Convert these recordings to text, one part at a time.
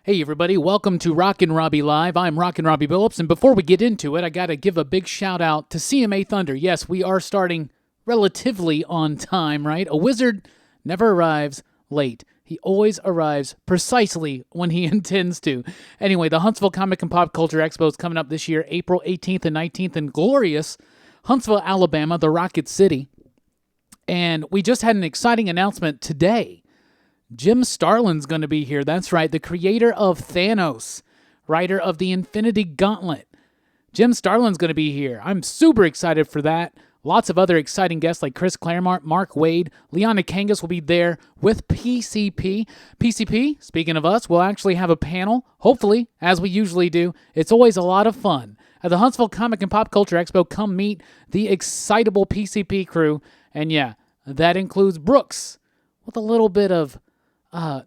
Hey everybody, welcome to Rockin Robbie Live. I'm Rockin Robbie Billups, and before we get into it, I got to give a big shout out to CMA Thunder. Yes, we are starting relatively on time, right? A wizard never arrives late. He always arrives precisely when he intends to. Anyway, the Huntsville Comic and Pop Culture Expo is coming up this year, April 18th and 19th in glorious Huntsville, Alabama, the Rocket City. And we just had an exciting announcement today. Jim Starlin's going to be here. That's right, the creator of Thanos, writer of the Infinity Gauntlet. Jim Starlin's going to be here. I'm super excited for that. Lots of other exciting guests like Chris Claremont, Mark Wade, Leon Kangas will be there with PCP. PCP, speaking of us, we'll actually have a panel, hopefully, as we usually do. It's always a lot of fun. At the Huntsville Comic and Pop Culture Expo, come meet the excitable PCP crew. And yeah, that includes Brooks with a little bit of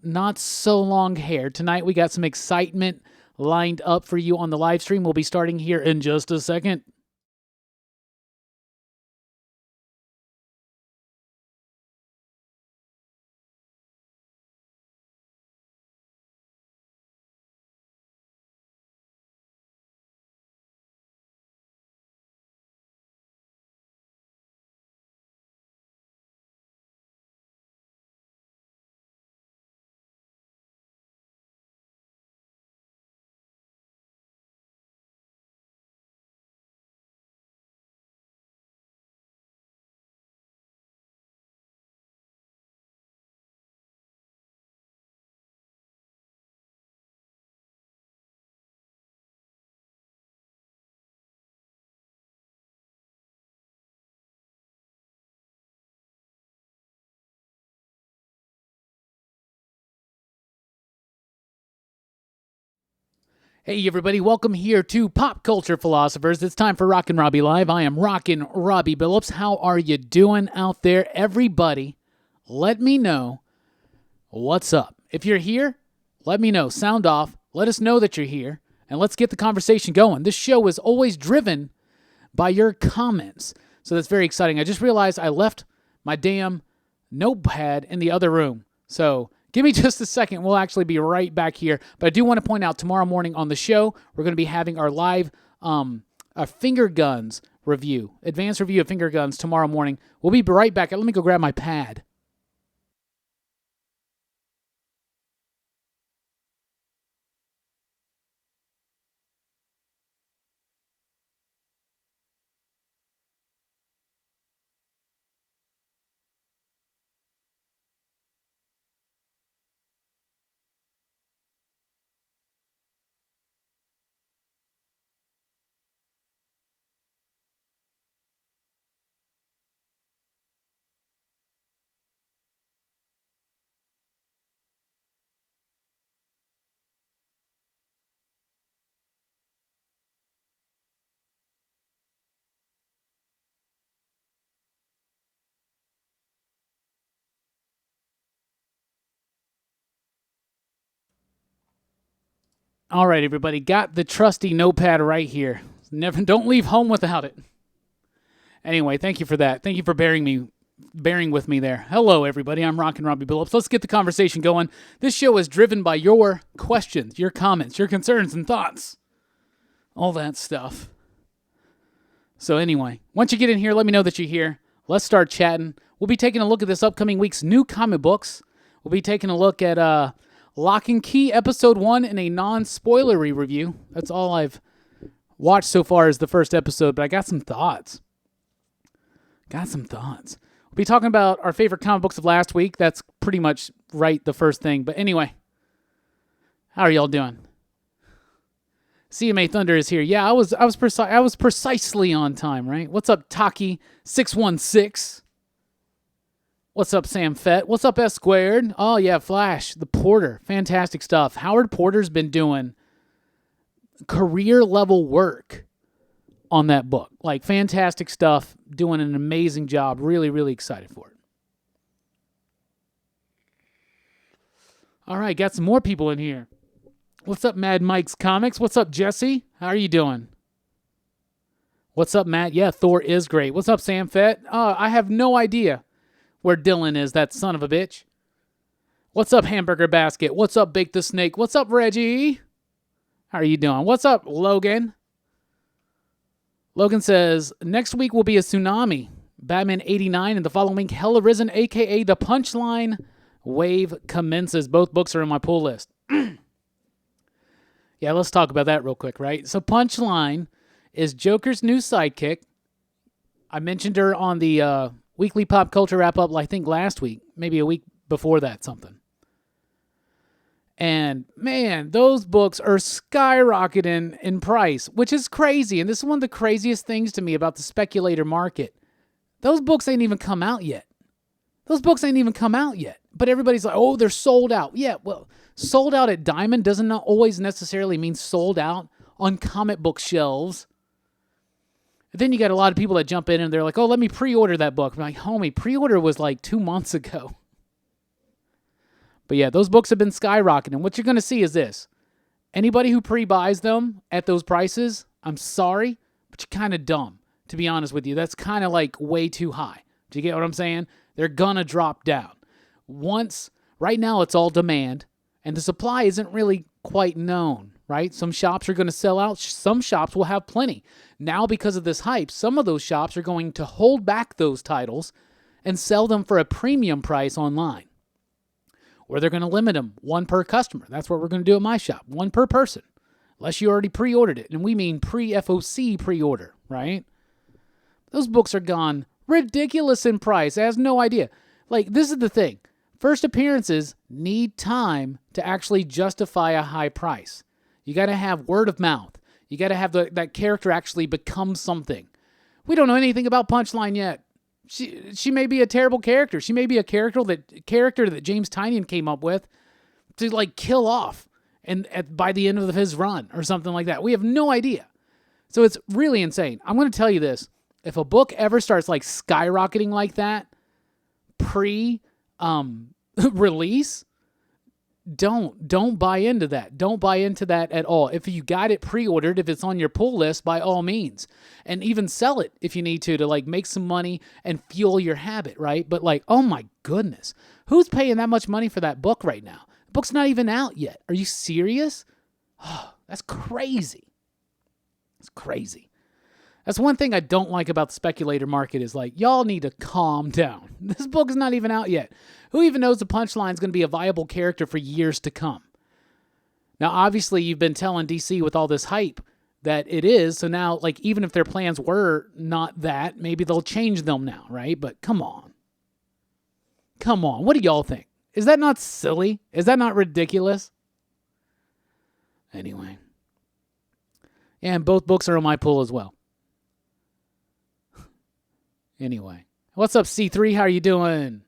not so long hair. Tonight we got some excitement lined up for you on the live stream. We'll be starting here in just a second. Hey everybody, welcome here to Pop Culture Philosophers. It's time for Rockin Robbie Live. I am Rockin Robbie Billups. How are you doing out there? Everybody, let me know what's up. If you're here, let me know. Sound off. Let us know that you're here, and let's get the conversation going. This show is always driven by your comments, so that's very exciting. I just realized I left my damn notepad in the other room, so give me just a second. We'll actually be right back here. But I do want to point out tomorrow morning on the show, we're going to be having our live finger guns review, advanced review of finger guns tomorrow morning. We'll be right back. Let me go grab my pad. All right, everybody, got the trusty notepad right here. Don't leave home without it. Anyway, thank you for that. Thank you for bearing with me there. Hello, everybody. I'm Rockin Robbie Billups. Let's get the conversation going. This show is driven by your questions, your comments, your concerns and thoughts. All that stuff. So anyway, once you get in here, let me know that you're here. Let's start chatting. We'll be taking a look at this upcoming week's new comic books. We'll be taking a look at Locke Key Episode 1 in a non-spoilery review. That's all I've watched so far is the first episode, but I got some thoughts. We'll be talking about our favorite comic books of last week. That's pretty much right, the first thing. But anyway, how are y'all doing? CMA Thunder is here. Yeah, I was precisely on time, right? What's up, Taki616? What's up, Sam Fett? What's up, S Squared? Oh yeah, Flash, the Porter, fantastic stuff. Howard Porter's been doing career level work on that book, like fantastic stuff. Doing an amazing job. Really, really excited for it. All right, got some more people in here. What's up, Mad Mike's Comics? What's up, Jesse? How are you doing? What's up, Matt? Yeah, Thor is great. What's up, Sam Fett? I have no idea where Dylan is, that son of a bitch. What's up, Hamburger Basket? What's up, Bake the Snake? What's up, Reggie? How are you doing? What's up, Logan? Logan says, next week will be a tsunami. Batman 89 and the following week, Hell Arisen, a.k.a. The Punchline Wave commences. Both books are on my pull list. Yeah, let's talk about that real quick, right? So Punchline is Joker's new sidekick. I mentioned her on the weekly pop culture wrap-up, I think last week, maybe a week before that, something. And, man, those books are skyrocketing in price, which is crazy. And this is one of the craziest things to me about the speculator market. Those books ain't even come out yet. But everybody's like, oh, they're sold out. Yeah, well, sold out at Diamond doesn't always necessarily mean sold out on comic book shelves. And then you got a lot of people that jump in and they're like, oh, let me pre-order that book. I'm like, homie, pre-order was like 2 months ago. But yeah, those books have been skyrocketing. What you're going to see is this. Anybody who pre-buys them at those prices, I'm sorry, but you're kind of dumb, to be honest with you. That's kind of like way too high. Do you get what I'm saying? They're going to drop down. Right now it's all demand, and the supply isn't really quite known, right? Some shops are going to sell out. Some shops will have plenty. Now, because of this hype, some of those shops are going to hold back those titles and sell them for a premium price online. Or they're going to limit them, one per customer. That's what we're going to do at my shop, one per person, unless you already pre-ordered it. And we mean pre-FOC pre-order, right? Those books are gone ridiculous in price. I have no idea. Like, this is the thing. First appearances need time to actually justify a high price. You got to have word of mouth. You got to have that character actually become something. We don't know anything about Punchline yet. She may be a terrible character. She may be a character that James Tynion came up with to like kill off by the end of his run or something like that. We have no idea. So it's really insane. I'm going to tell you this. If a book ever starts like skyrocketing like that release, don't buy into that. Don't buy into that at all. If you got it pre-ordered, if it's on your pull list, by all means. And even sell it if you need to like make some money and fuel your habit, right? But like, oh my goodness, who's paying that much money for that book right now? The book's not even out yet. Are you serious? Oh, that's crazy. It's crazy. That's one thing I don't like about the speculator market is like, y'all need to calm down. This book is not even out yet. Who even knows the Punchline is going to be a viable character for years to come? Now, obviously, you've been telling DC with all this hype that it is. So now, like, even if their plans were not that, maybe they'll change them now, right? But come on. Come on. What do y'all think? Is that not silly? Is that not ridiculous? Anyway. And both books are on my pull as well. Anyway. What's up, C3? How are you doing?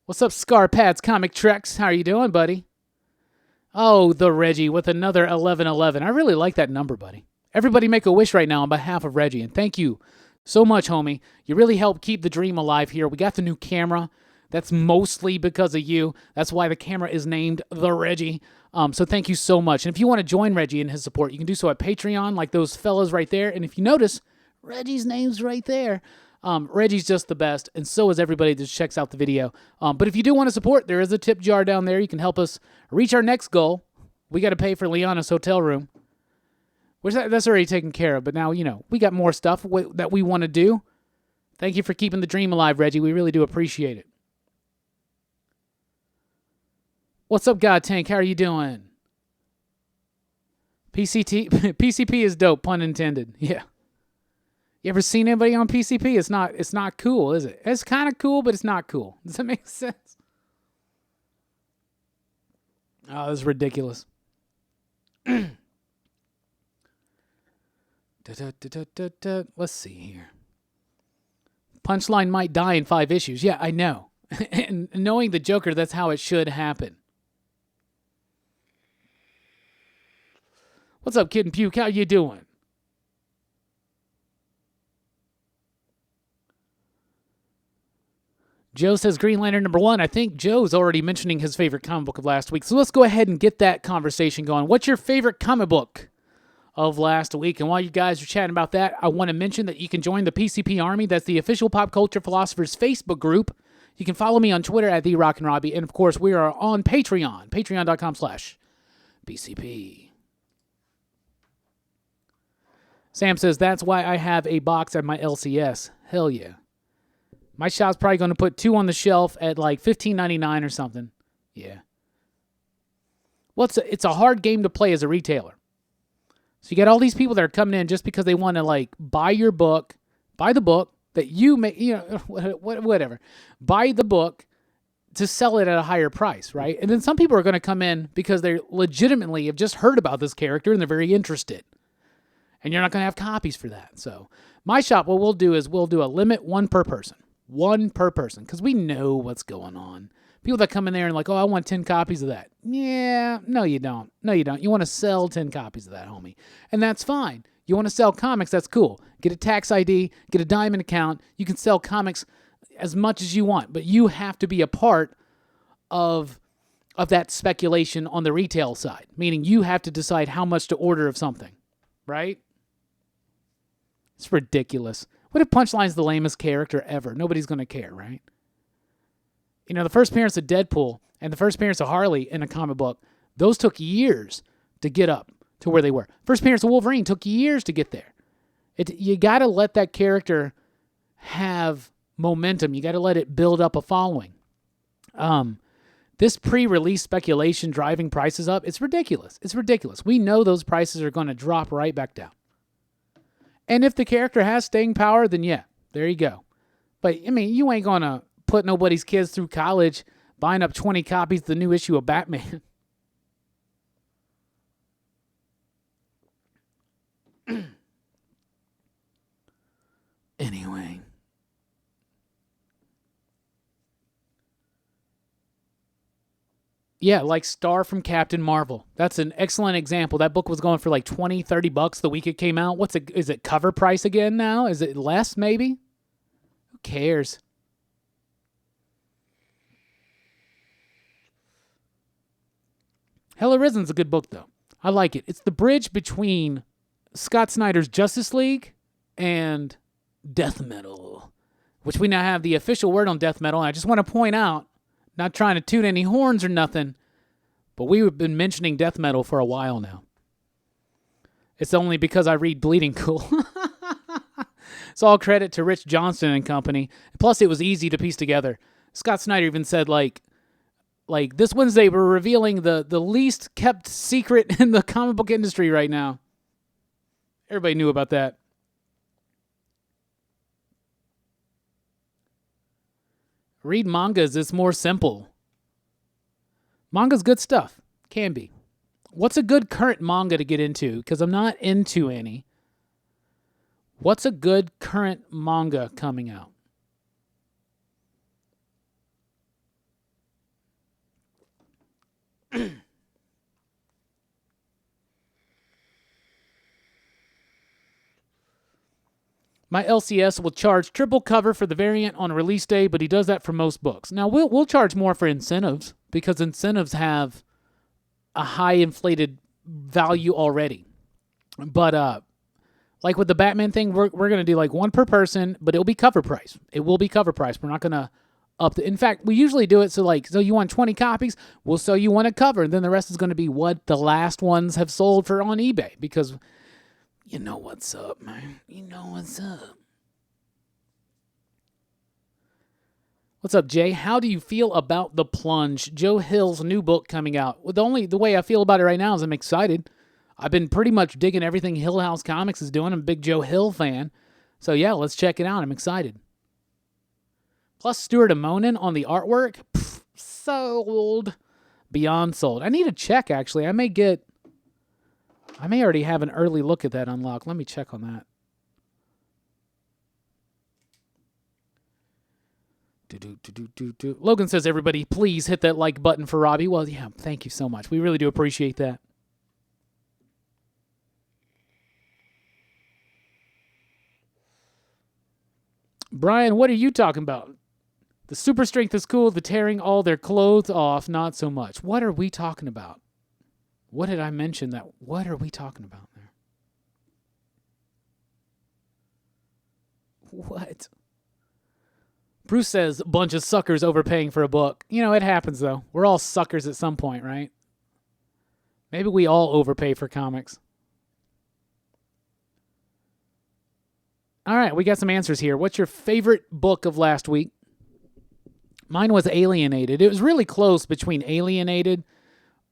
What's up, Scarpads Comic Treks? How are you doing, buddy? Oh, the Reggie with another 1111. I really like that number, buddy. Everybody make a wish right now on behalf of Reggie. And thank you so much, homie. You really helped keep the dream alive here. We got the new camera. That's mostly because of you. That's why the camera is named the Reggie. So thank you so much. And if you want to join Reggie in his support, you can do so at Patreon, like those fellas right there. And if you notice, Reggie's name's right there. Reggie's just the best, and so is everybody that checks out the video. But if you do want to support, there is a tip jar down there. You can help us reach our next goal. We got to pay for Liana's hotel room, which that's already taken care of. But now, we got more stuff that we want to do. Thank you for keeping the dream alive, Reggie. We really do appreciate it. What's up, God Tank? How are you doing? PCP is dope, pun intended. Yeah. You ever seen anybody on PCP? It's not cool, is it? It's kind of cool, but it's not cool. Does that make sense? Oh, this is ridiculous. Let's see here. Punchline might die in 5 issues. Yeah, I know. And knowing the Joker, that's how it should happen. What's up, Kid and Puke? How you doing? Joe says Green Lantern #1. I think Joe's already mentioning his favorite comic book of last week. So let's go ahead and get that conversation going. What's your favorite comic book of last week? And while you guys are chatting about that, I want to mention that you can join the PCP Army. That's the official Pop Culture Philosophers Facebook group. You can follow me on Twitter at the Rockin Robbie, and of course we are on Patreon, patreon.com/BCP. Sam says, that's why I have a box at my LCS. Hell yeah. My shop's probably going to put 2 on the shelf at like $15.99 or something. Yeah. Well, it's a hard game to play as a retailer. So you got all these people that are coming in just because they want to like buy your book, buy the book that you may, whatever. Buy the book to sell it at a higher price, right? And then some people are going to come in because they legitimately have just heard about this character and they're very interested. And you're not going to have copies for that. So my shop, what we'll do is we'll do a limit 1 per person. 1 per person. Because we know what's going on. People that come in there and like, oh, I want 10 copies of that. Yeah, no, you don't. No, you don't. You want to sell 10 copies of that, homie. And that's fine. You want to sell comics, that's cool. Get a tax ID, get a diamond account. You can sell comics as much as you want. But you have to be a part of that speculation on the retail side. Meaning you have to decide how much to order of something. Right? It's ridiculous. What if Punchline's the lamest character ever? Nobody's going to care, right? You know, the first appearance of Deadpool and the first appearance of Harley in a comic book, those took years to get up to where they were. First appearance of Wolverine took years to get there. You got to let that character have momentum. You got to let it build up a following. This pre-release speculation driving prices up, it's ridiculous. It's ridiculous. We know those prices are going to drop right back down. And if the character has staying power, then yeah, there you go. But, I mean, you ain't going to put nobody's kids through college buying up 20 copies of the new issue of Batman. Anyway. Yeah, like Star from Captain Marvel. That's an excellent example. That book was going for like $20, $30 the week it came out. Is it cover price again now? Is it less maybe? Who cares? Hell Arisen's a good book though. I like it. It's the bridge between Scott Snyder's Justice League and Death Metal, which we now have the official word on Death Metal. And I just want to point out, not trying to toot any horns or nothing, but we've been mentioning death metal for a while now. It's only because I read Bleeding Cool. It's all credit to Rich Johnston and company. Plus, it was easy to piece together. Scott Snyder even said, like this Wednesday, we're revealing the least kept secret in the comic book industry right now. Everybody knew about that. Read mangas, it's more simple. Manga's good stuff. Can be. What's a good current manga to get into? Because I'm not into any. What's a good current manga coming out? My LCS will charge triple cover for the variant on release day, but he does that for most books. Now, we'll charge more for incentives because incentives have a high inflated value already. But like with the Batman thing, we're going to do like 1 per person, but it'll be cover price. It will be cover price. We're not going to up the... In fact, we usually do it so you want 20 copies, we'll sell you 1 a cover, and then the rest is going to be what the last ones have sold for on eBay because... You know what's up, man. You know what's up. What's up, Jay? How do you feel about The Plunge? Joe Hill's new book coming out. Well, the way I feel about it right now is I'm excited. I've been pretty much digging everything Hill House Comics is doing. I'm a big Joe Hill fan. So, yeah, let's check it out. I'm excited. Plus, Stuart Amonin on the artwork. Sold. Beyond sold. I need a check, actually. I may already have an early look at that unlocked. Let me check on that. Logan says, everybody, please hit that like button for Robbie. Well, yeah, thank you so much. We really do appreciate that. Brian, what are you talking about? The super strength is cool. The tearing all their clothes off, not so much. What are we talking about? What did I mention that? What are we talking about there? What? Bruce says, bunch of suckers overpaying for a book. You know, it happens, though. We're all suckers at some point, right? Maybe we all overpay for comics. All right, we got some answers here. What's your favorite book of last week? Mine was Alienated. It was really close between Alienated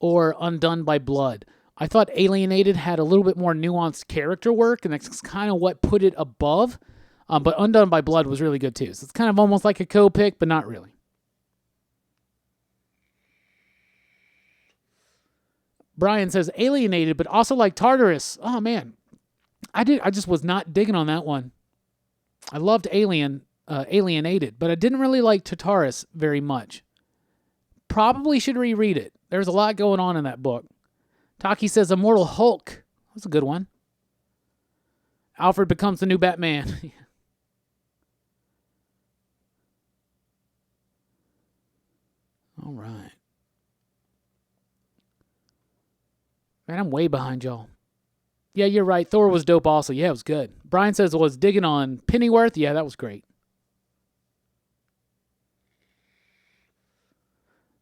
or Undone by Blood. I thought Alienated had a little bit more nuanced character work, and that's kind of what put it above. But Undone by Blood was really good, too. So it's kind of almost like a co-pick, but not really. Brian says Alienated, but also like Tartarus. Oh, man. I just was not digging on that one. I loved Alienated, but I didn't really like Tartarus very much. Probably should reread it. There's a lot going on in that book. Taki says Immortal Hulk. That's a good one. Alfred becomes the new Batman. All right. Man, I'm way behind y'all. Yeah, you're right. Thor was dope also. Yeah, it was good. Brian says was digging on Pennyworth. Yeah, that was great.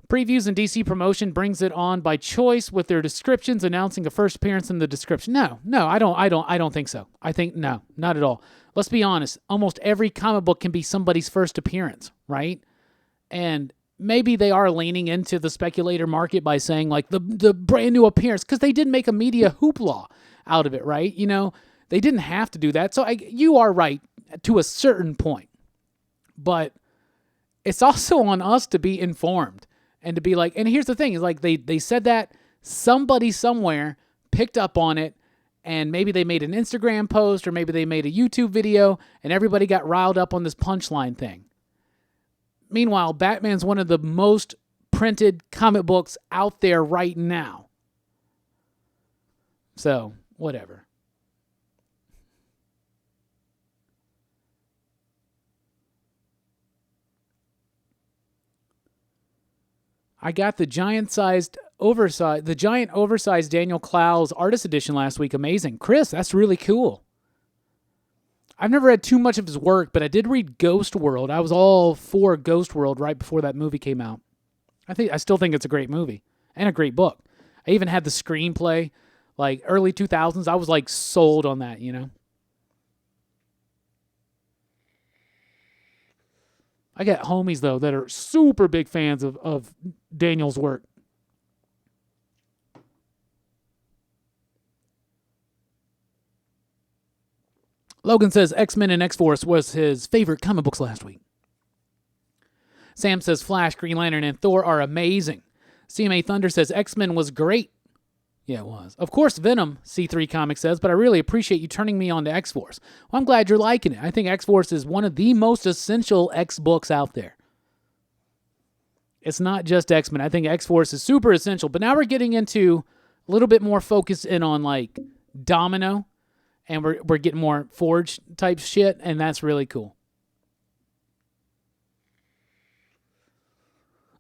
Previews and DC Promotion brings it on by choice with their descriptions announcing a first appearance in the description. No, I don't think so. I think no, not at all. Let's be honest. Almost every comic book can be somebody's first appearance, right? And maybe they are leaning into the speculator market by saying like the brand new appearance, because they did make a media hoopla out of it, right? You know, they didn't have to do that. So you are right to a certain point. But it's also on us to be informed and to be like, and here's the thing, is like they said that somebody somewhere picked up on it, and maybe they made an Instagram post or maybe they made a YouTube video and everybody got riled up on this punchline thing. Meanwhile, Batman's one of the most printed comic books out there right now. So, whatever. I got the giant oversized Daniel Clowes artist edition last week. Amazing. Chris, that's really cool. I've never read too much of his work, but I did read Ghost World. I was all for Ghost World right before that movie came out. I still think it's a great movie and a great book. I even had the screenplay, like early 2000s. I was like sold on that, you know. I got homies, though, that are super big fans of Daniel's work. Logan says X-Men and X-Force was his favorite comic books last week. Sam says Flash, Green Lantern, and Thor are amazing. CMA Thunder says X-Men was great. Yeah, it was. Of course, Venom, C3 Comics says, but I really appreciate you turning me on to X-Force. Well, I'm glad you're liking it. I think X-Force is one of the most essential X books out there. It's not just X-Men. I think X-Force is super essential. But now we're getting into a little bit more focus in on, like, Domino, and we're getting more Forge type shit, and that's really cool.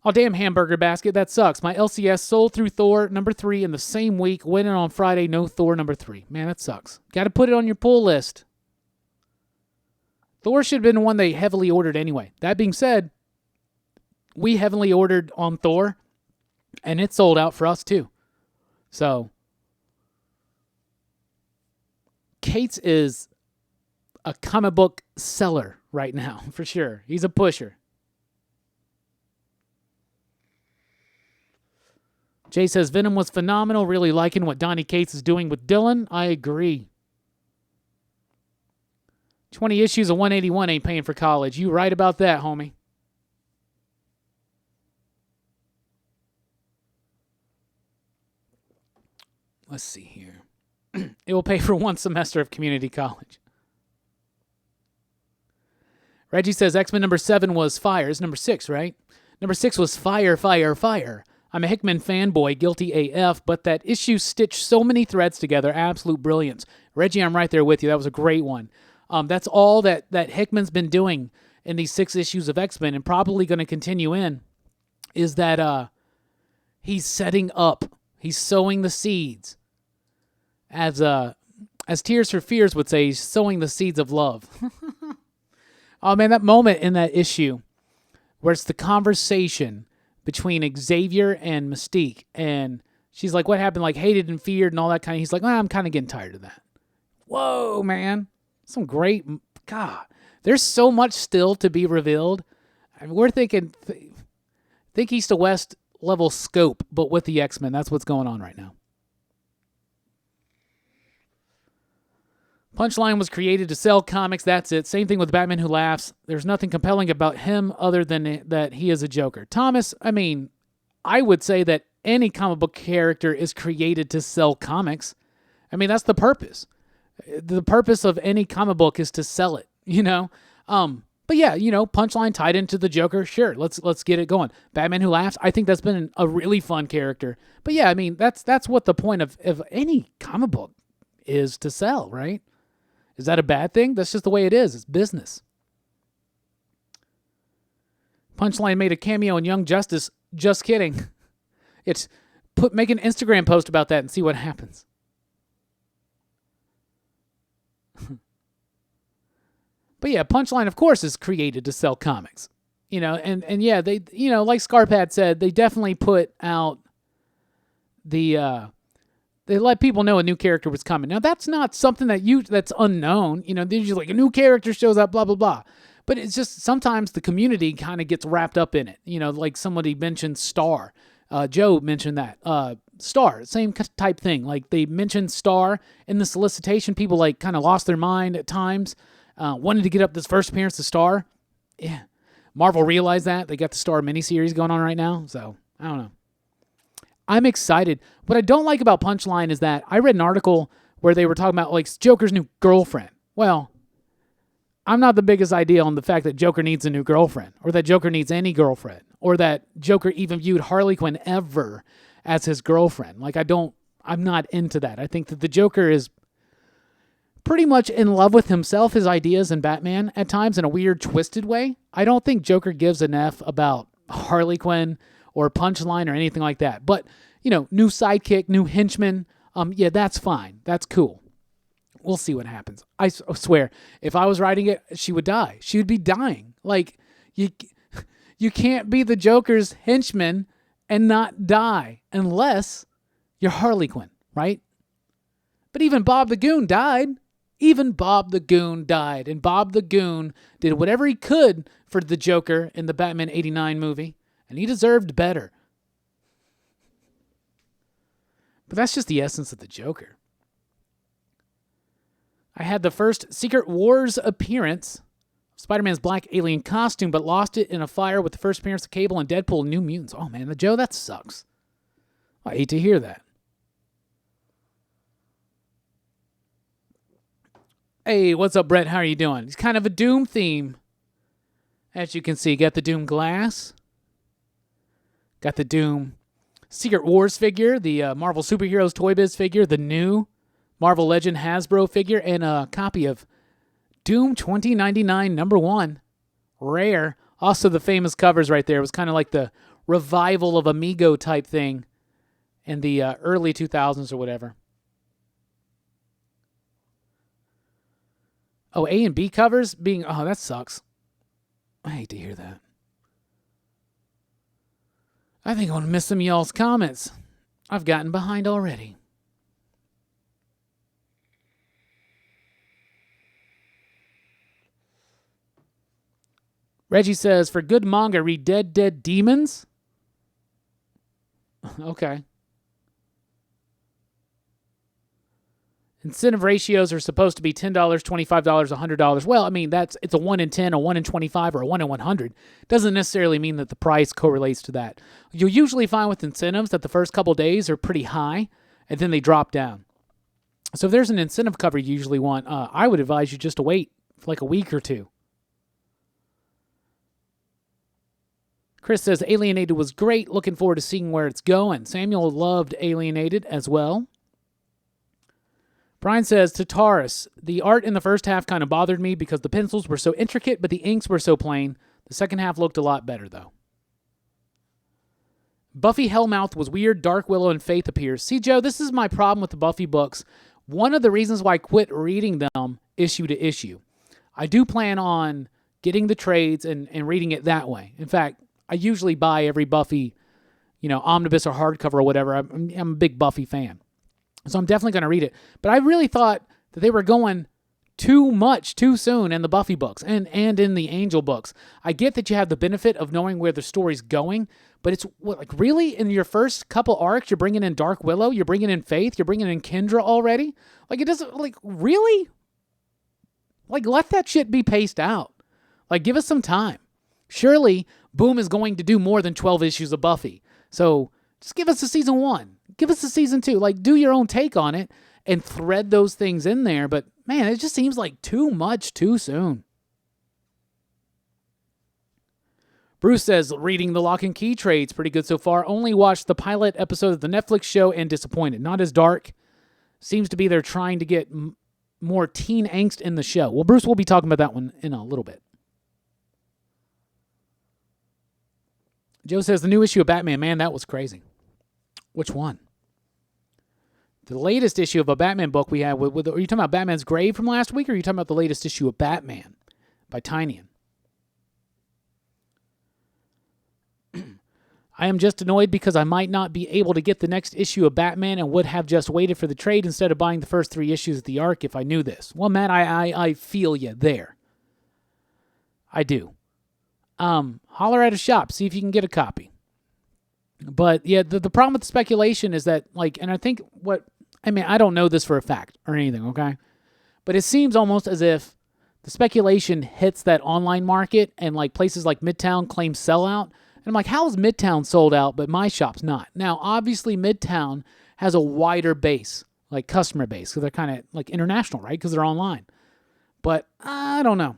Oh, damn, Hamburger Basket, that sucks. My LCS sold through Thor number 3 in the same week. Went in on Friday, no Thor number 3. Man, that sucks. Got to put it on your pull list. Thor should have been the one they heavily ordered anyway. That being said, we heavily ordered on Thor, and it sold out for us too. So, Cates is a comic book seller right now, for sure. He's a pusher. Jay says, Venom was phenomenal. Really liking what Donny Cates is doing with Dylan. I agree. 20 issues of 181 ain't paying for college. You right about that, homie. Let's see here. It will pay for one semester of community college. Reggie says X-Men number 7 was fire. It's number 6, right? Number 6 was fire, fire, fire. I'm a Hickman fanboy, guilty AF, but that issue stitched so many threads together. Absolute brilliance. Reggie, I'm right there with you. That was a great one. That's all that Hickman's been doing in these 6 issues of X-Men, and probably going to continue in, is that he's setting up. He's sowing the seeds. As Tears for Fears would say, he's sowing the seeds of love. Oh, man, that moment in that issue where it's the conversation between Xavier and Mystique, and she's like, what happened, like hated and feared and all that kind of, he's like, I'm kind of getting tired of that. Whoa, man. Some great, God, there's so much still to be revealed. I mean, we're thinking, think East to West level scope, but with the X-Men. That's what's going on right now. Punchline was created to sell comics. That's it. Same thing with Batman Who Laughs. There's nothing compelling about him other than that he is a Joker. Thomas, I mean, I would say that any comic book character is created to sell comics. I mean, that's the purpose. The purpose of any comic book is to sell it, you know? But yeah, you know, Punchline tied into the Joker. Sure, let's get it going. Batman Who Laughs, I think that's been a really fun character. But yeah, I mean, that's what the point of any comic book is, to sell, right? Is that a bad thing? That's just the way it is. It's business. Punchline made a cameo in Young Justice. Just kidding. Make an Instagram post about that and see what happens. But yeah, Punchline, of course, is created to sell comics. You know, and yeah, they, you know, like Scarpad said, they definitely put out they let people know a new character was coming. Now, that's not something that's unknown. You know, they're just like, a new character shows up, blah, blah, blah. But it's just sometimes the community kind of gets wrapped up in it. You know, like somebody mentioned Star. Joe mentioned that. Star, same type thing. Like they mentioned Star in the solicitation. People like kind of lost their mind at times. Wanted to get up this first appearance of Star. Yeah. Marvel realized that. They got the Star miniseries going on right now. So, I don't know. I'm excited. What I don't like about Punchline is that I read an article where they were talking about like Joker's new girlfriend. Well, I'm not the biggest idea on the fact that Joker needs a new girlfriend, or that Joker needs any girlfriend, or that Joker even viewed Harley Quinn ever as his girlfriend. Like I'm not into that. I think that the Joker is pretty much in love with himself, his ideas, and Batman at times in a weird, twisted way. I don't think Joker gives an F about Harley Quinn or Punchline or anything like that. But, you know, new sidekick, new henchman, yeah, that's fine. That's cool. We'll see what happens. I swear, if I was writing it, she would die. She would be dying. Like, you can't be the Joker's henchman and not die unless you're Harley Quinn, right? But even Bob the Goon died. Even Bob the Goon died. And Bob the Goon did whatever he could for the Joker in the Batman 89 movie. And he deserved better. But that's just the essence of the Joker. I had the first Secret Wars appearance of Spider-Man's black alien costume, but lost it in a fire with the first appearance of Cable and Deadpool and New Mutants. Oh man, Joe, that sucks. I hate to hear that. Hey, what's up, Brett? How are you doing? It's kind of a Doom theme. As you can see, got the Doom glass. Got the Doom Secret Wars figure, the Marvel Superheroes Toy Biz figure, the new Marvel Legend Hasbro figure, and a copy of Doom 2099 #1. Rare. Also, the famous covers right there. It was kind of like the revival of Amigo type thing in the early 2000s or whatever. Oh, A and B covers being... Oh, that sucks. I hate to hear that. I think I'm going to miss some of y'all's comments. I've gotten behind already. Reggie says, for good manga, read Dead Dead Demons? Okay. Incentive ratios are supposed to be $10, $25, $100. Well, I mean, it's a 1 in 10, a 1 in 25, or a 1 in 100. Doesn't necessarily mean that the price correlates to that. You'll usually find with incentives that the first couple days are pretty high, and then they drop down. So if there's an incentive cover you usually want, I would advise you just to wait for like a week or two. Chris says, Alienated was great. Looking forward to seeing where it's going. Samuel loved Alienated as well. Brian says, Tataris, the art in the first half kind of bothered me because the pencils were so intricate, but the inks were so plain. The second half looked a lot better, though. Buffy Hellmouth was weird. Dark Willow and Faith appears. See, Joe, this is my problem with the Buffy books. One of the reasons why I quit reading them issue to issue. I do plan on getting the trades and reading it that way. In fact, I usually buy every Buffy, omnibus or hardcover or whatever. I'm a big Buffy fan. So I'm definitely going to read it. But I really thought that they were going too much too soon in the Buffy books and in the Angel books. I get that you have the benefit of knowing where the story's going, but it's really in your first couple arcs, you're bringing in Dark Willow, you're bringing in Faith, you're bringing in Kendra already? It doesn't, really? Let that shit be paced out. Give us some time. Surely Boom is going to do more than 12 issues of Buffy. So just give us a season 1. Give us a season 2. Do your own take on it and thread those things in there. But man, it just seems like too much too soon. Bruce says, reading the Locke Key trades pretty good so far. Only watched the pilot episode of the Netflix show and disappointed. Not as dark. Seems to be they're trying to get more teen angst in the show. Well, Bruce will be talking about that one in a little bit. Joe says, the new issue of Batman, man, that was crazy. Which one? The latest issue of a Batman book we had, are you talking about Batman's Grave from last week, or are you talking about the latest issue of Batman by Tynion? I am just annoyed because I might not be able to get the next issue of Batman and would have just waited for the trade instead of buying the first 3 issues of the arc if I knew this. Well, Matt, I feel you there. I do. Holler at a shop, see if you can get a copy. But yeah, the problem with the speculation is that, and I think I don't know this for a fact or anything, okay? But it seems almost as if the speculation hits that online market and places like Midtown claim sellout. And I'm like, how is Midtown sold out, but my shop's not? Now, obviously, Midtown has a wider base, customer base, because they're kind of international, right? Because they're online. But I don't know.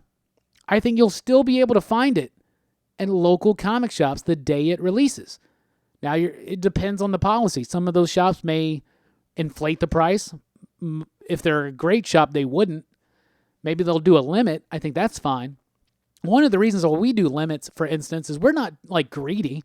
I think you'll still be able to find it in local comic shops the day it releases. Now, it depends on the policy. Some of those shops may inflate the price. If they're a great shop, they wouldn't. Maybe they'll do a limit. I think that's fine. One of the reasons why we do limits, for instance, is we're not greedy.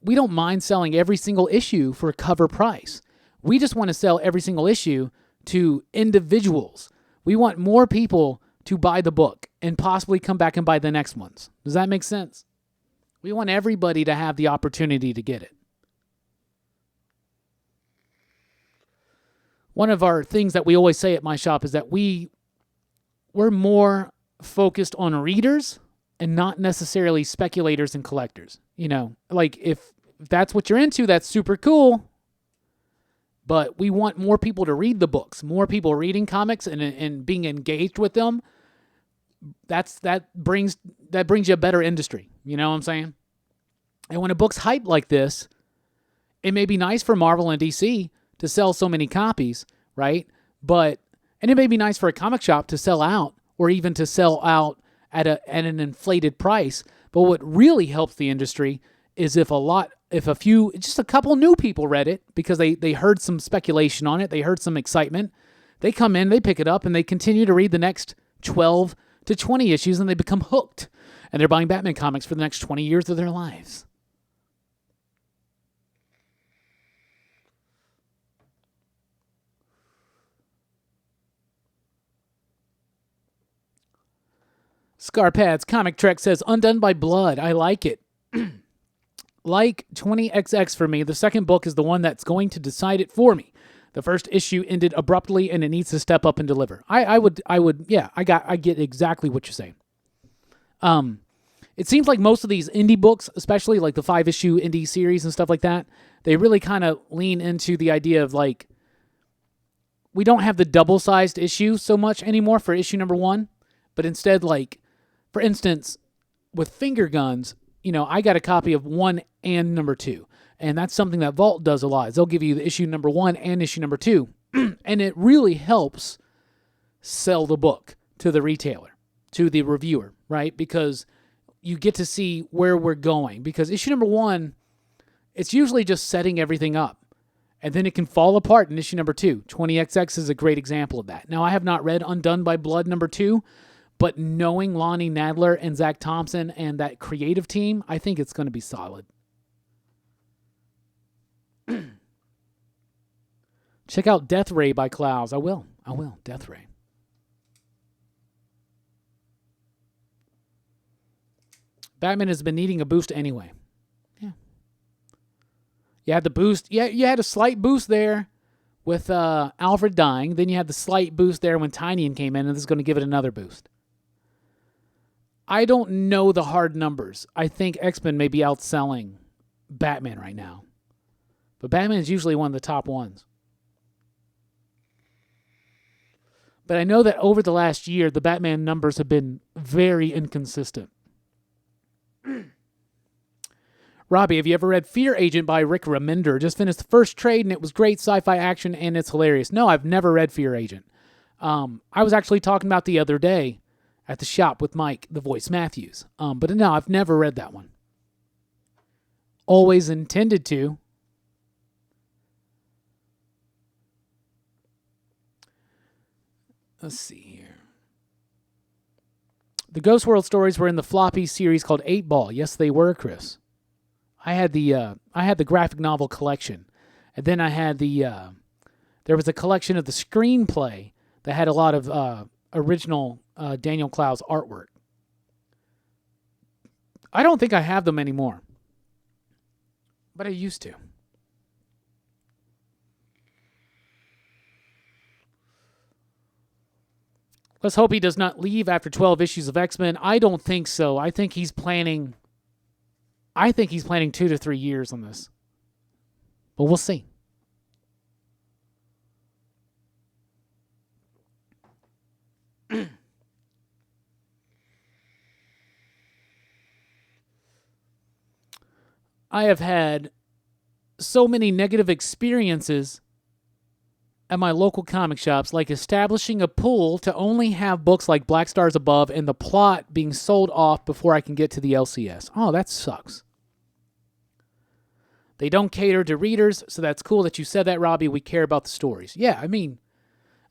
We don't mind selling every single issue for a cover price. We just want to sell every single issue to individuals. We want more people to buy the book and possibly come back and buy the next ones. Does that make sense? We want everybody to have the opportunity to get it. One of our things that we always say at my shop is that we're more focused on readers and not necessarily speculators and collectors. If that's what you're into, that's super cool. But we want more people to read the books, more people reading comics and being engaged with them. That brings you a better industry. You know what I'm saying? And when a book's hyped like this, it may be nice for Marvel and DC to sell so many copies, right? And it may be nice for a comic shop to sell out, or even to sell out at an inflated price. But what really helps the industry is if just a couple new people read it because they heard some speculation on it, they heard some excitement, they come in, they pick it up, and they continue to read the next 12 to 20 issues, and they become hooked. And they're buying Batman comics for the next 20 years of their lives. Scarpads Comic Trek says, Undone by Blood. I like it. Like 20XX for me, the second book is the one that's going to decide it for me. The first issue ended abruptly and it needs to step up and deliver. I get exactly what you're saying. It seems like most of these indie books, especially the 5-issue indie series and stuff like that, they really kind of lean into the idea of we don't have the double-sized issue so much anymore for issue number 1, but instead for instance, with Finger Guns, I got a copy of 1 and number 2. And that's something that Vault does a lot. Is they'll give you the issue number 1 and issue number 2. And it really helps sell the book to the retailer, to the reviewer, right? Because you get to see where we're going. Because issue number 1, it's usually just setting everything up. And then it can fall apart in issue number 2. 20XX is a great example of that. Now, I have not read Undone by Blood number 2, but knowing Lonnie Nadler and Zach Thompson and that creative team, I think it's going to be solid. Check out Death Ray by Clouds. I will. Death Ray. Batman has been needing a boost anyway. Yeah. You had the boost. Yeah, you had a slight boost there with Alfred dying. Then you had the slight boost there when Tynion came in, and this is going to give it another boost. I don't know the hard numbers. I think X-Men may be outselling Batman right now. But Batman is usually one of the top ones. But I know that over the last year, the Batman numbers have been very inconsistent. Robbie, have you ever read Fear Agent by Rick Remender? Just finished the first trade, and it was great sci-fi action, and it's hilarious. No, I've never read Fear Agent. I was actually talking about the other day at the shop with Mike, the voice Matthews. But no, I've never read that one. Always intended to. Let's see here. The Ghost World stories were in the floppy series called 8 Ball. Yes, they were, Chris. I had the graphic novel collection, and then I had there was a collection of the screenplay that had a lot of original Daniel Clowes artwork. I don't think I have them anymore, but I used to. Let's hope he does not leave after 12 issues of X-Men. I don't think so. I think he's planning 2 to 3 years on this. But we'll see. I have had so many negative experiences at my local comic shops, like establishing a pool to only have books like Black Stars Above and the plot being sold off before I can get to the LCS. Oh, that sucks. They don't cater to readers, so that's cool that you said that, Robbie. We care about the stories. Yeah, I mean,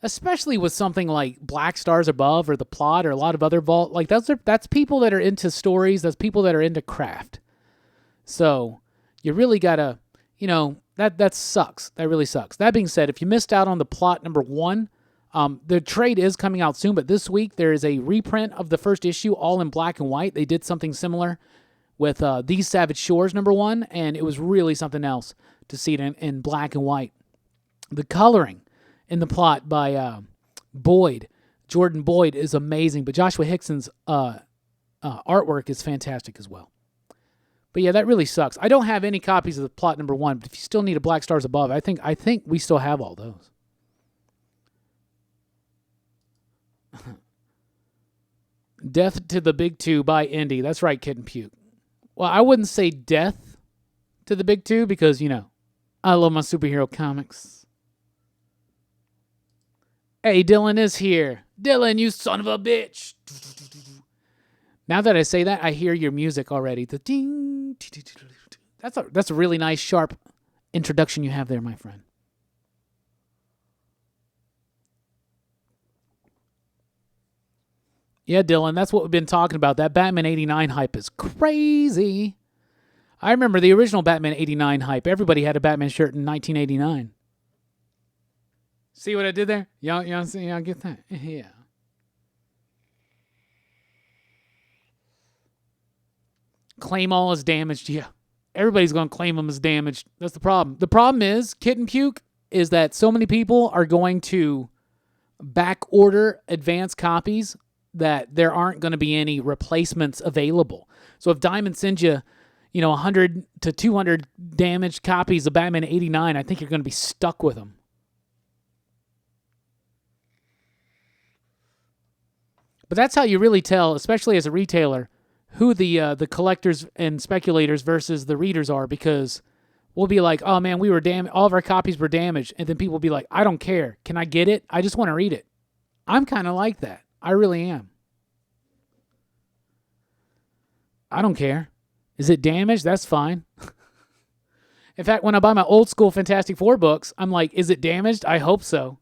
especially with something like Black Stars Above or the plot or a lot of other vault, like that's people that are into stories, that's people that are into craft. So you really gotta, that sucks. That really sucks. That being said, if you missed out on the plot number 1, the trade is coming out soon, but this week there is a reprint of the first issue all in black and white. They did something similar with These Savage Shores number 1, and it was really something else to see it in black and white. The coloring in the plot by Jordan Boyd, is amazing, but Joshua Hickson's artwork is fantastic as well. But yeah, that really sucks. I don't have any copies of the plot number 1, but if you still need a Black Stars Above, I think we still have all those. Death to the Big Two by Indy. That's right, Kid and Puke. Well, I wouldn't say death to the Big Two because, I love my superhero comics. Hey, Dylan is here. Dylan, you son of a bitch. Now that I say that, I hear your music already. The ding. That's a really nice, sharp introduction you have there, my friend. Yeah, Dylan, that's what we've been talking about. That Batman 89 hype is crazy. I remember the original Batman 89 hype. Everybody had a Batman shirt in 1989. See what I did there? Y'all see? Y'all get that? Yeah. Claim all as damaged. Yeah. Everybody's going to claim them as damaged. That's the problem. The problem is, Kit and Puke, is that so many people are going to back order advanced copies that there aren't going to be any replacements available. So if Diamond sends you, 100 to 200 damaged copies of Batman 89, I think you're going to be stuck with them. But that's how you really tell, especially as a retailer, who the collectors and speculators versus the readers are, because we'll be like, oh man, we were all of our copies were damaged, and then people will be like, I don't care. Can I get it? I just want to read it. I'm kind of like that. I really am. I don't care. Is it damaged? That's fine. In fact, when I buy my old school Fantastic Four books, I'm like, is it damaged? I hope so.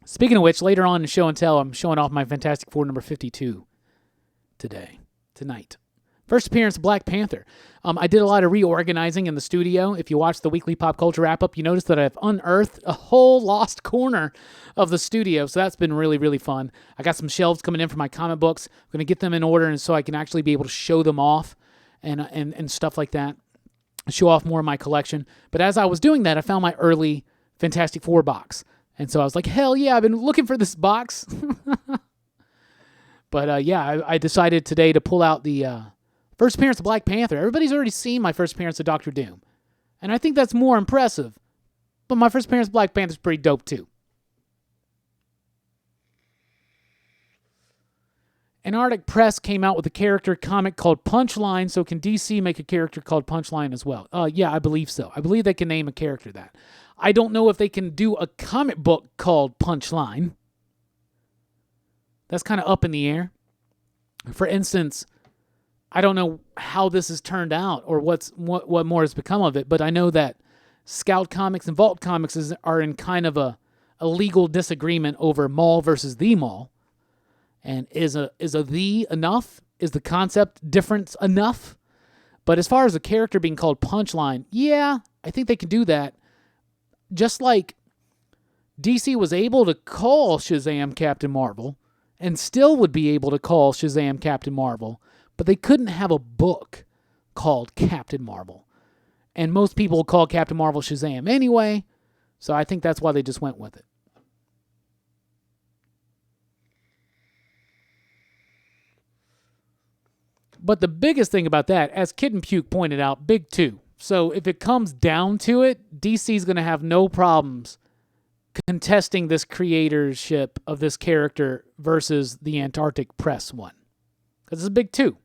Speaking of which, later on in Show and Tell, I'm showing off my Fantastic Four number 52 tonight. First appearance of Black Panther. I did a lot of reorganizing in the studio. If you watch the weekly pop culture wrap-up, you notice that I've unearthed a whole lost corner of the studio, so that's been really, really fun. I got some shelves coming in for my comic books. I'm going to get them in order and so I can actually be able to show them off and stuff like that, show off more of my collection. But as I was doing that, I found my early Fantastic Four box. And so I was like, hell yeah, I've been looking for this box. But I decided today to pull out the first appearance of Black Panther. Everybody's already seen my first appearance of Doctor Doom. And I think that's more impressive. But my first appearance of Black Panther is pretty dope too. Antarctic Press came out with a character comic called Punchline, so can DC make a character called Punchline as well? Yeah, I believe so. I believe they can name a character that. I don't know if they can do a comic book called Punchline. That's kind of up in the air. For instance, I don't know how this has turned out or what more has become of it, but I know that Scout Comics and Vault Comics are in kind of a legal disagreement over mall versus the mall. And is a the enough? Is the concept difference enough? But as far as a character being called Punchline, yeah, I think they can do that. Just like DC was able to call Shazam Captain Marvel and still would be able to call Shazam Captain Marvel, but they couldn't have a book called Captain Marvel. And most people call Captain Marvel Shazam anyway, so I think that's why they just went with it. But the biggest thing about that, as Kid and Puke pointed out, big two. So if it comes down to it, DC's going to have no problems contesting this creatorship of this character versus the Antarctic Press one. Because it's a big two.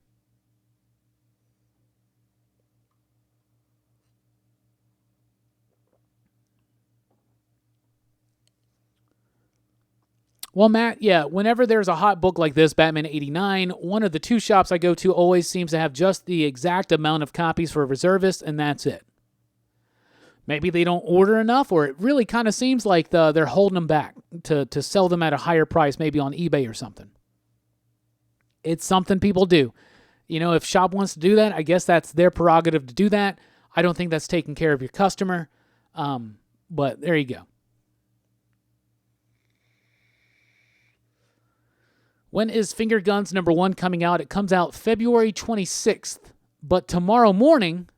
Well, Matt, yeah, whenever there's a hot book like this, Batman 89, one of the two shops I go to always seems to have just the exact amount of copies for a reservist, and that's it. Maybe they don't order enough, or it really kind of seems like they're holding them back to sell them at a higher price, maybe on eBay or something. It's something people do. You know, if shop wants to do that, I guess that's their prerogative to do that. I don't think that's taking care of your customer, but there you go. When is Finger Guns #1 coming out? It comes out February 26th. But tomorrow morning,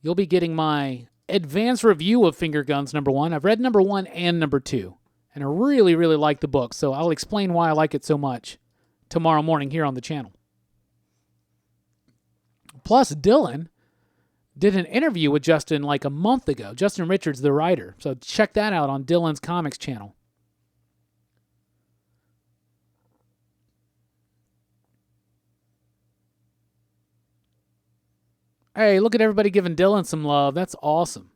you'll be getting my advanced review of Finger Guns #1. I've read #1 and #2. And I really, really like the book. So I'll explain why I like it so much tomorrow morning here on the channel. Plus, Dylan did an interview with Justin like a month ago. Justin Richards, the writer. So check that out on Dylan's Comics channel. Hey, look at everybody giving Dylan some love. That's awesome.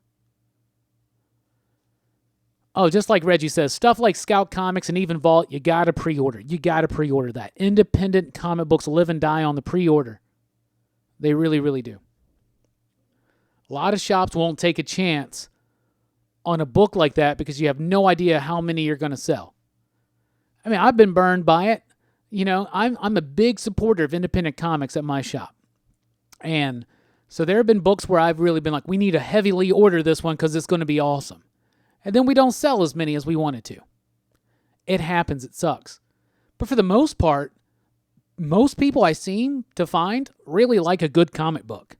Oh, just like Reggie says, stuff like Scout Comics and even Vault, you got to pre-order. You got to pre-order that. Independent comic books live and die on the pre-order. They really, really do. A lot of shops won't take a chance on a book like that because you have no idea how many you're going to sell. I mean, I've been burned by it. You know, I'm a big supporter of independent comics at my shop. And so there have been books where I've really been like, we need to heavily order this one because it's going to be awesome. And then we don't sell as many as we wanted to. It happens. It sucks. But for the most part, most people I seem to find really like a good comic book.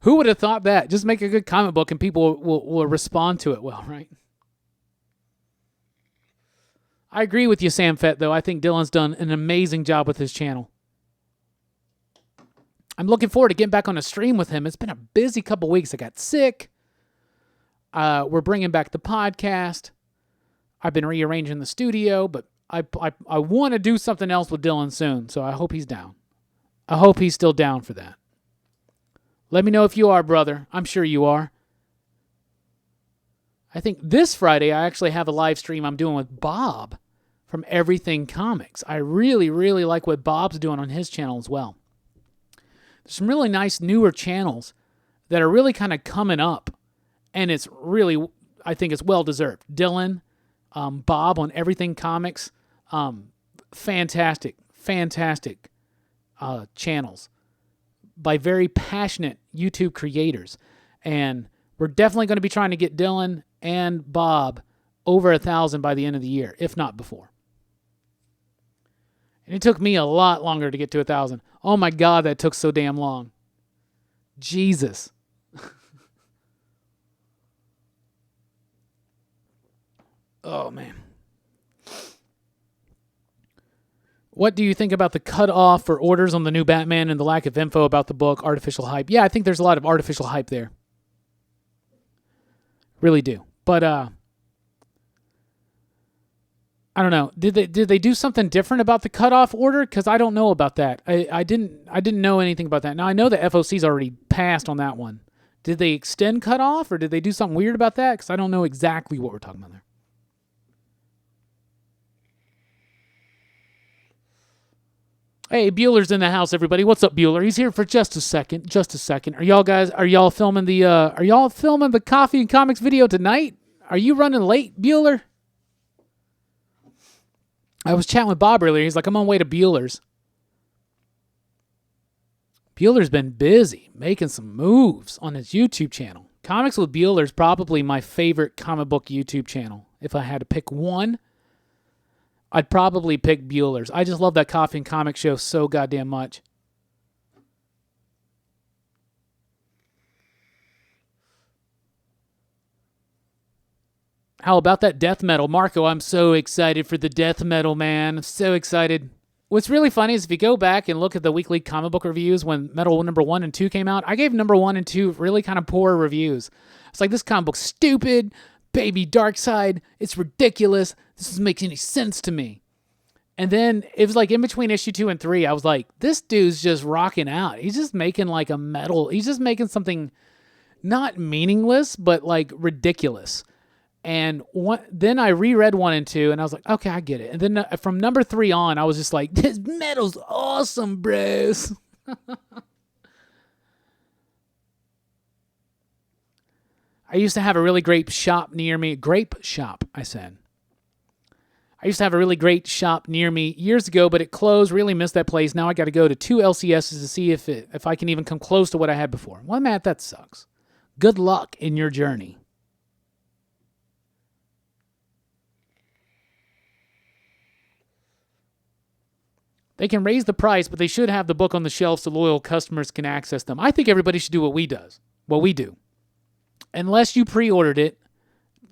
Who would have thought that? Just make a good comic book and people will respond to it well, right? I agree with you, Sam Fett, though. I think Dylan's done an amazing job with his channel. I'm looking forward to getting back on a stream with him. It's been a busy couple weeks. I got sick. We're bringing back the podcast. I've been rearranging the studio, but I want to do something else with Dylan soon, so I hope he's down. I hope he's still down for that. Let me know if you are, brother. I'm sure you are. I think this Friday I actually have a live stream I'm doing with Bob from Everything Comics. I really, really like what Bob's doing on his channel as well. There's some really nice newer channels that are really kind of coming up, and it's really, I think it's well-deserved. Dylan, Bob on Everything Comics, fantastic channels by very passionate YouTube creators. And we're definitely going to be trying to get Dylan and Bob over 1,000 by the end of the year, if not before. And it took me a lot longer to get to 1,000. Oh my God, that took so damn long. Jesus. Oh, man. What do you think about the cutoff for orders on the new Batman and the lack of info about the book, artificial hype? Yeah, I think there's a lot of artificial hype there. Really do. But I don't know. Did they do something different about the cutoff order? Because I don't know about that. I didn't know anything about that. Now I know the FOC's already passed on that one. Did they extend cutoff, or did they do something weird about that? Because I don't know exactly what we're talking about there. Hey, Bueller's in the house, everybody. What's up, Bueller? He's here for just a second. Are y'all filming the Coffee and Comics video tonight? Are you running late, Bueller? I was chatting with Bob earlier. He's like, I'm on my way to Bueller's. Bueller's been busy making some moves on his YouTube channel. Comics with Bueller's probably my favorite comic book YouTube channel. If I had to pick one, I'd probably pick Bueller's. I just love that Coffee and Comic show so goddamn much. How about that death metal? Marco, I'm so excited for the death metal, man. I'm so excited. What's really funny is if you go back and look at the weekly comic book reviews when Metal number 1 and 2 came out, I gave number 1 and 2 really kind of poor reviews. It's like, this comic book's stupid. Baby Darkseid. It's ridiculous. This doesn't make any sense to me. And then it was like in between issue 2 and 3, I was like, this dude's just rocking out. He's just making like a metal. He's just making something not meaningless, but like ridiculous. And then I reread 1 and 2, and I was like, okay, I get it. And then from number 3 on, I was just like, this metal's awesome, bros. I used to have a really great shop near me. Grape shop, I said. I used to have a really great shop near me years ago, but it closed. Really missed that place. Now I got to go to 2 LCSs to see if I can even come close to what I had before. Well, Matt, that sucks. Good luck in your journey. They can raise the price, but they should have the book on the shelf so loyal customers can access them. I think everybody should do what we do. Unless you pre-ordered it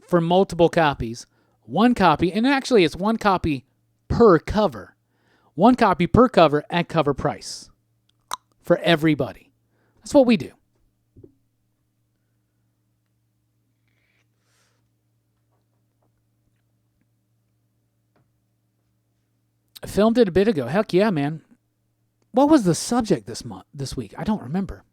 for multiple copies, one copy, and actually it's one copy per cover. One copy per cover at cover price for everybody. That's what we do. I filmed it a bit ago. Heck yeah, man. What was the subject this week? I don't remember.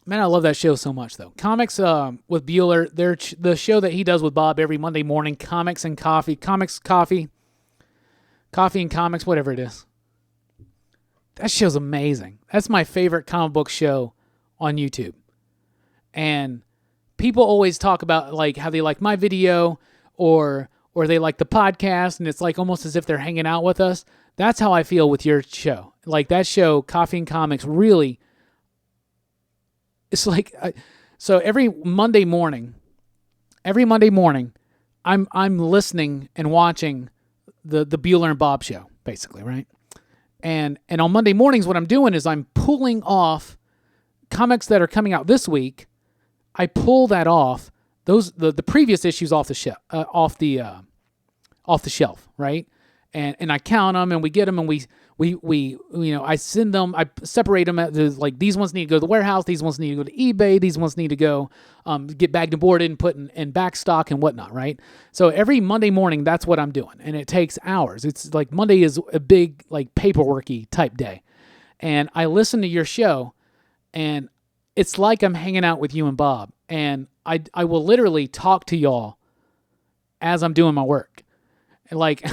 Man, I love that show so much, though. Comics with Bueller, the show that he does with Bob every Monday morning, Comics and Coffee, Coffee and Comics, whatever it is. That show's amazing. That's my favorite comic book show on YouTube. And people always talk about like how they like my video or they like the podcast, and it's like almost as if they're hanging out with us. That's how I feel with your show. Like that show, Coffee and Comics, really. It's like, so every Monday morning, I'm listening and watching the Bueller and Bob show, basically, right? And on Monday mornings, what I'm doing is I'm pulling off comics that are coming out this week. I pull that off, the previous issues off the shelf, right? And I count them, and we get them, and we I send them, I separate them like these ones need to go to the warehouse, these ones need to go to eBay, these ones need to go get bagged and boarded and put in back stock and whatnot, right? So every Monday morning, that's what I'm doing, and it takes hours. It's like Monday is a big like paperworky type day, and I listen to your show, and it's like I'm hanging out with you and Bob, and I will literally talk to y'all as I'm doing my work, and like.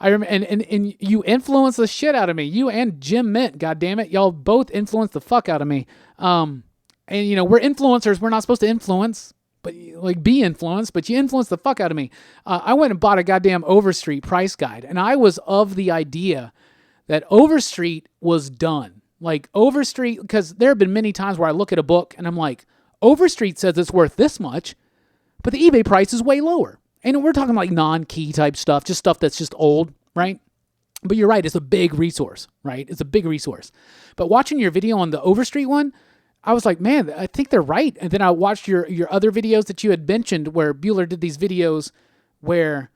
And you influence the shit out of me. You and Jim Mint, goddammit. Y'all both influence the fuck out of me. And we're influencers. We're not supposed to influence. but like be influenced, but you influenced the fuck out of me. I went and bought a goddamn Overstreet price guide, and I was of the idea that Overstreet was done. Like Overstreet, because there have been many times where I look at a book and I'm like, Overstreet says it's worth this much, but the eBay price is way lower. And we're talking like non-key type stuff, just stuff that's just old, right? But you're right, it's a big resource, right? It's a big resource. But watching your video on the Overstreet one, I was like, man, I think they're right. And then I watched your other videos that you had mentioned where Bueller did these videos where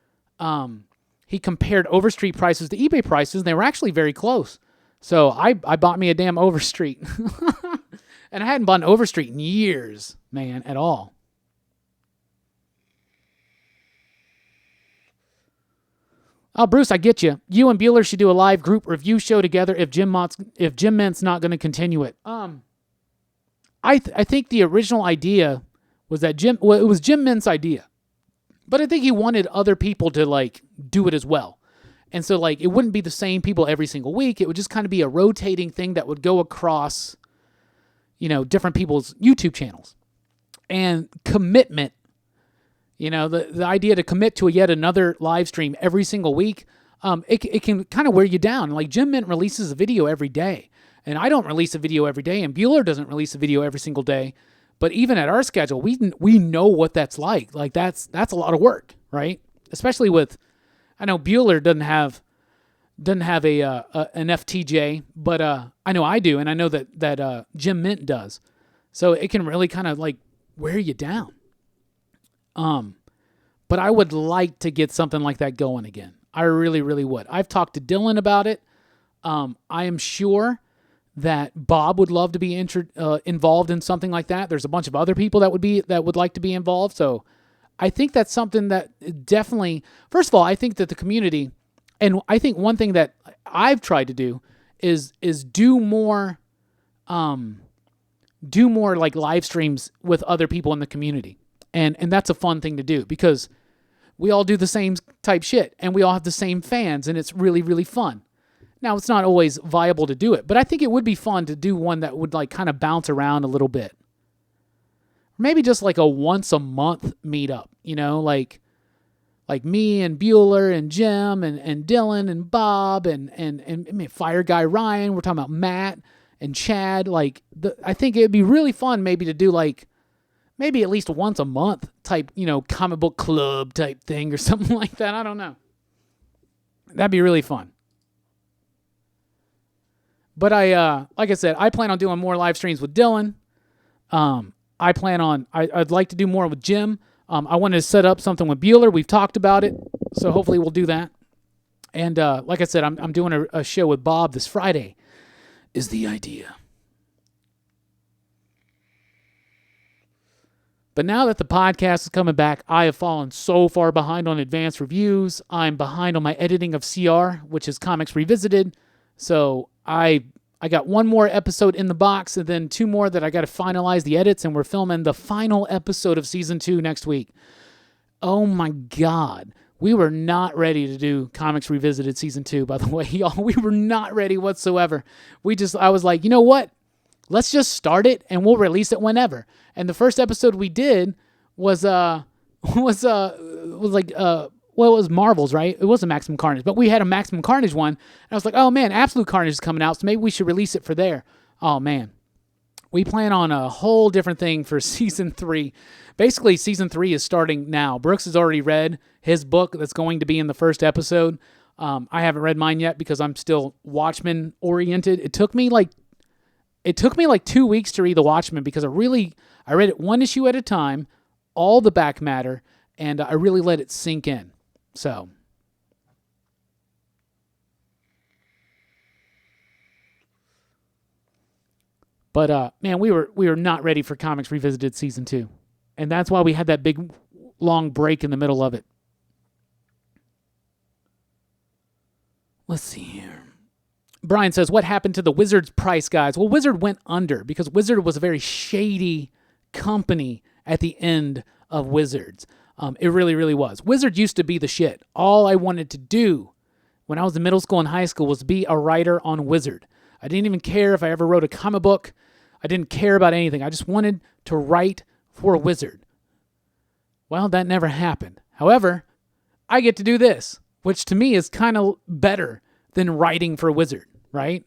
he compared Overstreet prices to eBay prices, and they were actually very close. So I bought me a damn Overstreet. And I hadn't bought an Overstreet in years, man, at all. Oh, Bruce, I get you. You and Bueller should do a live group review show together if Jim Mint's not going to continue it. I think the original idea was that it was Jim Mint's idea. But I think he wanted other people to like do it as well. And so like it wouldn't be the same people every single week. It would just kind of be a rotating thing that would go across, different people's YouTube channels. And commitment, the idea to commit to yet another live stream every single week, it can kind of wear you down. Like Jim Mint releases a video every day. And I don't release a video every day, and Bueller doesn't release a video every single day. But even at our schedule, we know what that's like. Like that's a lot of work, right? Especially with, I know Bueller doesn't have an FTJ, but I know I do, and I know that Jim Mint does. So it can really kind of like wear you down. But I would like to get something like that going again. I really, really would. I've talked to Dylan about it. I am sure that Bob would love to be involved in something like that. There's a bunch of other people that would like to be involved. So I think that's something that definitely, first of all, I think that the community, and I think one thing that I've tried to do is do more like live streams with other people in the community. And that's a fun thing to do because we all do the same type shit and we all have the same fans, and it's really, really fun. Now, it's not always viable to do it, but I think it would be fun to do one that would like kind of bounce around a little bit. Maybe just like a once a month meetup, like me and Bueller and Jim and Dylan and Bob and I mean, Fire Guy Ryan. We're talking about Matt and Chad. I think it'd be really fun maybe to do like maybe at least once a month type, comic book club type thing or something like that. I don't know. That'd be really fun. But like I said, I plan on doing more live streams with Dylan. I'd like to do more with Jim. I wanted to set up something with Bueller. We've talked about it, so hopefully we'll do that. And like I said, I'm doing a show with Bob this Friday, is the idea. But now that the podcast is coming back, I have fallen so far behind on advanced reviews. I'm behind on my editing of CR, which is Comics Revisited. So I got one more episode in the box and then two more that I got to finalize the edits, and we're filming the final episode of Season 2 next week. Oh my God. We were not ready to do Comics Revisited Season 2, by the way, y'all. We were not ready whatsoever. I was like, you know what? Let's just start it and we'll release it whenever. And the first episode we did was well, it was Marvel's, right? It wasn't Maximum Carnage, but we had a Maximum Carnage one. And I was like, oh man, Absolute Carnage is coming out, so maybe we should release it for there. Oh man. We plan on a whole different thing for Season 3. Basically, Season 3 is starting now. Brooks has already read his book that's going to be in the first episode. I haven't read mine yet because I'm still Watchmen-oriented. It took me like 2 weeks to read The Watchmen because I read it one issue at a time, all the back matter, and I really let it sink in. So, but man, we were not ready for Comics Revisited Season 2. And that's why we had that big long break in the middle of it. Let's see here. Brian says, what happened to the Wizard's price guys? Well, Wizard went under because Wizard was a very shady company at the end of Wizards. It really, really was. Wizard used to be the shit. All I wanted to do when I was in middle school and high school was be a writer on Wizard. I didn't even care if I ever wrote a comic book. I didn't care about anything. I just wanted to write for Wizard. Well, that never happened. However, I get to do this, which to me is kind of better than writing for Wizard, right?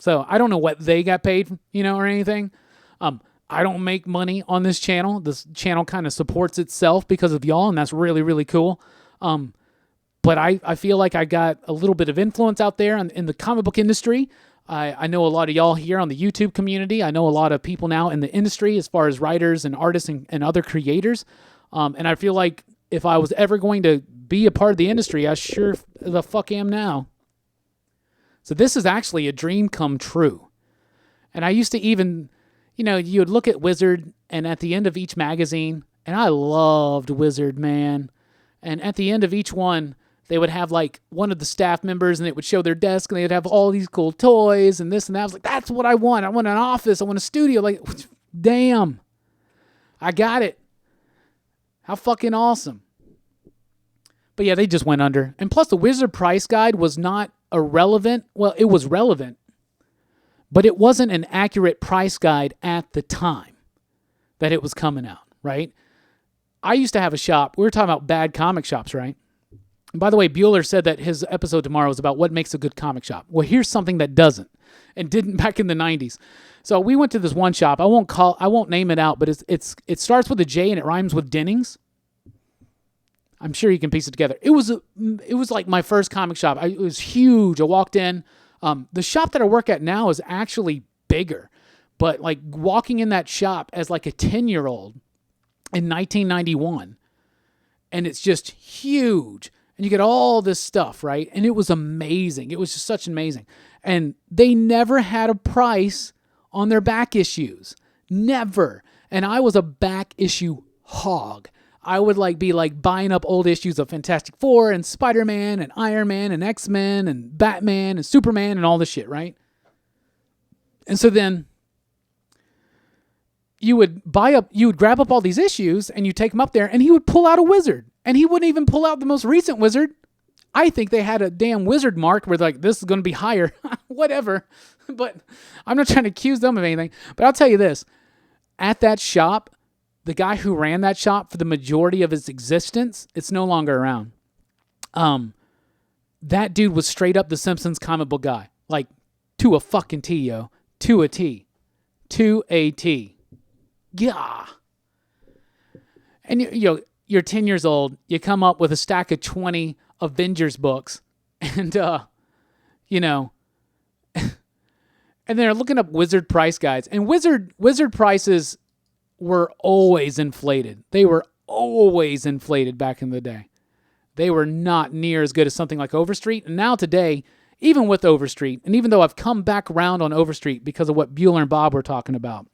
So I don't know what they got paid, or anything. I don't make money on this channel. This channel kind of supports itself because of y'all, and that's really, really cool. But I feel like I got a little bit of influence out there in the comic book industry. I know a lot of y'all here on the YouTube community. I know a lot of people now in the industry as far as writers and artists and other creators. And I feel like if I was ever going to be a part of the industry, I sure the fuck am now. So this is actually a dream come true. And I used to even, you would look at Wizard, and at the end of each magazine, and I loved Wizard, man. And at the end of each one, they would have like one of the staff members, and it would show their desk, and they'd have all these cool toys and this and that. I was like, that's what I want. I want an office. I want a studio. Like, damn, I got it. How fucking awesome. But yeah, they just went under. And plus the Wizard price guide was not irrelevant. Well, it was relevant, but it wasn't an accurate price guide at the time that it was coming out, right? I used to have a shop. We were talking about bad comic shops, right? And by the way, Bueller said that his episode tomorrow is about what makes a good comic shop. Well, here's something that doesn't and didn't back in the 90s. So we went to this one shop. I won't name it out, but it starts with a J and it rhymes with Dennings. I'm sure you can piece it together. It was like my first comic shop. It was huge. I walked in. The shop that I work at now is actually bigger, but like walking in that shop as like a 10-year-old in 1991, and it's just huge, and you get all this stuff, right? And it was amazing. It was just such amazing. And they never had a price on their back issues. Never. And I was a back issue hog. I would be buying up old issues of Fantastic Four and Spider-Man and Iron Man and X-Men and Batman and Superman and all this shit, right? And so then you would grab up all these issues and you take them up there, and he would pull out a Wizard, and he wouldn't even pull out the most recent Wizard. I think they had a damn Wizard mark where this is going to be higher, whatever. But I'm not trying to accuse them of anything. But I'll tell you this, at that shop, the guy who ran that shop for the majority of his existence, it's no longer around. That dude was straight up the Simpsons comic book guy. Like, to a fucking T, yo. To a T. To a T. Yeah. And you're 10 years old. You come up with a stack of 20 Avengers books. And, and they're looking up Wizard price guides. And Wizard prices were always inflated. They were always inflated back in the day. They were not near as good as something like Overstreet. And now today, even with Overstreet, and even though I've come back around on Overstreet because of what Bueller and Bob were talking about,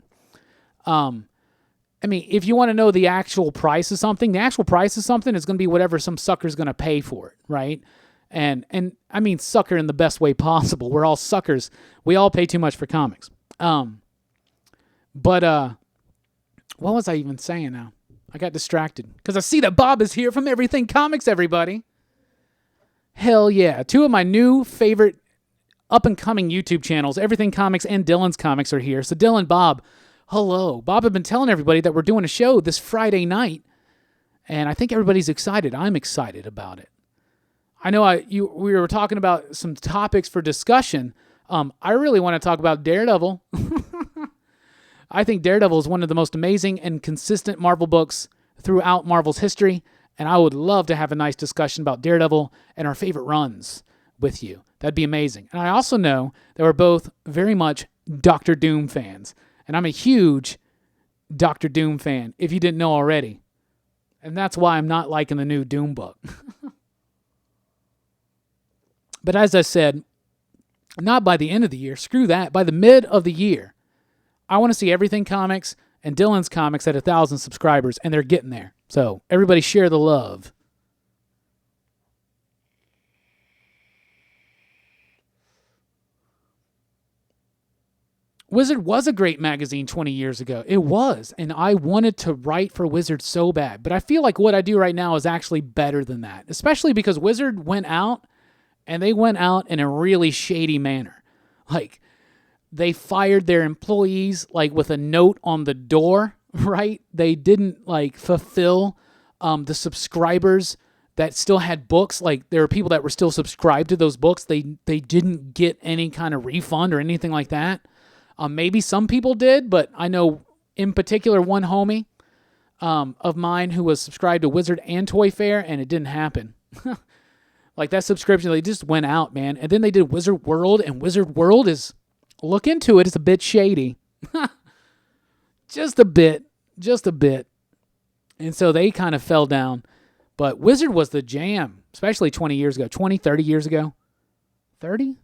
if you want to know the actual price of something, the actual price of something is going to be whatever some sucker's going to pay for it, right? And I mean sucker in the best way possible. We're all suckers. We all pay too much for comics. What was I even saying now? I got distracted because I see that Bob is here from Everything Comics, everybody. Hell yeah. Two of my new favorite up-and-coming YouTube channels, Everything Comics and Dylan's Comics, are here. So Dylan, Bob, hello. Bob had been telling everybody that we're doing a show this Friday night, and I think everybody's excited. I'm excited about it. I know we were talking about some topics for discussion. I really want to talk about Daredevil. I think Daredevil is one of the most amazing and consistent Marvel books throughout Marvel's history, and I would love to have a nice discussion about Daredevil and our favorite runs with you. That'd be amazing. And I also know that we're both very much Doctor Doom fans, and I'm a huge Doctor Doom fan, if you didn't know already. And that's why I'm not liking the new Doom book. But as I said, not by the end of the year, screw that, by the mid of the year, I want to see Everything Comics and Dylan's Comics at 1,000 subscribers, and they're getting there. So everybody share the love. Wizard was a great magazine 20 years ago. It was, and I wanted to write for Wizard so bad. But I feel like what I do right now is actually better than that, especially because Wizard went out, and they went out in a really shady manner. Like, they fired their employees with a note on the door, right? They didn't fulfill The subscribers that still had books, like there were people that were still subscribed to those books. They didn't get any kind of refund or anything like that. Maybe some people did, but I know in particular one homie of mine who was subscribed to Wizard and Toy Fair, and it didn't happen. Like that subscription, they just went out, man. And then they did Wizard World, and Wizard World is, look into it, it's a bit shady. Just a bit. And so they kind of fell down. But Wizard was the jam, especially 20 years ago, 20, 30 years ago. 30?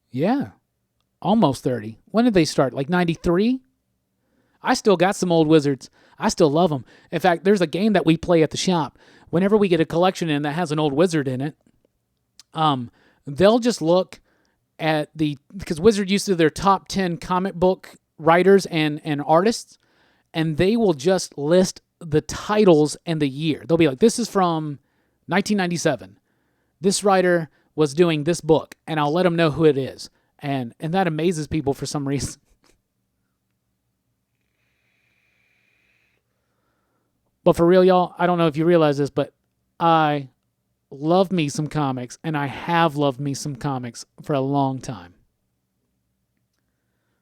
Yeah, almost 30. When did they start? Like 93? I still got some old Wizards. I still love them. In fact, there's a game that we play at the shop. Whenever we get a collection in that has an old Wizard in it, they'll just look at because Wizard used to do their top 10 comic book writers and artists, and they will just list the titles and the year. They'll be like, this is from 1997. This writer was doing this book, and I'll let them know who it is. And that amazes people for some reason. But for real, y'all, I don't know if you realize this, but I love me some comics, and I have loved me some comics for a long time.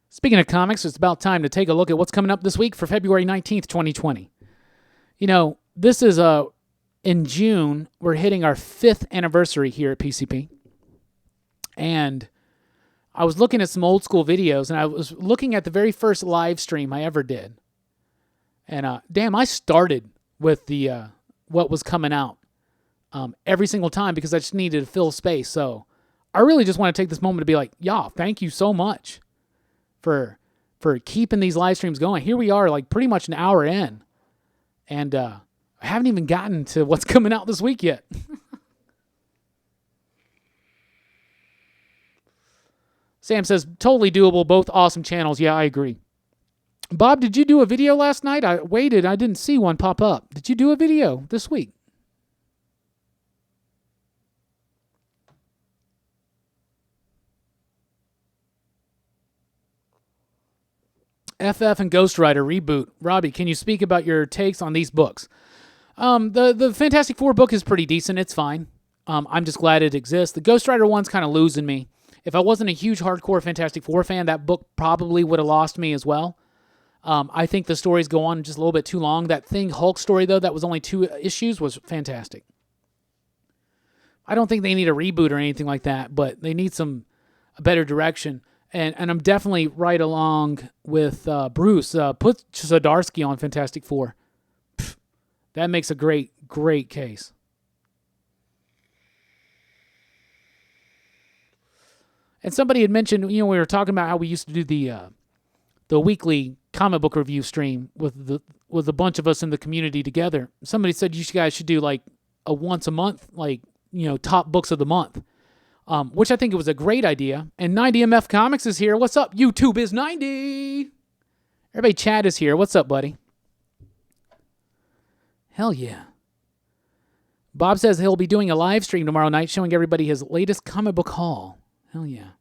Speaking of comics, it's about time to take a look at what's coming up this week for February 19th, 2020. You know, this is in June, we're hitting our 5th anniversary here at PCP. And I was looking at some old school videos, and I was looking at the very first live stream I ever did. And damn, I started with the what was coming out every single time because I just needed to fill space. So I really just want to take this moment to be like, y'all, thank you so much for keeping these live streams going. Here we are, like pretty much an hour in. And I haven't even gotten to what's coming out this week yet. Sam says, totally doable, both awesome channels. Yeah, I agree. Bob, did you do a video last night? I waited. I didn't see one pop up. Did you do a video this week? FF and Ghost Rider reboot. Robbie, can you speak about your takes on these books? The Fantastic Four book is pretty decent. It's fine. I'm just glad it exists. The Ghost Rider one's kind of losing me. If I wasn't a huge hardcore Fantastic Four fan, that book probably would have lost me as well. I think the stories go on just a little bit too long. That Thing Hulk story, though, that was only 2 issues, was fantastic. I don't think they need a reboot or anything like that, but they need a better direction. And I'm definitely right along with Bruce. Put Zdarsky on Fantastic Four. Pfft, that makes a great, great case. And somebody had mentioned, we were talking about how we used to do the weekly comic book review stream with a bunch of us in the community together. Somebody said you guys should do like a once a month, like, top books of the month. Which I think it was a great idea. And 90MF Comics is here. What's up? YouTube is 90. Everybody, Chad is here. What's up, buddy? Hell yeah. Bob says he'll be doing a live stream tomorrow night showing everybody his latest comic book haul. Hell yeah.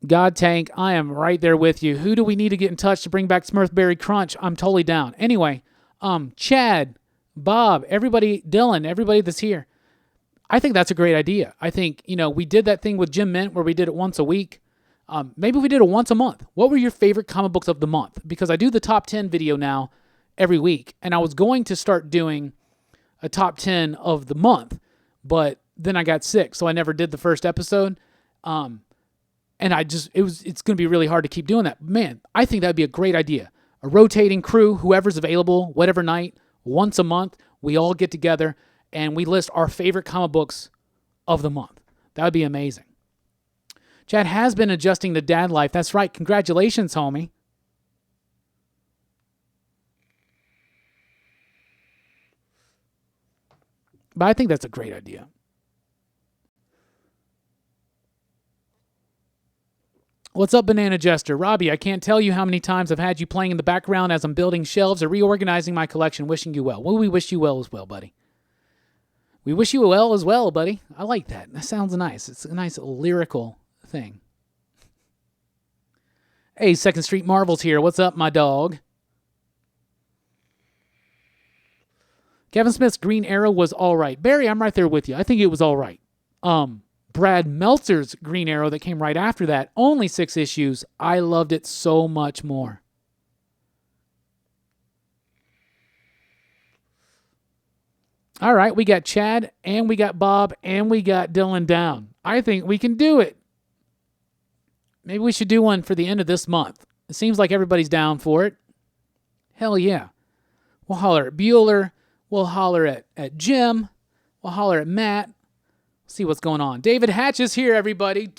God Tank, I am right there with you. Who do we need to get in touch to bring back Smurfberry Crunch? I'm totally down. Anyway, Chad, Bob, everybody, Dylan, everybody that's here. I think that's a great idea. I think, we did that thing with Jim Mint where we did it once a week. Maybe we did it once a month. What were your favorite comic books of the month? Because I do the top 10 video now every week, and I was going to start doing a top 10 of the month, but then I got sick, so I never did the first episode. And it's going to be really hard to keep doing that. Man, I think that'd be a great idea. A rotating crew, whoever's available, whatever night, once a month, we all get together and we list our favorite comic books of the month. That would be amazing. Chad has been adjusting to dad life. That's right. Congratulations, homie. But I think that's a great idea. What's up, Banana Jester? Robbie, I can't tell you how many times I've had you playing in the background as I'm building shelves or reorganizing my collection. Wishing you well. Well, we wish you well as well, buddy. We wish you well as well, buddy. I like that. That sounds nice. It's a nice lyrical thing. Hey, Second Street Marvel's here. What's up, my dog? Kevin Smith's Green Arrow was all right. Barry, I'm right there with you. I think it was all right. Brad Meltzer's Green Arrow that came right after that, only 6 issues. I loved it so much more. All right, we got Chad, and we got Bob, and we got Dylan down. I think we can do it. Maybe we should do one for the end of this month. It seems like everybody's down for it. Hell yeah. We'll holler at Bueller. We'll holler at Jim. We'll holler at Matt. See what's going on. David Hatch is here, everybody.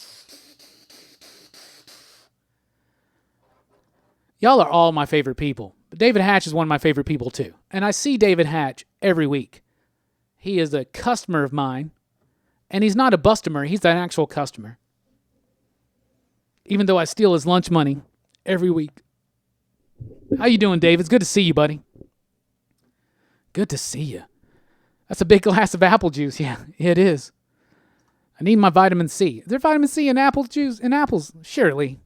Y'all are all my favorite people. But David Hatch is one of my favorite people, too. And I see David Hatch every week. He is a customer of mine. And he's not a bustomer. He's an actual customer. Even though I steal his lunch money every week. How you doing, Dave? It's good to see you, buddy. Good to see you. That's a big glass of apple juice. Yeah, it is. I need my vitamin C. Is there vitamin C in apple juice? In apples? Surely.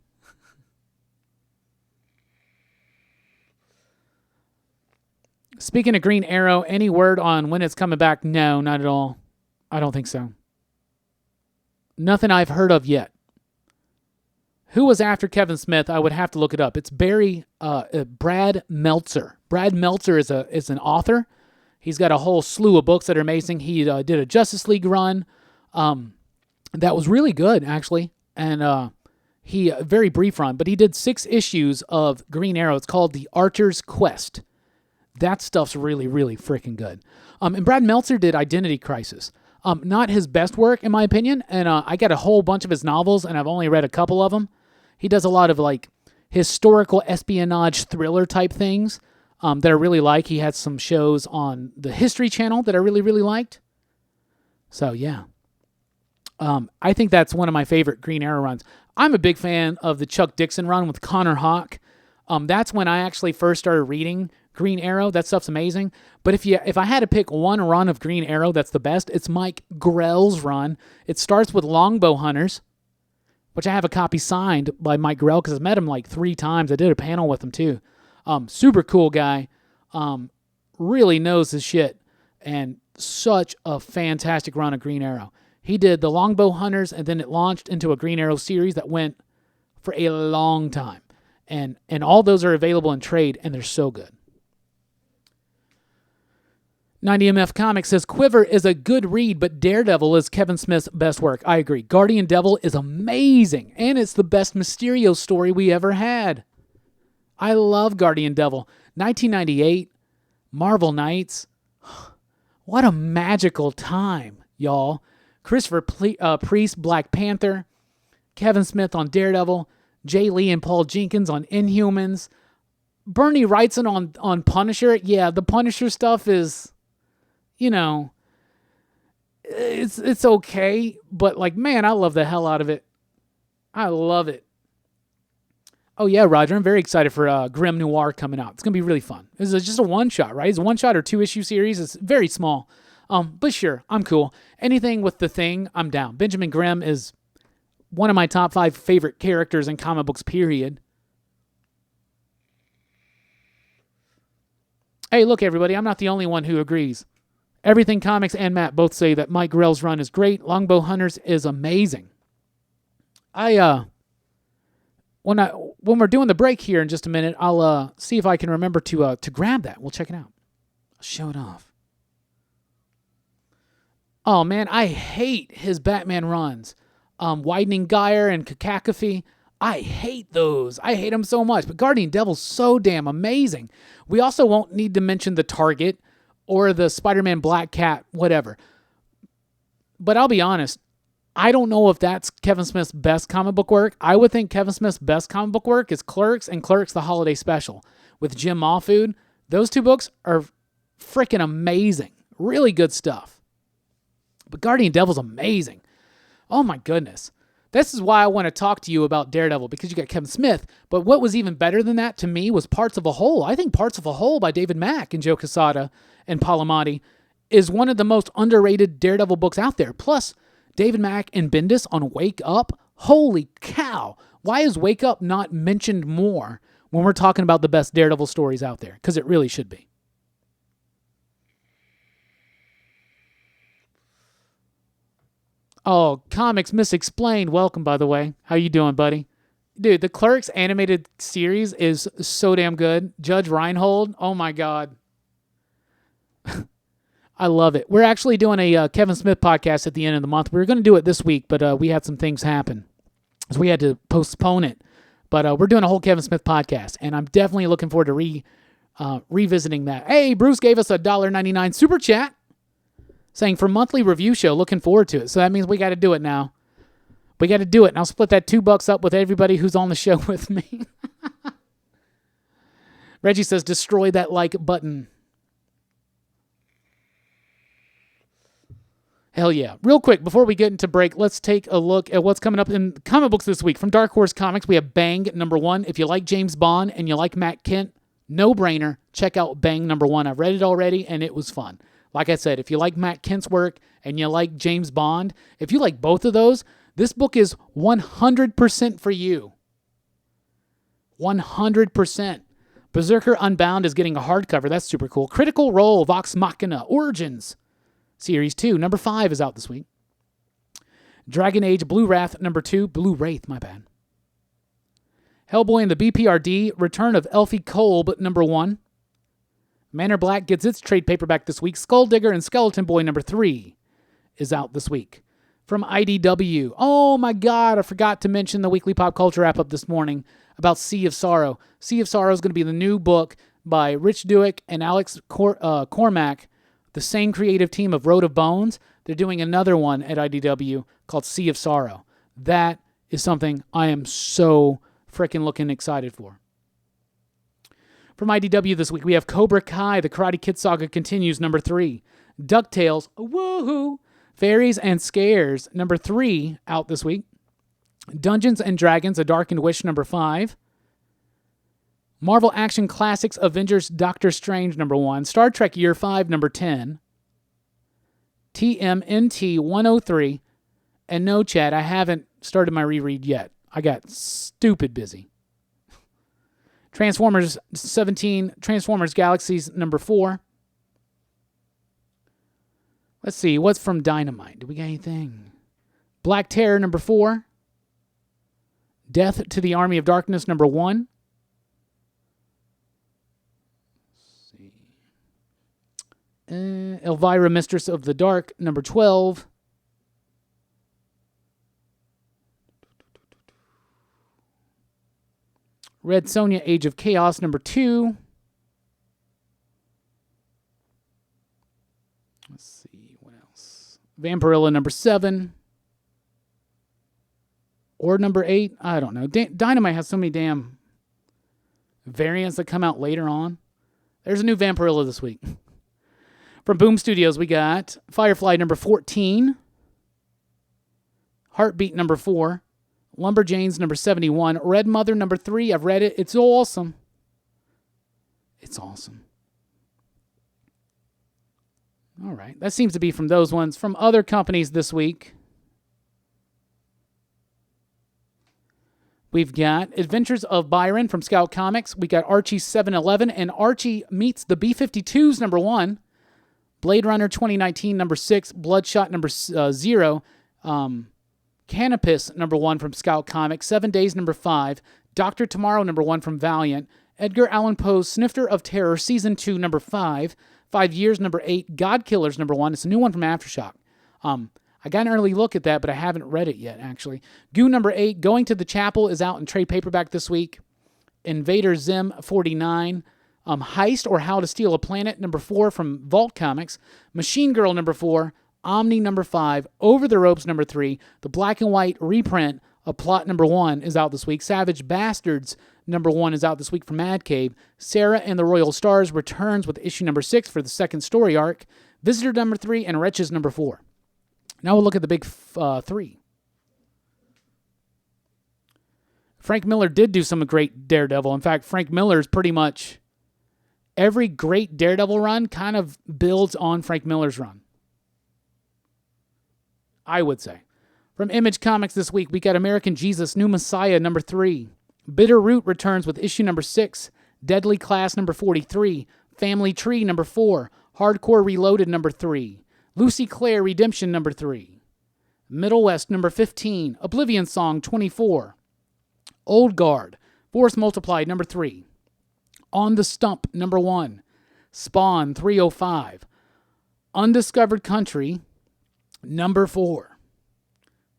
Speaking of Green Arrow, any word on when it's coming back? No, not at all. I don't think so. Nothing I've heard of yet. Who was after Kevin Smith? I would have to look it up. It's Brad Meltzer. Brad Meltzer is an author. He's got a whole slew of books that are amazing. He did a Justice League run that was really good, actually. And he very brief run, but he did 6 issues of Green Arrow. It's called The Archer's Quest. That stuff's really, really freaking good. And Brad Meltzer did Identity Crisis. Not his best work, in my opinion. And I got a whole bunch of his novels, and I've only read a couple of them. He does a lot of like historical espionage thriller type things that I really like. He had some shows on the History Channel that I really, really liked. So, yeah. I think that's one of my favorite Green Arrow runs. I'm a big fan of the Chuck Dixon run with Connor Hawke. That's when I actually first started reading Green Arrow. That stuff's amazing. But if I had to pick one run of Green Arrow that's the best, it's Mike Grell's run. It starts with Longbow Hunters, which I have a copy signed by Mike Grell because I've met him like 3 times. I did a panel with him too. Super cool guy. Really knows his shit. And such a fantastic run of Green Arrow. He did the Longbow Hunters, and then it launched into a Green Arrow series that went for a long time. And all those are available in trade, and they're so good. 90MF Comics says, Quiver is a good read, but Daredevil is Kevin Smith's best work. I agree. Guardian Devil is amazing, and it's the best Mysterio story we ever had. I love Guardian Devil. 1998, Marvel Knights. What a magical time, y'all. Christopher Priest, Black Panther. Kevin Smith on Daredevil. Jay Lee and Paul Jenkins on Inhumans. Bernie Wrightson on Punisher. Yeah, the Punisher stuff is, it's okay, but like, man, I love the hell out of it. I love it. Oh yeah, Roger, I'm very excited for Grim Noir coming out. It's going to be really fun. This is just a one-shot, right? It's a one-shot or 2-issue series. It's very small. But sure, I'm cool. Anything with The Thing, I'm down. Benjamin Grimm is one of my top 5 favorite characters in comic books, period. Hey, look, everybody, I'm not the only one who agrees. Everything Comics and Matt both say that Mike Grell's run is great. Longbow Hunters is amazing. When we're doing the break here in just a minute, I'll see if I can remember to grab that. We'll check it out. I'll show it off. Oh man, I hate his Batman runs. Widening Gyre and Cacophony. I hate those. I hate them so much. But Guardian Devil's so damn amazing. We also won't need to mention the Target or the Spider-Man Black Cat, whatever. But I'll be honest, I don't know if that's Kevin Smith's best comic book work. I would think Kevin Smith's best comic book work is Clerks and Clerks the Holiday Special with Jim Mahfood. Those 2 books are freaking amazing. Really good stuff. But Guardian Devil's amazing. Oh my goodness. This is why I want to talk to you about Daredevil, because you got Kevin Smith. But what was even better than that to me was Parts of a Whole. I think Parts of a Whole by David Mack and Joe Quesada and Paul Amati is one of the most underrated Daredevil books out there. Plus, David Mack and Bendis on Wake Up. Holy cow. Why is Wake Up not mentioned more when we're talking about the best Daredevil stories out there? Because it really should be. Oh, Comics Misexplained. Welcome, by the way. How you doing, buddy? Dude, the Clerks animated series is so damn good. Judge Reinhold, oh my God. I love it. We're actually doing a Kevin Smith podcast at the end of the month. We were going to do it this week, but we had some things happen. So we had to postpone it. But we're doing a whole Kevin Smith podcast, and I'm definitely looking forward to revisiting that. Hey, Bruce gave us a $1.99 super chat saying for monthly review show, looking forward to it. So that means we got to do it now. We got to do it, and I'll split that $2 up with everybody who's on the show with me. Reggie says, destroy that like button. Hell yeah. Real quick, before we get into break, let's take a look at what's coming up in comic books this week. From Dark Horse Comics, we have Bang #1. If you like James Bond and you like Matt Kent, no-brainer, check out Bang #1. I've read it already, and it was fun. Like I said, if you like Matt Kent's work and you like James Bond, if you like both of those, this book is 100% for you. 100%. Berserker Unbound is getting a hardcover. That's super cool. Critical Role, Vox Machina, Origins. Series 2, #5 is out this week. Dragon Age Blue Wrath #2, Blue Wraith, my bad. Hellboy and the BPRD, Return of Elfie Kolb #1. Manor Black gets its trade paperback this week. Skulldigger and Skeleton Boy #3 is out this week. From IDW, oh my God, I forgot to mention the weekly pop culture wrap-up this morning about Sea of Sorrow. Sea of Sorrow is going to be the new book by Rich Douek and Alex Cormack, the same creative team of Road of Bones. They're doing another one at IDW called Sea of Sorrow. That is something I am so freaking looking excited for. From IDW this week, we have Cobra Kai, The Karate Kid Saga Continues, #3. DuckTales, woohoo! Fairies and Scares, #3, out this week. Dungeons and Dragons, A Darkened Wish, #5. Marvel Action Classics Avengers Doctor Strange #1. Star Trek Year 5 #10. TMNT 103. And no, Chad, I haven't started my reread yet. I got stupid busy. Transformers 17, Transformers Galaxies #4. Let's see, what's from Dynamite? Do we got anything? Black Terror #4. Death to the Army of Darkness #1. Elvira, Mistress of the Dark, #12. Red Sonja, Age of Chaos, #2. Let's see, what else? Vampirella, #7. Or #8, I don't know. Dynamite has so many damn variants that come out later on. There's a new Vampirella this week. From Boom Studios, we got Firefly #14, Heartbeat #4, Lumberjanes #71, Red Mother #3. I've read it. It's awesome. It's awesome. All right. That seems to be from those ones. From other companies this week, we've got Adventures of Byron from Scout Comics. We got Archie 711 and Archie Meets the B-52s #1. Blade Runner 2019 #6, Bloodshot #0, Canopus #1 from Scout Comics, 7 Days #5, Dr. Tomorrow #1 from Valiant, Edgar Allan Poe's Snifter of Terror Season 2 #5, 5 Years #8, God Killers #1. It's a new one from Aftershock. I got an early look at that, but I haven't read it yet, actually. Goo #8, Going to the Chapel is out in trade paperback this week. Invader Zim 49. Heist or How to Steal a Planet #4 from Vault Comics. Machine Girl #4. Omni #5. Over the Ropes #3. The black and white reprint of Plot #1 is out this week. Savage Bastards #1 is out this week from Mad Cave. Sarah and the Royal Stars returns with issue #6 for the second story arc. Visitor #3 and Wretches #4. Now we'll look at the big 3. Frank Miller did do some great Daredevil. In fact, Frank Miller's pretty much every great Daredevil run kind of builds on Frank Miller's run, I would say. From Image Comics this week, we got American Jesus, New Messiah #3. Bitter Root returns with issue #6. Deadly Class #43. Family Tree #4. Hardcore Reloaded #3. Lucy Claire Redemption #3. Middle West, number 15. Oblivion Song, 24. Old Guard, Force Multiplied, number 3. On the Stump, number 1. Spawn, 305. Undiscovered Country, number 4.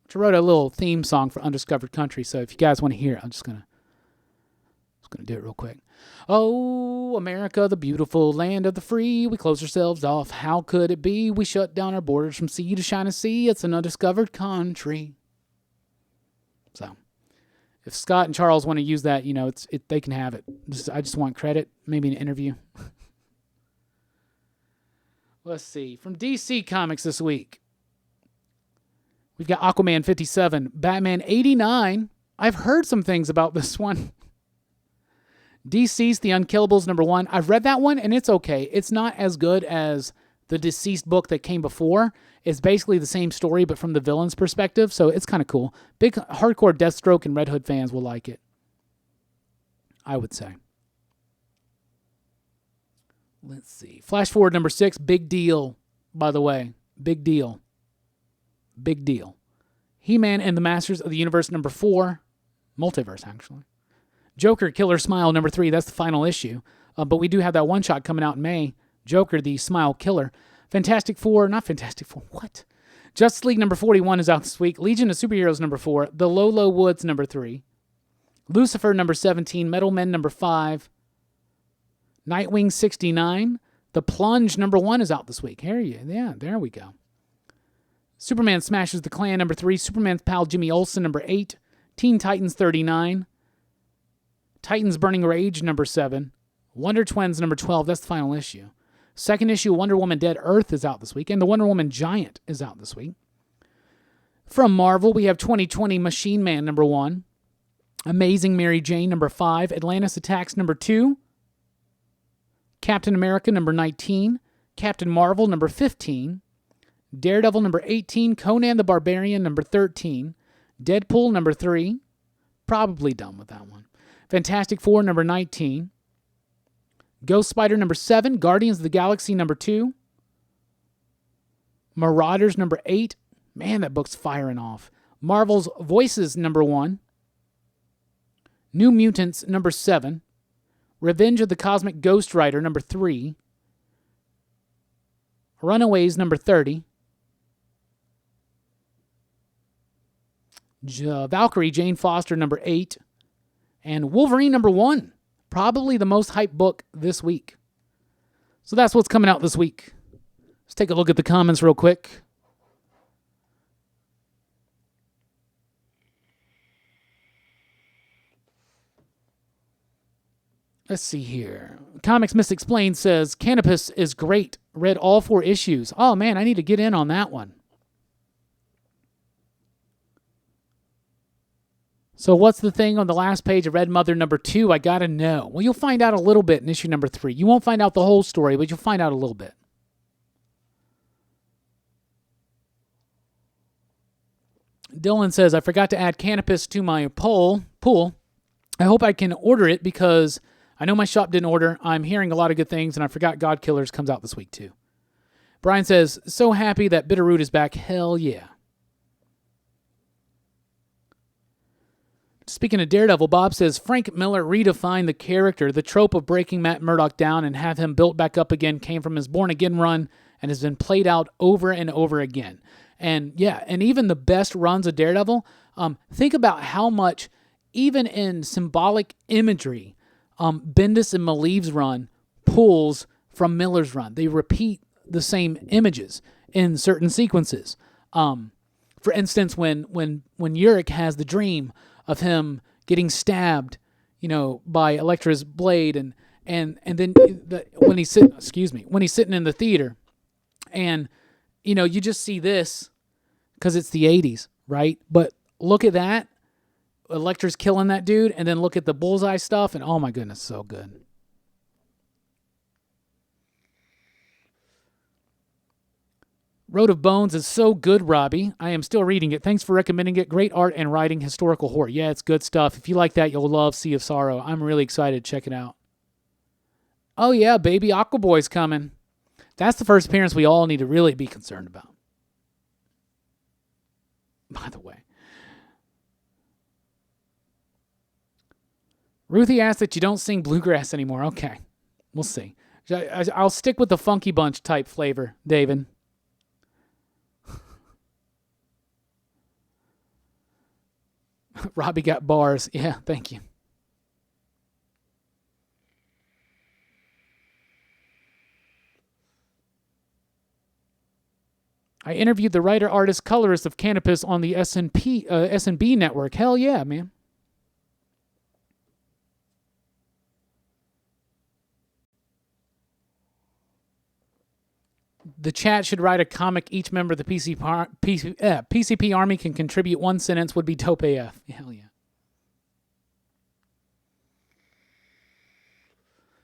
Which I wrote a little theme song for Undiscovered Country, so if you guys want to hear it, I'm just gonna do it real quick. Oh, America, the beautiful land of the free. We close ourselves off. How could it be? We shut down our borders from sea to shining sea. It's an undiscovered country. So, if Scott and Charles want to use that, they can have it. I just want credit. Maybe an interview. Let's see. From DC Comics this week, we've got Aquaman 57, Batman 89. I've heard some things about this one. DC's The Unkillables, number 1. I've read that one, and it's okay. It's not as good as the Deceased book that came before. It's basically the same story, but from the villain's perspective, so it's kind of cool. Big hardcore Deathstroke and Red Hood fans will like it, I would say. Let's see. Flash forward, number 6, Big Deal, by the way. Big deal. Big deal. He-Man and the Masters of the Universe, number 4. Multiverse, actually. Joker, Killer Smile, number 3. That's the final issue. But we do have that one-shot coming out in May. Joker, the Smile Killer. Fantastic Four, not Fantastic Four, what? Justice League, number 41 is out this week. Legion of Superheroes, number 4. The Low Woods, number 3. Lucifer, number 17. Metal Men, number 5. Nightwing, 69. The Plunge, number 1 is out this week. There we go. Superman Smashes the Klan, number 3. Superman's pal, Jimmy Olsen, number 8. Teen Titans, 39. Titans Burning Rage, number 7. Wonder Twins, number 12. That's the final issue. Second issue, Wonder Woman Dead Earth is out this week. And the Wonder Woman Giant is out this week. From Marvel, we have 2020 Machine Man, number 1. Amazing Mary Jane, number 5. Atlantis Attacks, number 2. Captain America, number 19. Captain Marvel, number 15. Daredevil, number 18. Conan the Barbarian, number 13. Deadpool, number 3. Probably done with that one. Fantastic Four, number 19. Ghost Spider, number 7. Guardians of the Galaxy, number 2. Marauders, number 8. Man, that book's firing off. Marvel's Voices, number 1. New Mutants, number 7. Revenge of the Cosmic Ghost Rider, number 3. Runaways, number 30. Valkyrie, Jane Foster, number 8. And Wolverine, number 1. Probably the most hyped book this week. So that's what's coming out this week. Let's take a look at the comments real quick. Let's see here. Comics Misexplained says, Canopus is great. Read all 4 issues. Oh man, I need to get in on that one. So what's the thing on the last page of Red Mother number 2? I gotta know. Well, you'll find out a little bit in issue number 3. You won't find out the whole story, but you'll find out a little bit. Dylan says, I forgot to add Canopus to my pool. I hope I can order it because I know my shop didn't order. I'm hearing a lot of good things, and I forgot God Killers comes out this week too. Brian says, so happy that Bitterroot is back. Hell yeah. Speaking of Daredevil, Bob says, Frank Miller redefined the character. The trope of breaking Matt Murdock down and have him built back up again came from his Born Again run and has been played out over and over again. And yeah, and even the best runs of Daredevil, think about how much, even in symbolic imagery, Bendis and Maleev's run pulls from Miller's run. They repeat the same images in certain sequences. For instance, when Urich has the dream of him getting stabbed, by Elektra's blade, and then when he's sitting in the theater, and you just see this because it's the 80s, right? But look at that, Elektra's killing that dude, and then look at the bullseye stuff, and oh my goodness, so good. Road of Bones is so good, Robbie. I am still reading it. Thanks for recommending it. Great art and writing, historical horror. Yeah, it's good stuff. If you like that, you'll love Sea of Sorrow. I'm really excited to check it out. Oh yeah, baby, Aquaboy's coming. That's the first appearance we all need to really be concerned about. by the way. Ruthie asked that you don't sing bluegrass anymore. Okay, we'll see. I'll stick with the Funky Bunch type flavor, David. Robbie got bars. Yeah, thank you. I interviewed the writer, artist, colorist of Canopus on the S&B network. Hell yeah, man. The chat should write a comic. Each member of the PCP Army can contribute one sentence. Would be dope AF. Hell yeah.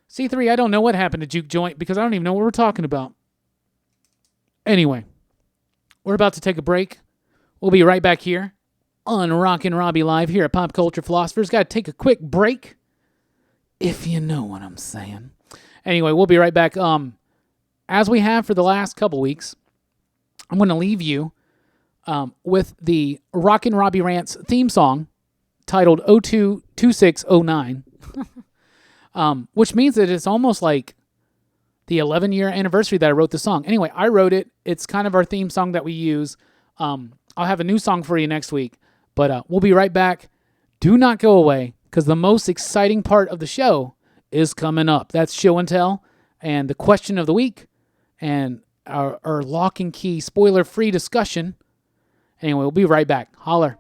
C3, I don't know what happened to Juke Joint because I don't even know what we're talking about. Anyway, we're about to take a break. We'll be right back here on Rockin Robbie Live here at Pop Culture Philosophers. Got to take a quick break, if you know what I'm saying. Anyway, we'll be right back. As we have for the last couple weeks, I'm going to leave you with the Rockin Robbie Rants theme song titled 022609, which means that it's almost like the 11-year anniversary that I wrote the song. Anyway, I wrote it. It's kind of our theme song that we use. I'll have a new song for you next week, but we'll be right back. Do not go away, because the most exciting part of the show is coming up. That's Show and Tell and the question of the week and our Locke Key spoiler-free discussion. Anyway, we'll be right back. Holler.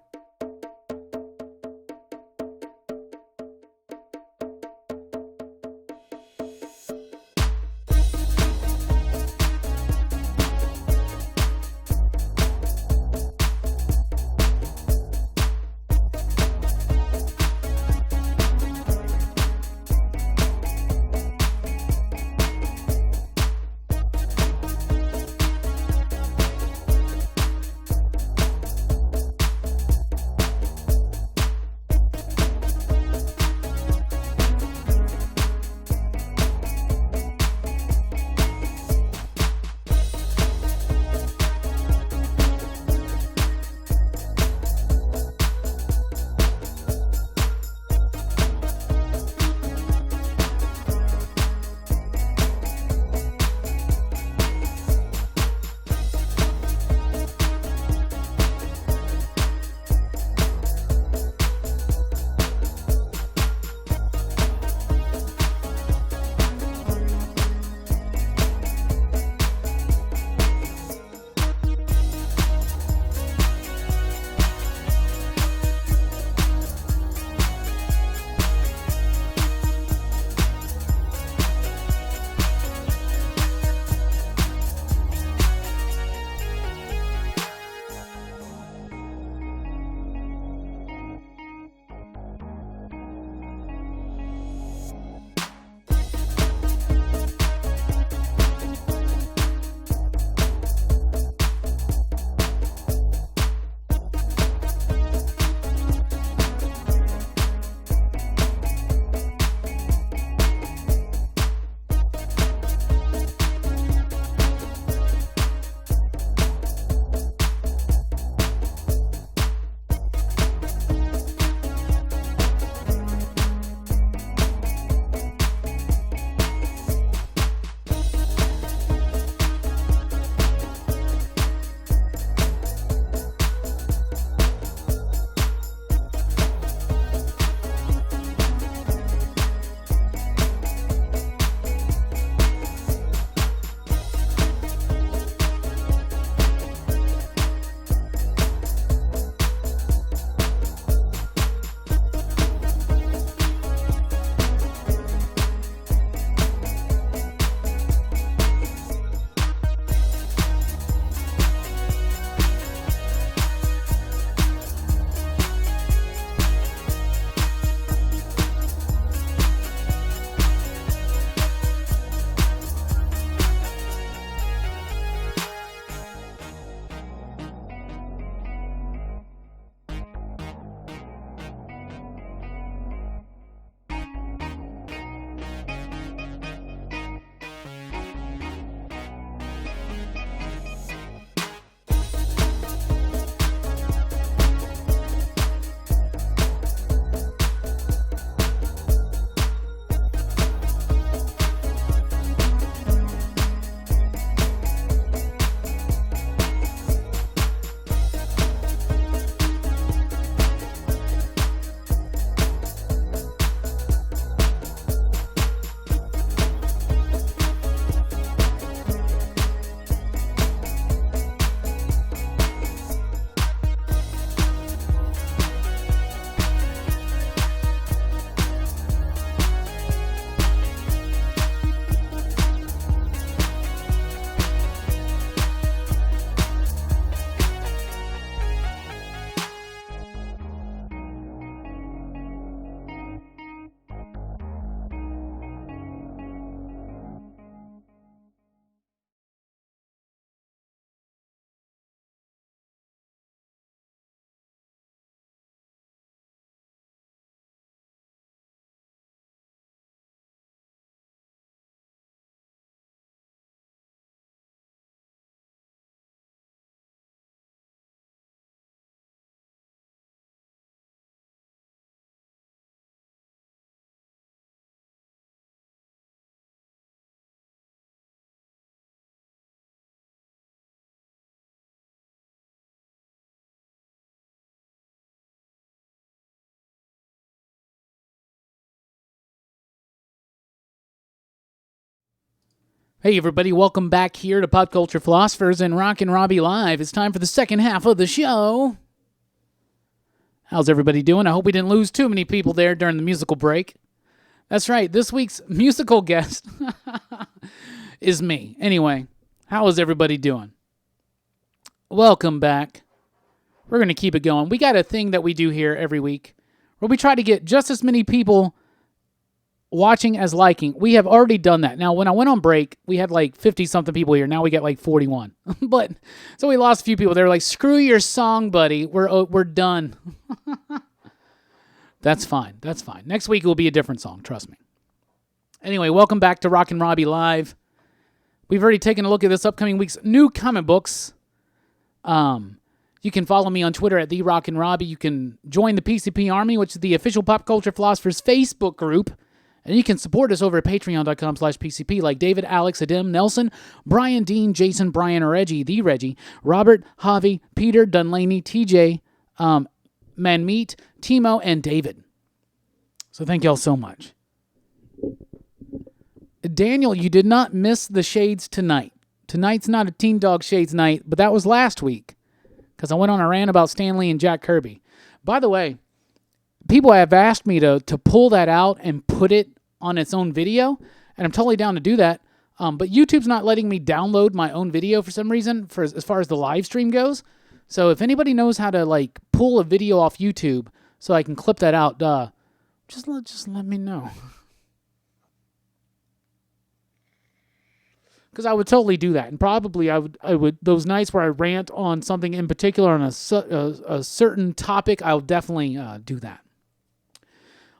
Hey everybody, welcome back here to Pop Culture Philosophers and Rockin Robbie Live. It's time for the second half of the show. How's everybody doing? I hope we didn't lose too many people there during the musical break. That's right, this week's musical guest is me. Anyway, how is everybody doing? Welcome back. We're going to keep it going. We got a thing that we do here every week where we try to get just as many people watching as liking. We have already done that. Now, when I went on break, we had like 50-something people here. Now we got like 41. So we lost a few people. They were like, screw your song, buddy. We're done. That's fine. That's fine. Next week it will be a different song. Trust me. Anyway, welcome back to Rockin Robbie Live. We've already taken a look at this upcoming week's new comic books. You can follow me on Twitter at @TheRockinRobbie. You can join the PCP Army, which is the official Pop Culture Philosophers Facebook group. And you can support us over at patreon.com/PCP, like David, Alex, Adim, Nelson, Brian, Dean, Jason, Brian, Reggie, the Reggie, Robert, Javi, Peter, Dunlaney, TJ, Manmeet, Timo, and David. So thank y'all so much. Daniel, you did not miss the Shades tonight. Tonight's not a Teen Dog Shades night, but that was last week because I went on a rant about Stan Lee and Jack Kirby. By the way, people have asked me to pull that out and put it on its own video, and I'm totally down to do that. But YouTube's not letting me download my own video for some reason, as far as the live stream goes. So if anybody knows how to like pull a video off YouTube so I can clip that out, just let me know. Because I would totally do that, and probably I would those nights where I rant on something in particular on a certain topic, I'll definitely do that.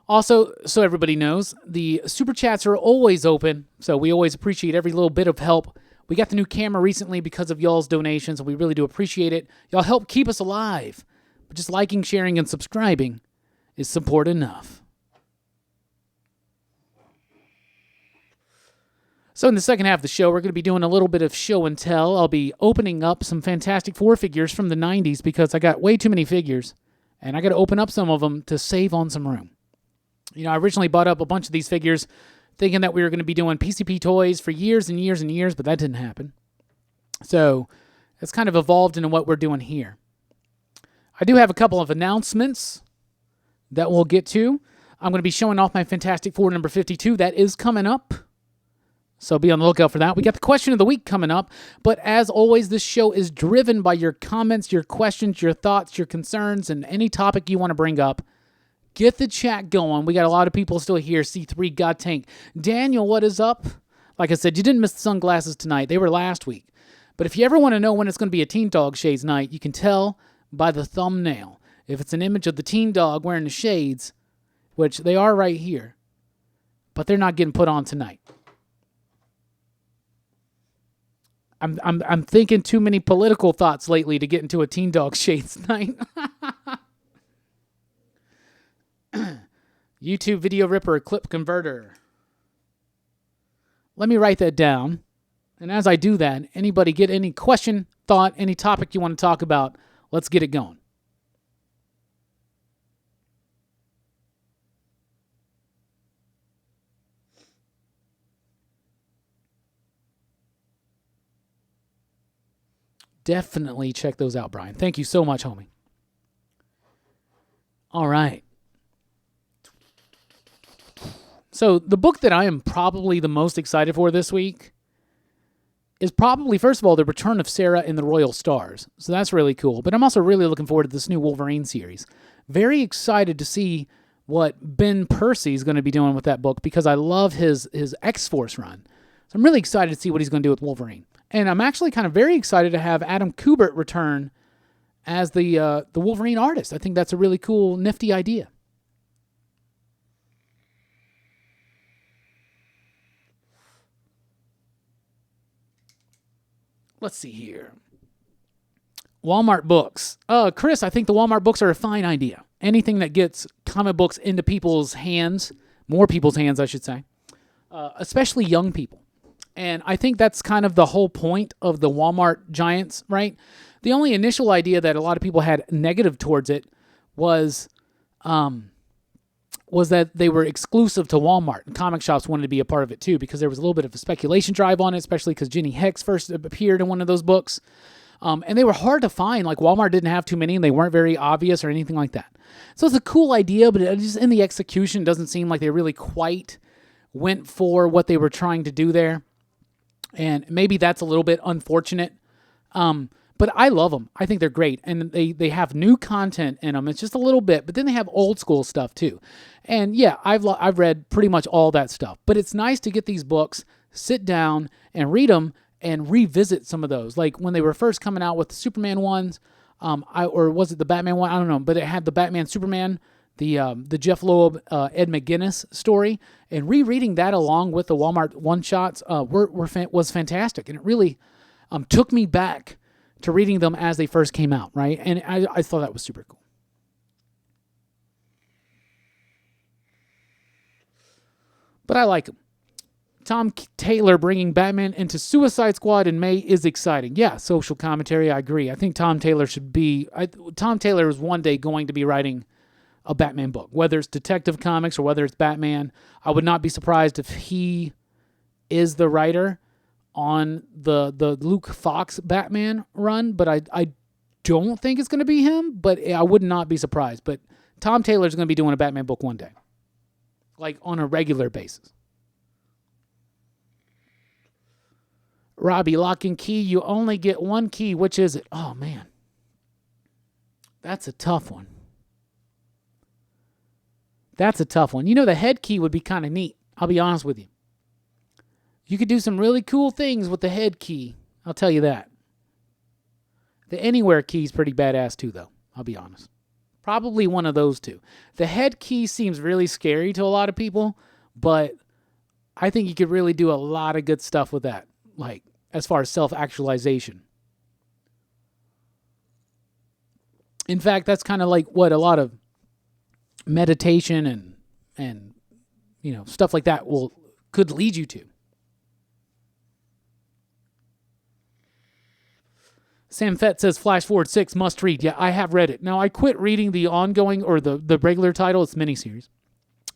Also, so everybody knows, the Super Chats are always open, so we always appreciate every little bit of help. We got the new camera recently because of y'all's donations, and we really do appreciate it. Y'all help keep us alive. But just liking, sharing, and subscribing is support enough. So in the second half of the show, we're going to be doing a little bit of show and tell. I'll be opening up some Fantastic Four figures from the 90s because I got way too many figures, and I got to open up some of them to save on some room. You know, I originally bought up a bunch of these figures thinking that we were going to be doing PCP toys for years and years and years, but that didn't happen. So it's kind of evolved into what we're doing here. I do have a couple of announcements that we'll get to. I'm going to be showing off my Fantastic Four number 52. That is coming up. So be on the lookout for that. We got the question of the week coming up. But as always, this show is driven by your comments, your questions, your thoughts, your concerns, and any topic you want to bring up. Get the chat going. We got a lot of people still here. C3 God Tank. Daniel, what is up? Like I said, you didn't miss the sunglasses tonight. They were last week. But if you ever want to know when it's going to be a Teen Dog Shades night, you can tell by the thumbnail. If it's an image of the teen dog wearing the shades, which they are right here, but they're not getting put on tonight. I'm thinking too many political thoughts lately to get into a Teen Dog Shades night. YouTube Video Ripper Clip Converter. Let me write that down. And as I do that, anybody get any question, thought, any topic you want to talk about, let's get it going. Definitely check those out, Brian. Thank you so much, homie. All right. So the book that I am probably the most excited for this week is probably, first of all, The Return of Sarah in the Royal Stars. So that's really cool. But I'm also really looking forward to this new Wolverine series. Very excited to see what Ben Percy is going to be doing with that book because I love his X-Force run. So I'm really excited to see what he's going to do with Wolverine. And I'm actually kind of very excited to have Adam Kubert return as the Wolverine artist. I think that's a really cool, nifty idea. Let's see here. Walmart books. Chris, I think the Walmart books are a fine idea. Anything that gets comic books into people's hands, more people's hands, I should say, especially young people. And I think that's kind of the whole point of the Walmart giants, right? The only initial idea that a lot of people had negative towards it was was that they were exclusive to Walmart, and comic shops wanted to be a part of it too because there was a little bit of a speculation drive on it, especially because Jenny Hicks first appeared in one of those books. And they were hard to find. Like Walmart didn't have too many and they weren't very obvious or anything like that. So it's a cool idea, but it just in the execution doesn't seem like they really quite went for what they were trying to do there. And maybe that's a little bit unfortunate. But I love them. I think they're great. And they have new content in them. It's just a little bit, but then they have old school stuff too. And yeah, I've read pretty much all that stuff. But it's nice to get these books, sit down and read them and revisit some of those. Like when they were first coming out with the Superman ones, or was it the Batman one? I don't know. But it had the Batman Superman, the Jeff Loeb, Ed McGuinness story. And rereading that along with the Walmart one-shots was fantastic. And it really took me back to reading them as they first came out, right? And I thought that was super cool. But I like them. Tom Taylor bringing Batman into Suicide Squad in May is exciting. Yeah, social commentary, I agree. I think Tom Taylor Tom Taylor is one day going to be writing a Batman book, whether it's Detective Comics or whether it's Batman. I would not be surprised if he is the writer on the Luke Fox Batman run, but I don't think it's going to be him, but I would not be surprised. But Tom Taylor's going to be doing a Batman book one day, like on a regular basis. Robbie, Locke Key, you only get one key. Which is it? Oh, man. That's a tough one. You know, the head key would be kind of neat. I'll be honest with you. You could do some really cool things with the head key. I'll tell you that. The anywhere key is pretty badass too, though. I'll be honest. Probably one of those two. The head key seems really scary to a lot of people, but I think you could really do a lot of good stuff with that. Like, as far as self-actualization. In fact, that's kind of like what a lot of meditation and you know, stuff like that could lead you to. Sam Fett says Flash Forward 6 must read. Yeah, I have read it. Now, I quit reading the ongoing or the regular title. It's miniseries.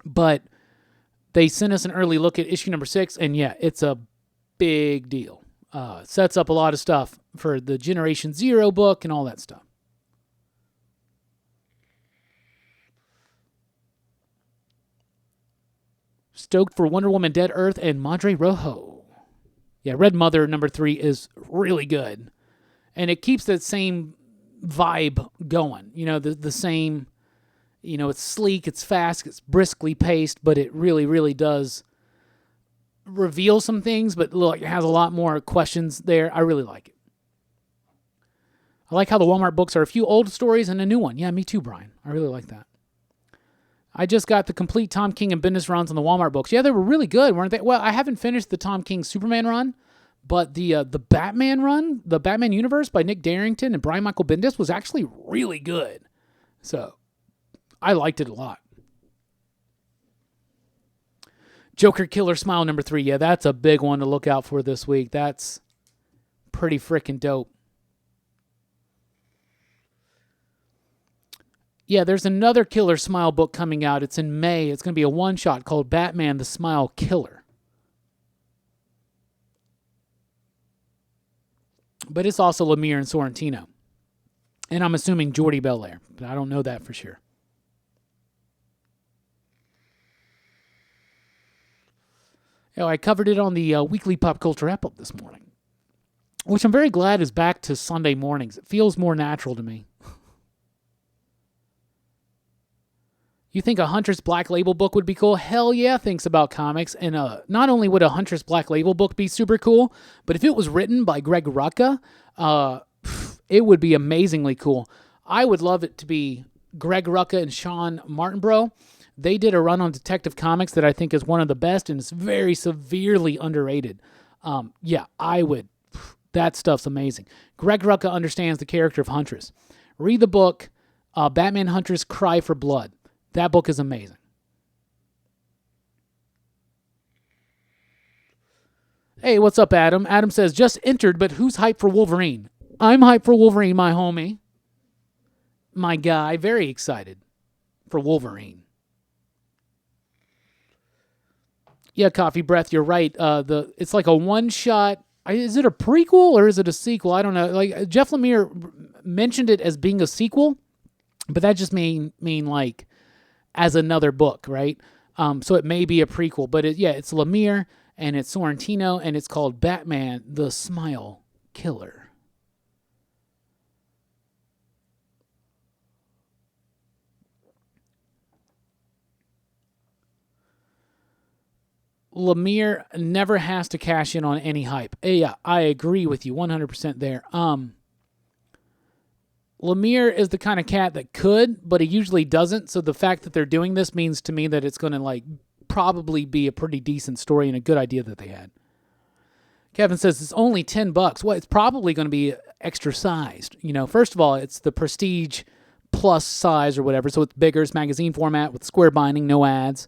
But they sent us an early look at issue number 6, and yeah, it's a big deal. Sets up a lot of stuff for the Generation Zero book and all that stuff. Stoked for Wonder Woman Dead Earth and Madre Rojo. Yeah, Red Mother number 3 is really good. And it keeps that same vibe going. You know, the same, you know, it's sleek, it's fast, it's briskly paced, but it really, really does reveal some things, but look, it has a lot more questions there. I really like it. I like how the Walmart books are a few old stories and a new one. Yeah, me too, Brian. I really like that. I just got the complete Tom King and Bendis runs on the Walmart books. Yeah, they were really good, weren't they? Well, I haven't finished the Tom King Superman run, but the Batman run, the Batman universe by Nick Darrington and Brian Michael Bendis was actually really good. So I liked it a lot. Joker Killer Smile number 3. Yeah, that's a big one to look out for this week. That's pretty freaking dope. Yeah, there's another Killer Smile book coming out. It's in May. It's going to be a one-shot called Batman the Smile Killer. But it's also Lemire and Sorrentino. And I'm assuming Jordi Belair, but I don't know that for sure. I covered it on the weekly pop culture wrap-up this morning, which I'm very glad is back to Sunday mornings. It feels more natural to me. You think a Huntress Black Label book would be cool? Hell yeah, thinks about comics. And not only would a Huntress Black Label book be super cool, but if it was written by Greg Rucka, it would be amazingly cool. I would love it to be Greg Rucka and Sean Martinborough. They did a run on Detective Comics that I think is one of the best, and it's very severely underrated. Yeah, I would. That stuff's amazing. Greg Rucka understands the character of Huntress. Read the book, Batman Huntress Cry for Blood. That book is amazing. Hey, what's up, Adam? Adam says, just entered, but who's hyped for Wolverine? I'm hyped for Wolverine, my homie. My guy, very excited for Wolverine. Yeah, Coffee Breath, you're right. It's like a one-shot. Is it a prequel or is it a sequel? I don't know. Like Jeff Lemire mentioned it as being a sequel, but that just mean like as another book, right? So it may be a prequel, but it's Lemire and it's Sorrentino and it's called Batman: The Smile Killer. Lemire never has to cash in on any hype. Yeah, I agree with you 100% there. Lemire is the kind of cat that could, but he usually doesn't. So the fact that they're doing this means to me that it's going to like probably be a pretty decent story and a good idea that they had. Kevin says it's only $10. Well, it's probably going to be extra sized. First of all, it's the Prestige Plus size or whatever, so it's bigger. It's magazine format with square binding, no ads.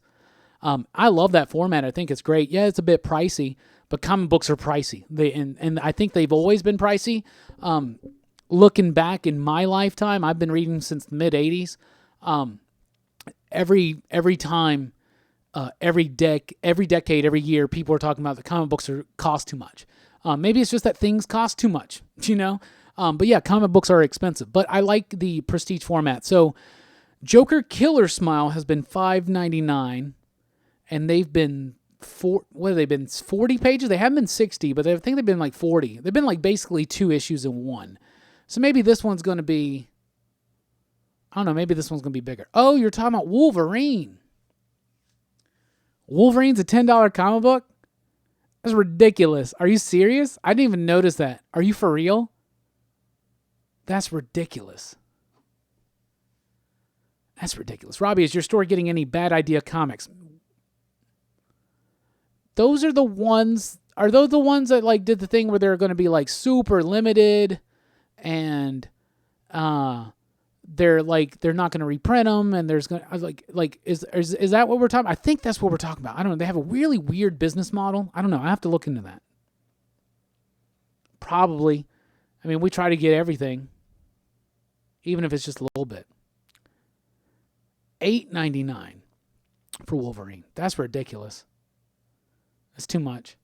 I love that format. I think it's great. Yeah, it's a bit pricey, but comic books are pricey. And I think they've always been pricey. Looking back in my lifetime, I've been reading since the mid '80s. Every time, every decade, every year, people are talking about the comic books cost too much. Maybe it's just that things cost too much, But yeah, comic books are expensive. But I like the prestige format. So, Joker Killer Smile has been $5.99. And they've been 40 pages? They haven't been 60, but I think they've been like 40. They've been like basically 2 issues in one. So maybe this one's going to be, I don't know, maybe this one's going to be bigger. Oh, you're talking about Wolverine. Wolverine's a $10 comic book? That's ridiculous. Are you serious? I didn't even notice that. Are you for real? That's ridiculous. That's ridiculous. Robbie, is your store getting any Bad Idea comics? Those are the ones. Are those the ones that like did the thing where they're going to be like super limited, and they're not going to reprint them, and there's going to is that what we're talking about? I think that's what we're talking about. I don't know. They have a really weird business model. I don't know. I have to look into that. Probably. I mean, we try to get everything, even if it's just a little bit. $8.99 for Wolverine. That's ridiculous. That's too much.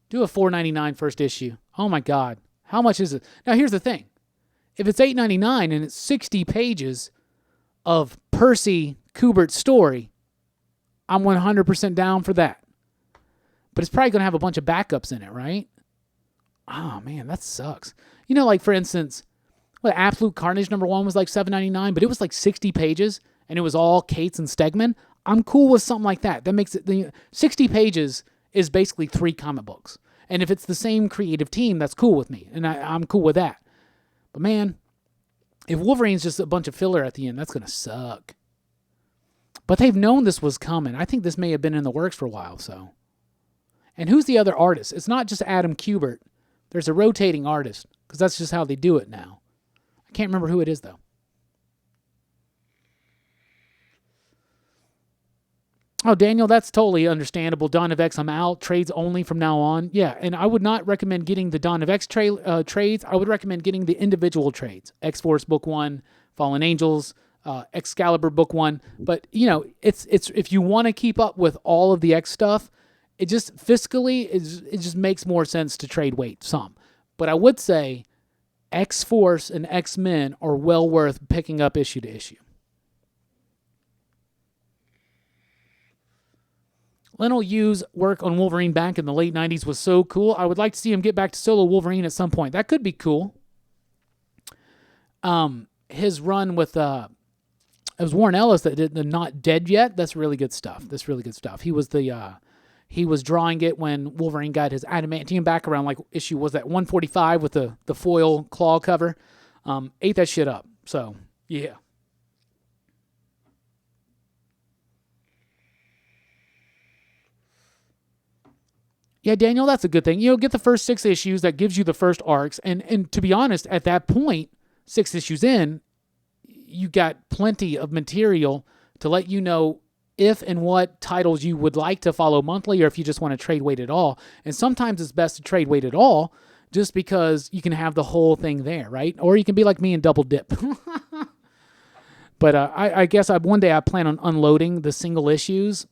Do a $4.99 first issue. Oh my God. How much is it? Now here's the thing. If it's $8.99 and it's 60 pages of Percy Kubert's story, I'm 100% down for that. But it's probably going to have a bunch of backups in it, right? Oh man, that sucks. Like for instance, Absolute Carnage #1 was like $7.99, but it was like 60 pages and it was all Cates and Stegman. I'm cool with something like that. That makes it 60 pages is basically 3 comic books. And if it's the same creative team, that's cool with me. And I'm cool with that. But man, if Wolverine's just a bunch of filler at the end, that's going to suck. But they've known this was coming. I think this may have been in the works for a while, so. And who's the other artist? It's not just Adam Kubert. There's a rotating artist, because that's just how they do it now. I can't remember who it is, though. Oh, Daniel, that's totally understandable. Dawn of X, I'm out. Trades only from now on. Yeah, and I would not recommend getting the Dawn of X trades. I would recommend getting the individual trades. X-Force Book 1, Fallen Angels, Excalibur Book 1. But, it's if you want to keep up with all of the X stuff, it just fiscally, it just makes more sense to trade weight some. But I would say X-Force and X-Men are well worth picking up issue to issue. Lionel Yu's work on Wolverine back in the late 90s was so cool. I would like to see him get back to solo Wolverine at some point. That could be cool. His run with it was Warren Ellis that did the Not Dead Yet. That's really good stuff. He was drawing it when Wolverine got his adamantium back around like issue was that 145 with the foil claw cover. Ate that shit up. So yeah. Yeah, Daniel, that's a good thing. Get the first 6 issues. That gives you the first arcs. And to be honest, at that point, 6 issues in, you got plenty of material to let you know if and what titles you would like to follow monthly or if you just want to trade weight at all. And sometimes it's best to trade weight at all just because you can have the whole thing there, right? Or you can be like me and double dip. But I guess one day I plan on unloading the single issues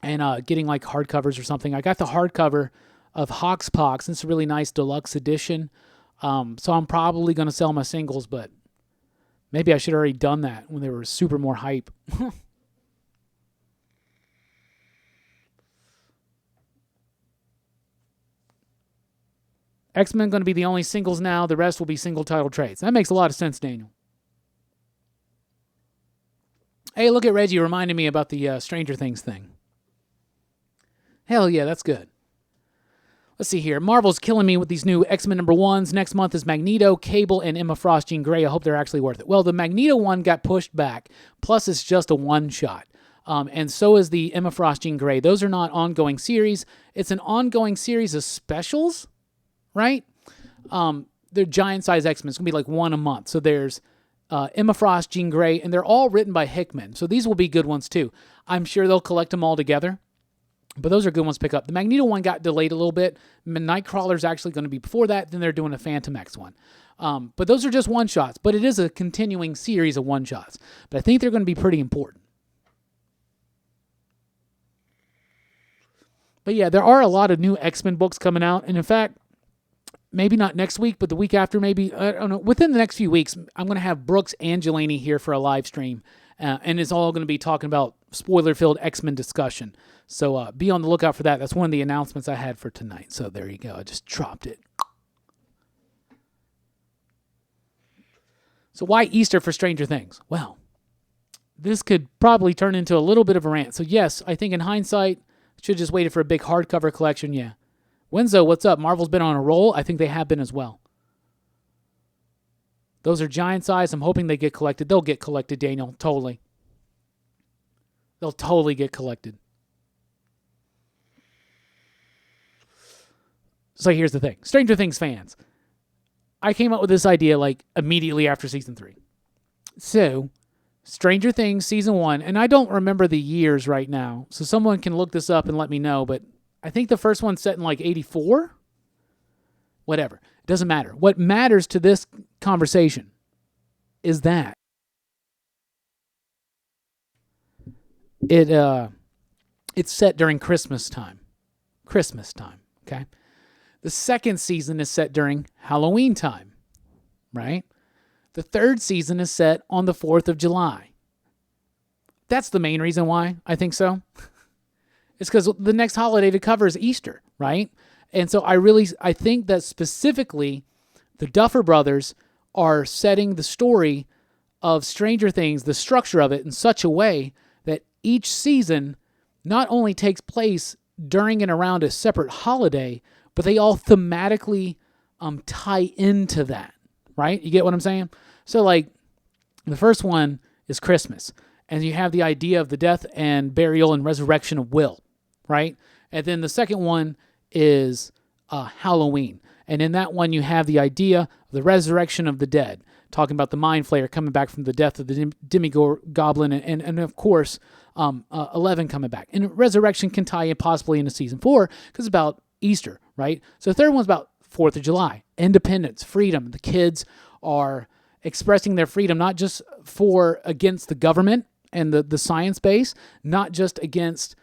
and getting like hardcovers or something. I got the hardcover of Hoxpox. It's a really nice deluxe edition. So I'm probably going to sell my singles, but maybe I should have already done that when they were super more hype. X-Men going to be the only singles now. The rest will be single title trades. That makes a lot of sense, Daniel. Hey, look at Reggie reminding me about the Stranger Things thing. Hell yeah, that's good. Let's see here. Marvel's killing me with these new X-Men #1s. Next month is Magneto, Cable, and Emma Frost, Jean Grey. I hope they're actually worth it. Well, the Magneto one got pushed back. Plus, it's just a one-shot. And so is the Emma Frost, Jean Grey. Those are not ongoing series. It's an ongoing series of specials, right? They're giant-size X-Men. It's going to be like one a month. So there's Emma Frost, Jean Grey, and they're all written by Hickman. So these will be good ones, too. I'm sure they'll collect them all together. But those are good ones to pick up. The Magneto one got delayed a little bit. Nightcrawler's actually going to be before that. Then they're doing a Phantom X one. But those are just one-shots. But it is a continuing series of one-shots. But I think they're going to be pretty important. But yeah, there are a lot of new X-Men books coming out. And in fact, maybe not next week, but the week after, maybe, I don't know, within the next few weeks, I'm going to have Brooks and Jelani here for a live stream. And it's all going to be talking about spoiler-filled X-Men discussion. So be on the lookout for that. That's one of the announcements I had for tonight. So there you go. I just dropped it. So why Easter for Stranger Things? Well, this could probably turn into a little bit of a rant. So yes, I think in hindsight, should have just waited for a big hardcover collection. Yeah. Wenzo, what's up? Marvel's been on a roll. I think they have been as well. Those are giant size. I'm hoping they get collected. They'll get collected, Daniel. Totally. They'll totally get collected. So here's the thing. Stranger Things fans. I came up with this idea like immediately after season 3. So, Stranger Things season 1, and I don't remember the years right now, so someone can look this up and let me know, but I think the first one's set in like 84? Whatever. It doesn't matter. What matters to this conversation is that it's set during Christmas time. Christmas time, okay? The second season is set during Halloween time, right? The third season is set on the 4th of July. That's the main reason why I think so. It's because the next holiday to cover is Easter, right? And so I think that specifically the Duffer Brothers are setting the story of Stranger Things, the structure of it, in such a way that each season not only takes place during and around a separate holiday, but they all thematically tie into that, right? You get what I'm saying? So, like, the first one is Christmas, and you have the idea of the death and burial and resurrection of Will, right? And then the second one is Halloween. And in that one, you have the idea of the resurrection of the dead, talking about the Mind Flayer coming back from the death of the Demi-Goblin, and of course, 11 coming back. And resurrection can tie in possibly into season 4, because it's about Easter, right? So the third one's about 4th of July, independence, freedom. The kids are expressing their freedom, not just against the government and the science base, not just against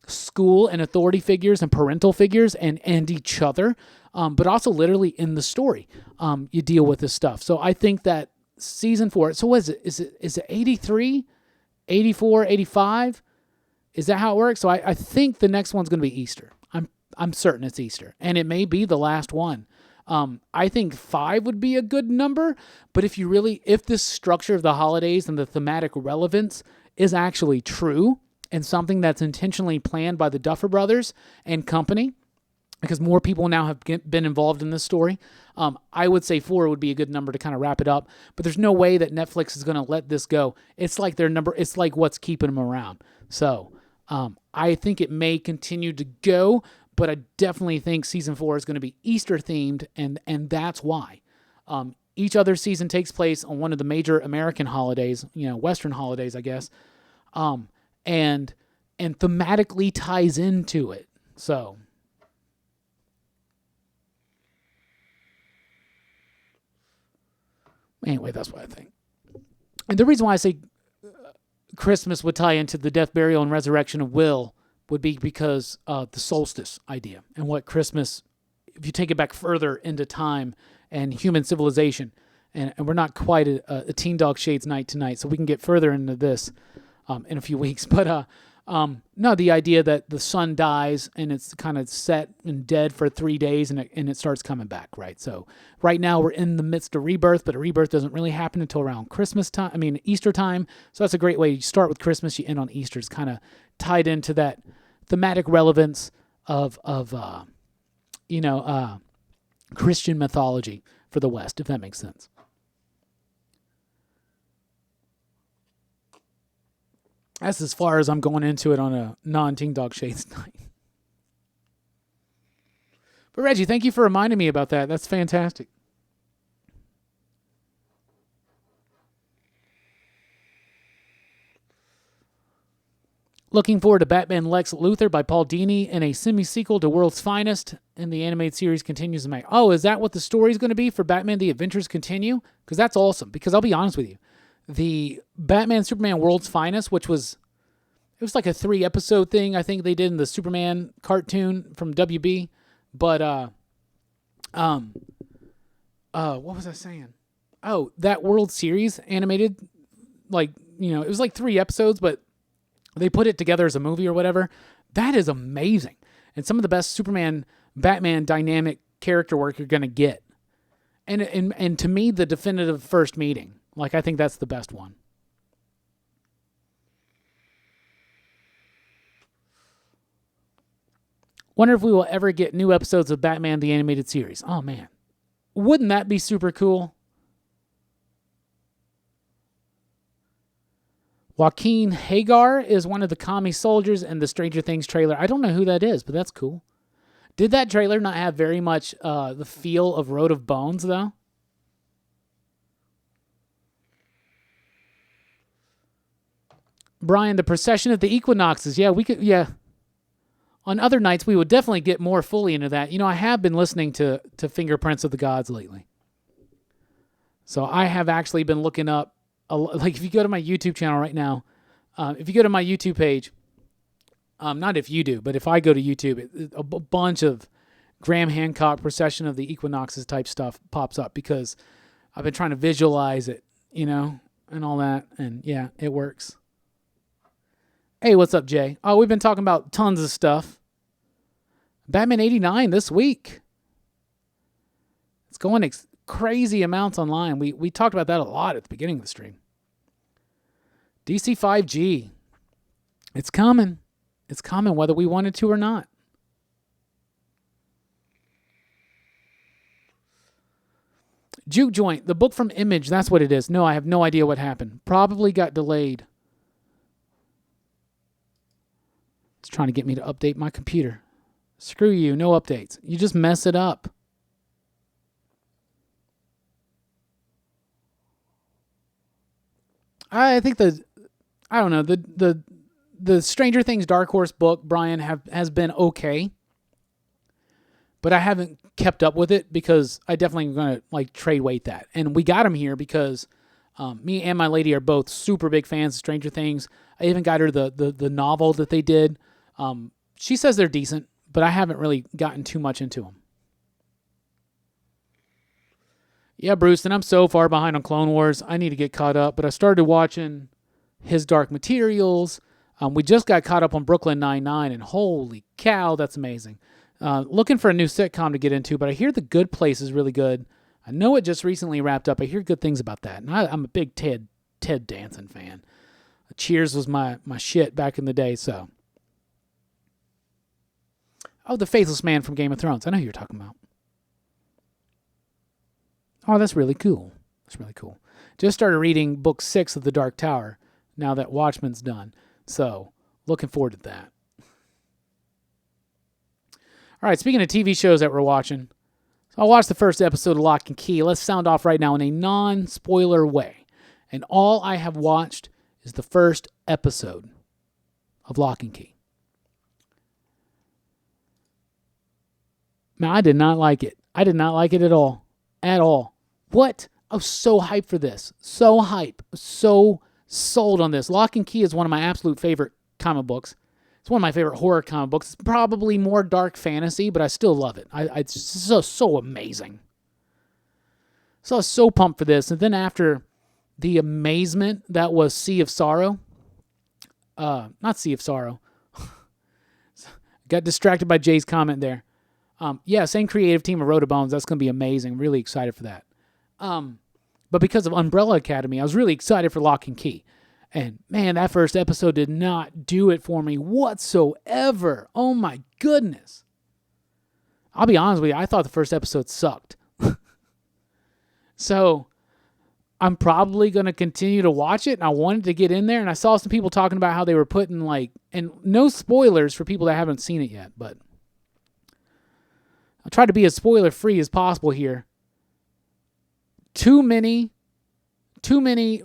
school and authority figures and parental figures and each other, but also literally in the story, you deal with this stuff. So I think that season 4, so what is it? Is it 83, 84, 85? Is that how it works? So I think the next one's going to be Easter. I'm certain it's Easter, and it may be the last one. I think 5 would be a good number, but if this structure of the holidays and the thematic relevance is actually true and something that's intentionally planned by the Duffer Brothers and company, because more people now have been involved in this story, I would say 4 would be a good number to kind of wrap it up, but there's no way that Netflix is going to let this go. It's like their number, it's like what's keeping them around. So I think it may continue to go, but I definitely think season 4 is going to be Easter themed, and that's why. Each other season takes place on one of the major American holidays, Western holidays, I guess, and thematically ties into it. So anyway, that's what I think. And the reason why I say Christmas would tie into the death, burial, and resurrection of Will would be because of the solstice idea and what Christmas, if you take it back further into time and human civilization, and we're not quite a Teen Dog Shades night tonight, so we can get further into this in a few weeks. But no, the idea that the sun dies and it's kind of set and dead for 3 days and it starts coming back, right? So right now we're in the midst of rebirth, but a rebirth doesn't really happen until around Easter time. So that's a great way. You start with Christmas, you end on Easter. It's kind of tied into that thematic relevance of Christian mythology for the West, if that makes sense. That's as far as I'm going into it on a non-Teen Dog Shades night. But Reggie, thank you for reminding me about that. That's fantastic. Looking forward to Batman Lex Luthor by Paul Dini in a semi-sequel to World's Finest, and the animated series continues to make. Oh, is that what the story's going to be for Batman The Adventures Continue? Because that's awesome. Because I'll be honest with you. The Batman Superman World's Finest, it was like a 3-episode thing I think they did in the Superman cartoon from WB. But what was I saying? Oh, that World Series animated, it was like 3 episodes, but they put it together as a movie or whatever. That is amazing. And some of the best Superman Batman dynamic character work you're going to get. And to me, the definitive first meeting. I think that's the best one. Wonder if we will ever get new episodes of Batman the Animated Series. Oh, man. Wouldn't that be super cool? Joaquin Hagar is one of the commie soldiers in the Stranger Things trailer. I don't know who that is, but that's cool. Did that trailer not have very much the feel of Road of Bones, though? Brian, the procession of the equinoxes. Yeah, we could. Yeah. On other nights, we would definitely get more fully into that. I have been listening to Fingerprints of the Gods lately. So I have actually been looking up, if you go to my YouTube channel right now, if you go to my YouTube page, not if you do, but if I go to YouTube, a bunch of Graham Hancock procession of the equinoxes type stuff pops up because I've been trying to visualize it, and all that. And yeah, it works. Hey, what's up, Jay? Oh, we've been talking about tons of stuff. Batman 89 this week. It's going crazy amounts online. We talked about that a lot at the beginning of the stream. DC 5G. It's coming. It's coming whether we wanted to or not. Juke Joint, the book from Image, that's what it is. No, I have no idea what happened. Probably got delayed. It's trying to get me to update my computer. Screw you, no updates. You just mess it up. I think the Stranger Things Dark Horse book, Brian, has been okay. But I haven't kept up with it because I definitely am going to trade weight that. And we got him here because me and my lady are both super big fans of Stranger Things. I even got her the novel that they did. She says they're decent, but I haven't really gotten too much into them. Yeah, Bruce, and I'm so far behind on Clone Wars. I need to get caught up, but I started watching His Dark Materials. We just got caught up on Brooklyn Nine-Nine, and holy cow, that's amazing. Looking for a new sitcom to get into, but I hear The Good Place is really good. I know it just recently wrapped up. I hear good things about that, and I'm a big Ted Danson fan. Cheers was my shit back in the day, so. Oh, the Faithless Man from Game of Thrones. I know who you're talking about. Oh, that's really cool. That's really cool. Just started reading book 6 of The Dark Tower now that Watchmen's done. So, looking forward to that. All right, speaking of TV shows that we're watching, so I watched the first episode of Locke Key. Let's sound off right now in a non-spoiler way. And all I have watched is the first episode of Locke Key. Now, I did not like it. I did not like it at all. At all. What? I was so hyped for this. So hype. So sold on this. Locke and Key is one of my absolute favorite comic books. It's one of my favorite horror comic books. It's probably more dark fantasy, but I still love it. It's so amazing. So I was so pumped for this. And then after the amazement that was Sea of Sorrow, not Sea of Sorrow. Got distracted by Jay's comment there. Yeah, same creative team of Rotobones. That's going to be amazing. Really excited for that. But because of Umbrella Academy, I was really excited for Locke Key. And man, that first episode did not do it for me whatsoever. Oh my goodness. I'll be honest with you, I thought the first episode sucked. So I'm probably going to continue to watch it, and I wanted to get in there, and I saw some people talking about how they were putting and no spoilers for people that haven't seen it yet, but I'll try to be as spoiler-free as possible here. Too many,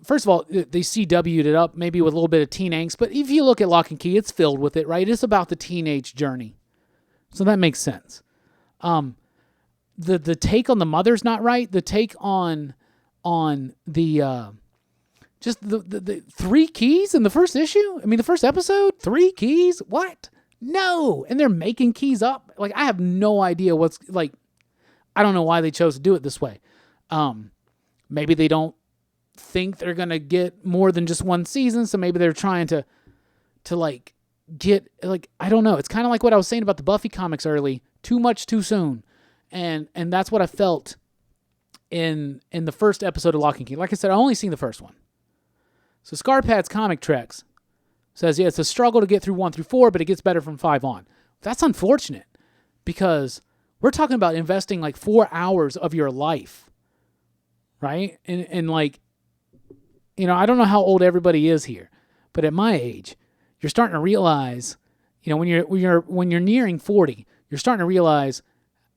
first of all, they CW'd it up maybe with a little bit of teen angst, but if you look at Locke & Key, it's filled with it, right? It's about the teenage journey. So that makes sense. The take on the mother's not right. The take on the just the 3 keys in the first issue. I mean, the first episode, 3 keys. What? No. And they're making keys up. Like, I have no idea what's like. I don't know why they chose to do it this way. Maybe they don't think they're gonna get more than just one season, so maybe they're trying to like get like, I don't know. It's kind of like what I was saying about the Buffy comics early. Too much too soon. And that's what I felt in the first episode of Locke & Key. Like I said, I only seen the first one. So Scarpad's Comic Treks says, yeah, it's a struggle to get through 1 through 4, but it gets better from 5 on. That's unfortunate because we're talking about investing like 4 hours of your life, right? And like, you know, I don't know how old everybody is here, but at my age, you're starting to realize, you know, when you're nearing 40, you're starting to realize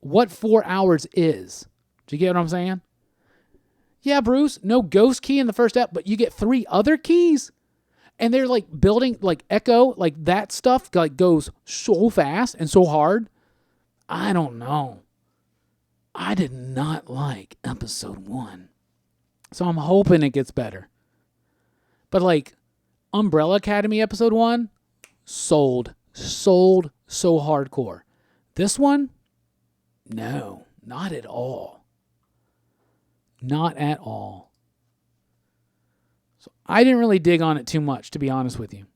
what 4 hours is. Do you get what I'm saying? Yeah, Bruce, no ghost key in the first ep, but you get 3 other keys. And they're like building, like Echo, like that stuff like goes so fast and so hard. I don't know. I did not like episode 1. So I'm hoping it gets better. But like Umbrella Academy episode 1, sold so hardcore. This one, no, not at all. Not at all. So I didn't really dig on it too much, to be honest with you.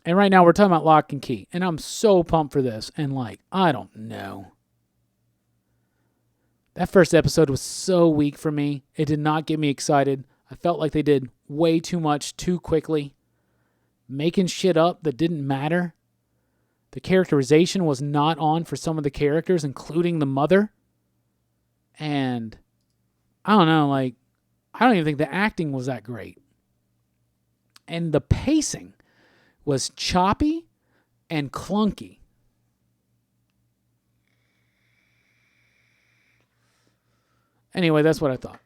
And right now we're talking about Locke & Key. And I'm so pumped for this. And like, I don't know. That first episode was so weak for me. It did not get me excited. I felt like they did way too much too quickly. Making shit up that didn't matter. The characterization was not on for some of the characters, including the mother. And I don't know, like, I don't even think the acting was that great. And the pacing was choppy and clunky. Anyway, that's what I thought.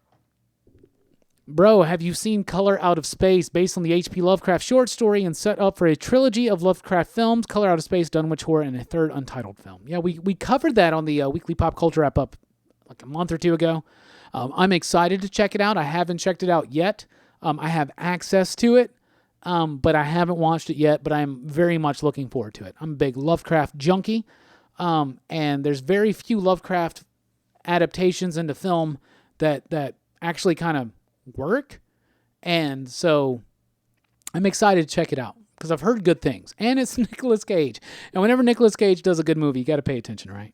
Bro, have you seen Color Out of Space, based on the H.P. Lovecraft short story and set up for a trilogy of Lovecraft films, Color Out of Space, Dunwich Horror, and a 3rd untitled film? Yeah, we covered that on the Weekly Pop Culture Wrap-Up like a month or 2 ago. I'm excited to check it out. I haven't checked it out yet. I have access to it, but I haven't watched it yet, but I'm very much looking forward to it. I'm a big Lovecraft junkie, and there's very few Lovecraft adaptations into film that actually kind of work, and so I'm excited to check it out because I've heard good things, and it's Nicolas Cage, and whenever Nicolas Cage does a good movie, you got to pay attention, right?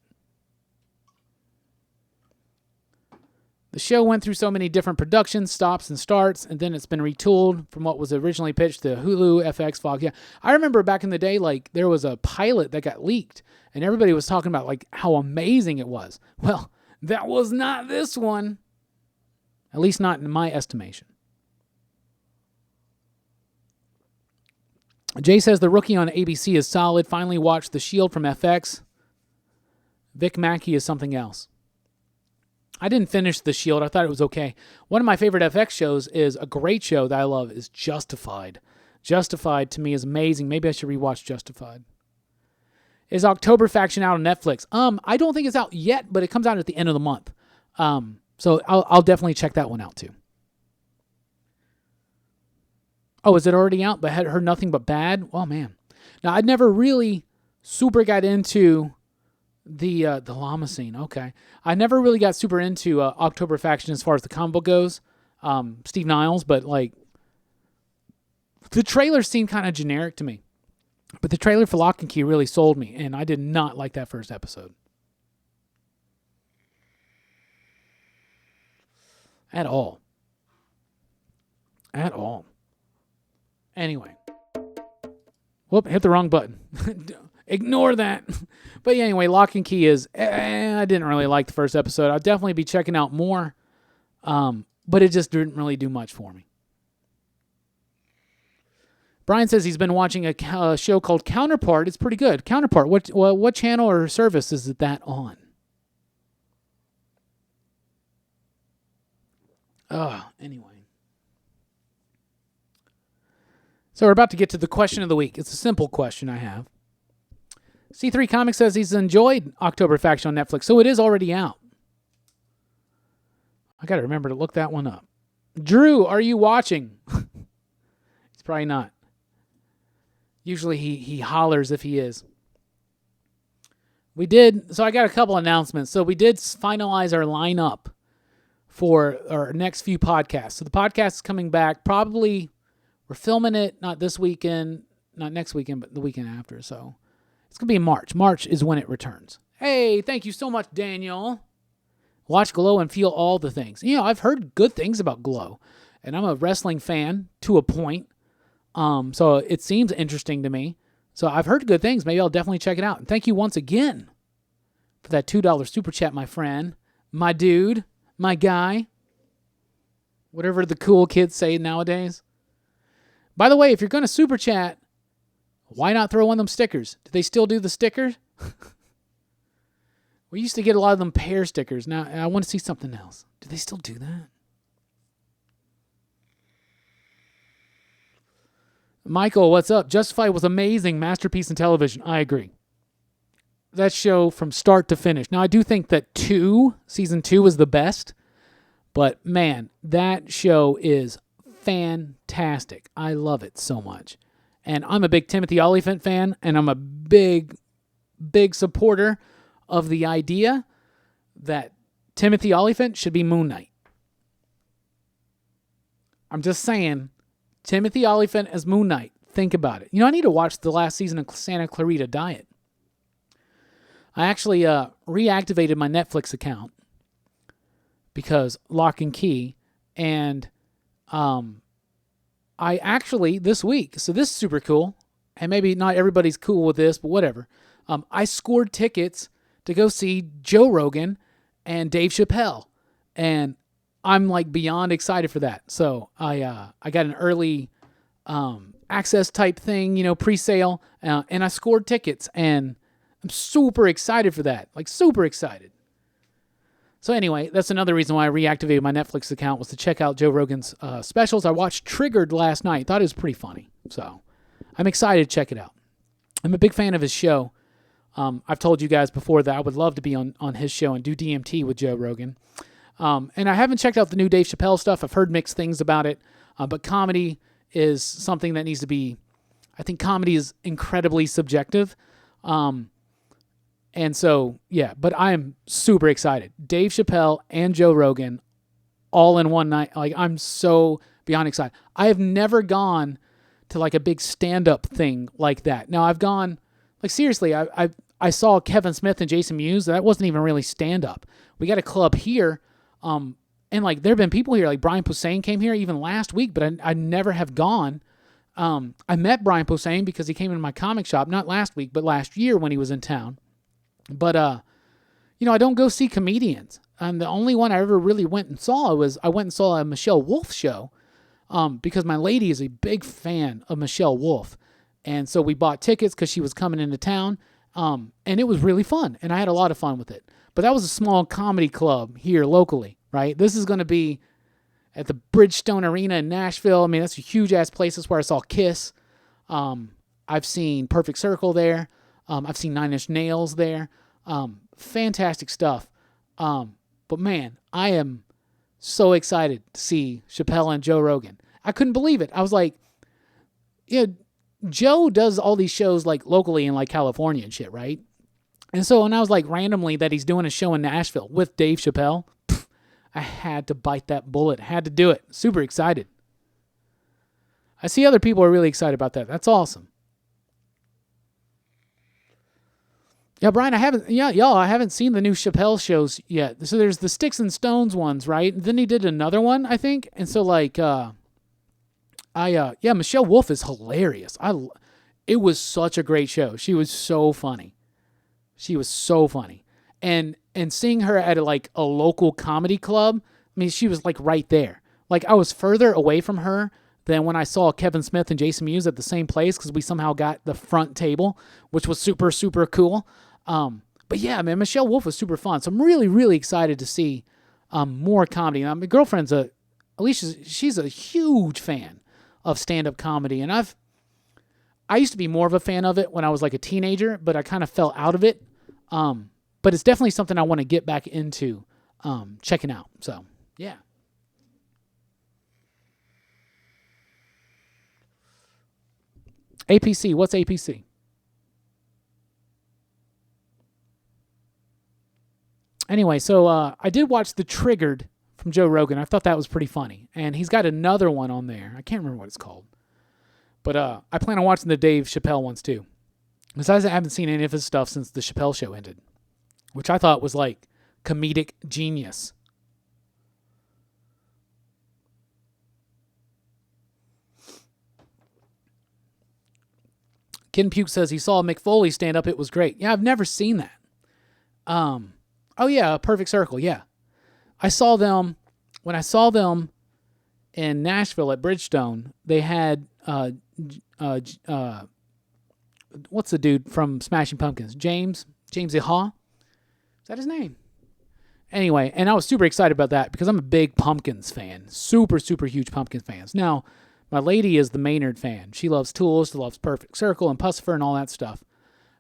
The show went through so many different productions, stops and starts, and then it's been retooled from what was originally pitched to Hulu, FX, Fox. Yeah, I remember back in the day, like there was a pilot that got leaked, and everybody was talking about like how amazing it was. Well, that was not this one. At least not in my estimation. Jay says The Rookie on ABC is solid. Finally watched The Shield from FX. Vic Mackey is something else. I didn't finish The Shield. I thought it was okay. One of my favorite FX shows is a great show that I love is Justified. Justified to me is amazing. Maybe I should rewatch Justified. Is October Faction out on Netflix? I don't think it's out yet, but it comes out at the end of the month. So I'll definitely check that one out too. Oh, is it already out? But had heard nothing but bad? Oh, man. Now, I'd never really super got into the llama scene. Okay. I never really got super into October Faction as far as the comic book goes. Steve Niles, but like the trailer seemed kind of generic to me. But the trailer for Locke Key really sold me, and I did not like that first episode. At all. At all. Anyway. Whoop, hit the wrong button. Ignore that. But yeah, anyway, Locke and Key is, I didn't really like the first episode. I'll definitely be checking out more, but it just didn't really do much for me. Brian says he's been watching a show called Counterpart. It's pretty good. Counterpart, what channel or service is that on? Anyway. So we're about to get to the question of the week. It's a simple question I have. C3 Comics says he's enjoyed October Faction on Netflix, so it is already out. I got to remember to look that one up. Drew, are you watching? He's probably not. Usually he hollers if he is. So I got a couple announcements. So we did finalize our lineup for our next few podcasts. So the podcast is coming back. Probably we're filming it not this weekend, not next weekend, but the weekend after. So it's going to be in March. March is when it returns. Hey, thank you so much, Daniel. Watch Glow and feel all the things. You know, I've heard good things about Glow, and I'm a wrestling fan to a point. So it seems interesting to me. So I've heard good things. Maybe I'll definitely check it out. And thank you once again for that $2 super chat, my friend, my dude, my guy, whatever the cool kids say nowadays. By the way, if you're going to super chat, why not throw one of them stickers? Do they still do the stickers? We used to get a lot of them pair stickers. Now I want to see something else. Do they still do that? Michael, what's up? Justified was amazing masterpiece in television. I agree. That show from start to finish. Now, I do think that season 2 was the best, but man, that show is fantastic. I love it so much. And I'm a big Timothy Olyphant fan, and I'm a big, big supporter of the idea that Timothy Olyphant should be Moon Knight. I'm just saying, Timothy Olyphant as Moon Knight. Think about it. You know, I need to watch the last season of Santa Clarita Diet. I actually reactivated my Netflix account because Locke and Key, and I actually, this week, so this is super cool, and maybe not everybody's cool with this, but whatever. I scored tickets to go see Joe Rogan and Dave Chappelle, and I'm like beyond excited for that. So I got an early access type thing, you know, pre-sale, and I scored tickets, and I'm super excited for that, like super excited. So anyway, that's another reason why I reactivated my Netflix account, was to check out Joe Rogan's specials. I watched Triggered last night. Thought it was pretty funny. So I'm excited to check it out. I'm a big fan of his show. I've told you guys before that I would love to be on his show and do DMT with Joe Rogan. And I haven't checked out the new Dave Chappelle stuff. I've heard mixed things about it. But comedy is something that needs to be... I think comedy is incredibly subjective. And so, yeah, but I am super excited. Dave Chappelle and Joe Rogan all in one night. Like, I'm so beyond excited. I have never gone to like a big stand-up thing like that. Now, I've gone, like seriously, I saw Kevin Smith and Jason Mewes. That wasn't even really stand-up. We got a club here, and like there have been people here, like Brian Posehn came here even last week, but I never have gone. I met Brian Posehn because he came into my comic shop, not last week, but last year when he was in town. But, you know, I don't go see comedians. The only one I ever really went and saw I went and saw a Michelle Wolf show, because my lady is a big fan of Michelle Wolf. And so we bought tickets because she was coming into town, and it was really fun, and I had a lot of fun with it. But that was a small comedy club here locally, right? This is going to be at the Bridgestone Arena in Nashville. I mean, that's a huge-ass place. That's where I saw Kiss. I've seen Perfect Circle there. I've seen Nine Inch Nails there. Fantastic stuff. But man, I am so excited to see Chappelle and Joe Rogan. I couldn't believe it. I was like, yeah, Joe does all these shows like locally in like California and shit, right? And so when I was like randomly that he's doing a show in Nashville with Dave Chappelle, I had to bite that bullet. Had to do it. Super excited. I see other people are really excited about that. That's awesome. Yeah, Brian, I haven't seen the new Chappelle shows yet. So there's the Sticks and Stones ones, right? And then he did another one, I think. And so like, Michelle Wolf is hilarious. It was such a great show. She was so funny. And seeing her at a local comedy club, I mean, she was like right there. Like I was further away from her than when I saw Kevin Smith and Jason Mewes at the same place because we somehow got the front table, which was super, super cool. But yeah, man, Michelle Wolf was super fun. So I'm really, really excited to see more comedy. Now, my girlfriend's she's a huge fan of stand-up comedy. And I used to be more of a fan of it when I was like a teenager, but I kind of fell out of it. But it's definitely something I want to get back into checking out. So, yeah. APC, what's APC? Anyway, so I did watch The Triggered from Joe Rogan. I thought that was pretty funny. And he's got another one on there. I can't remember what it's called. But I plan on watching the Dave Chappelle ones too. Because I haven't seen any of his stuff since the Chappelle show ended. Which I thought was like comedic genius. Ken Puke says he saw Mick Foley stand up. It was great. Yeah, I've never seen that. Oh yeah, Perfect Circle. Yeah, I saw them when I saw them in Nashville at Bridgestone. They had what's the dude from Smashing Pumpkins? James Iha. Is that his name? Anyway, and I was super excited about that because I'm a big Pumpkins fan. Super, super huge Pumpkins fans. Now, my lady is the Maynard fan. She loves Tool, she loves Perfect Circle and Pussifer and all that stuff.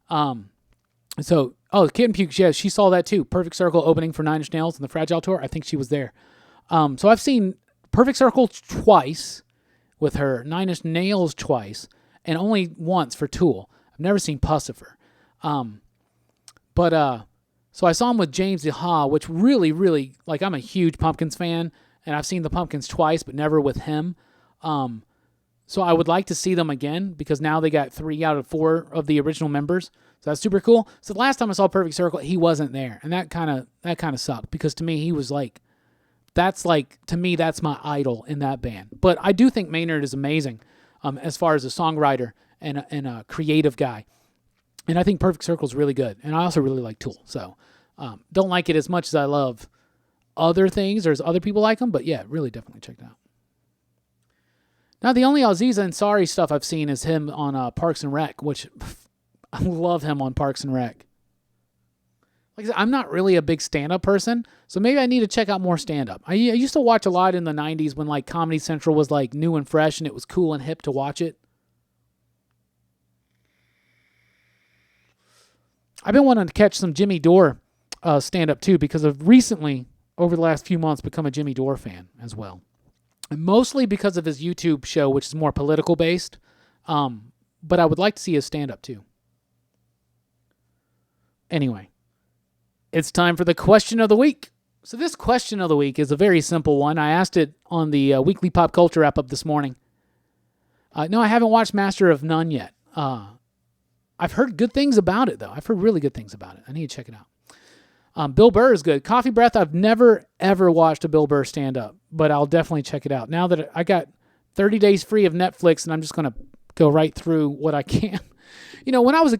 Kitten Puke, yeah, she saw that too. Perfect Circle opening for Nine Inch Nails and the Fragile Tour. I think she was there. So I've seen Perfect Circle twice with her, Nine Inch Nails twice, and only once for Tool. I've never seen Pussifer. So I saw him with James Iha, which really, really, like I'm a huge Pumpkins fan, and I've seen the Pumpkins twice, but never with him. So I would like to see them again because now they got 3 out of 4 of the original members. So that's super cool. So the last time I saw Perfect Circle, he wasn't there, and that kind of sucked because to me he was like, that's my idol in that band. But I do think Maynard is amazing, as far as a songwriter and a creative guy, and I think Perfect Circle is really good. And I also really like Tool. So don't like it as much as I love other things or as other people like them, but yeah, really definitely check it out. Now, the only Aziz Ansari stuff I've seen is him on Parks and Rec, which I love him on Parks and Rec. Like I said, I'm not really a big stand-up person, so maybe I need to check out more stand-up. I used to watch a lot in the 90s when like Comedy Central was like new and fresh and it was cool and hip to watch it. I've been wanting to catch some Jimmy Dore stand-up too because I've recently, over the last few months, become a Jimmy Dore fan as well. And mostly because of his YouTube show, which is more political based. But I would like to see his stand-up too. Anyway, it's time for the question of the week. So this question of the week is a very simple one. I asked it on the weekly pop culture wrap-up this morning. No, I haven't watched Master of None yet. I've heard good things about it, though. I've heard really good things about it. I need to check it out. Bill Burr is good. Coffee Breath, I've never, ever watched a Bill Burr stand-up, but I'll definitely check it out. Now that I got 30 days free of Netflix, and I'm just going to go right through what I can. When I was,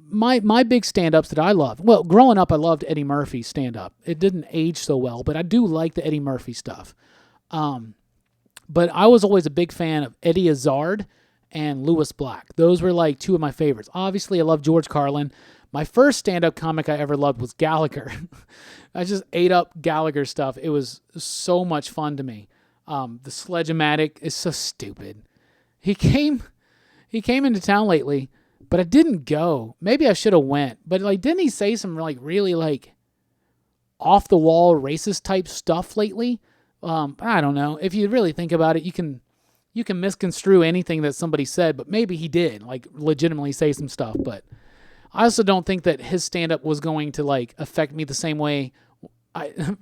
my big stand-ups that I loved, well, growing up, I loved Eddie Murphy's stand-up. It didn't age so well, but I do like the Eddie Murphy stuff. But I was always a big fan of Eddie Izzard and Louis Black. Those were like two of my favorites. Obviously, I love George Carlin. My first stand-up comic I ever loved was Gallagher. I just ate up Gallagher stuff. It was so much fun to me. The Sledge-O-Matic is so stupid. He came into town lately, but I didn't go. Maybe I should have went. But didn't he say some really off-the-wall racist type stuff lately? I don't know. If you really think about it, you can you can misconstrue anything that somebody said, but maybe he did, like, legitimately say some stuff. But I also don't think that his stand-up was going to, like, affect me the same way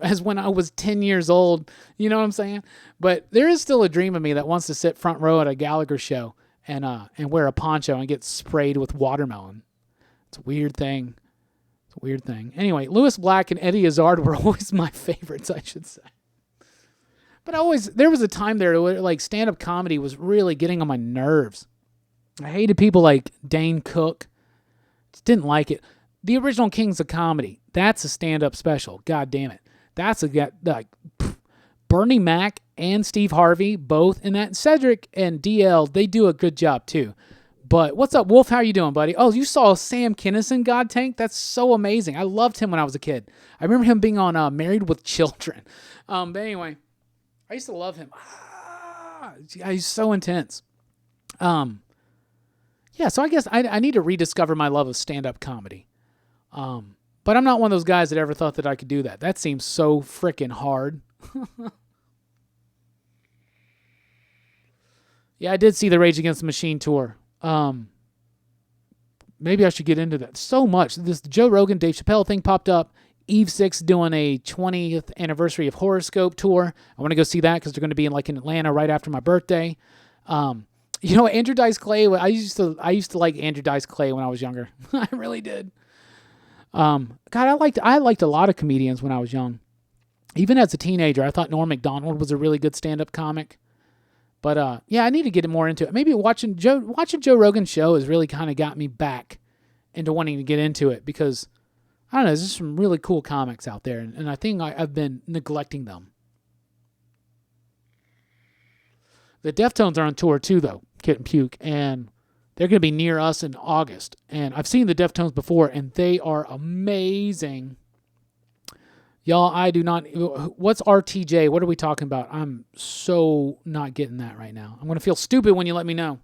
as when I was 10 years old. You know what I'm saying? But there is still a dream of me that wants to sit front row at a Gallagher show and wear a poncho and get sprayed with watermelon. It's a weird thing. It's a weird thing. Anyway, Lewis Black and Eddie Izzard were always my favorites, I should say. But there was a time there where, like, stand-up comedy was really getting on my nerves. I hated people like Dane Cook. Just didn't like it. The original Kings of Comedy, that's a stand-up special. God damn it. That's Bernie Mac and Steve Harvey, both in that. Cedric and DL, they do a good job too. But what's up, Wolf? How you doing, buddy? Oh, you saw Sam Kinison, God Tank? That's so amazing. I loved him when I was a kid. I remember him being on Married with Children. But anyway, I used to love him. He's so intense. Yeah, so I guess I need to rediscover my love of stand-up comedy. But I'm not one of those guys that ever thought that I could do that. That seems so freaking hard. Yeah, I did see the Rage Against the Machine tour. Maybe I should get into that. So much. This Joe Rogan, Dave Chappelle thing popped up. Eve 6 doing a 20th anniversary of Horoscope tour. I want to go see that because they're going to be in Atlanta right after my birthday. You know, Andrew Dice Clay. I used to like Andrew Dice Clay when I was younger. I really did. God, I liked a lot of comedians when I was young. Even as a teenager, I thought Norm Macdonald was a really good stand-up comic. But yeah, I need to get more into it. Maybe watching Joe Rogan's show has really kind of got me back into wanting to get into it because I don't know, there's just some really cool comics out there, and I think I've been neglecting them. The Deftones are on tour too, though, Kit and Puke, and they're going to be near us in August. And I've seen the Deftones before, and they are amazing. Y'all, I do not... What's RTJ? What are we talking about? I'm so not getting that right now. I'm going to feel stupid when you let me know.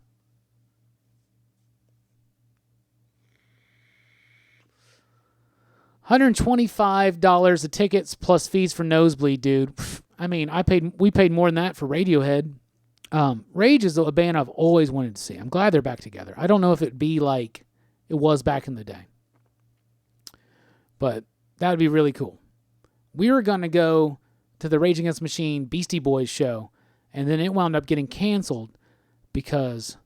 $125 of tickets plus fees for nosebleed, dude. I mean, we paid more than that for Radiohead. Rage is a band I've always wanted to see. I'm glad they're back together. I don't know if it'd be like it was back in the day, but that would be really cool. We were going to go to the Rage Against the Machine Beastie Boys show, and then it wound up getting canceled because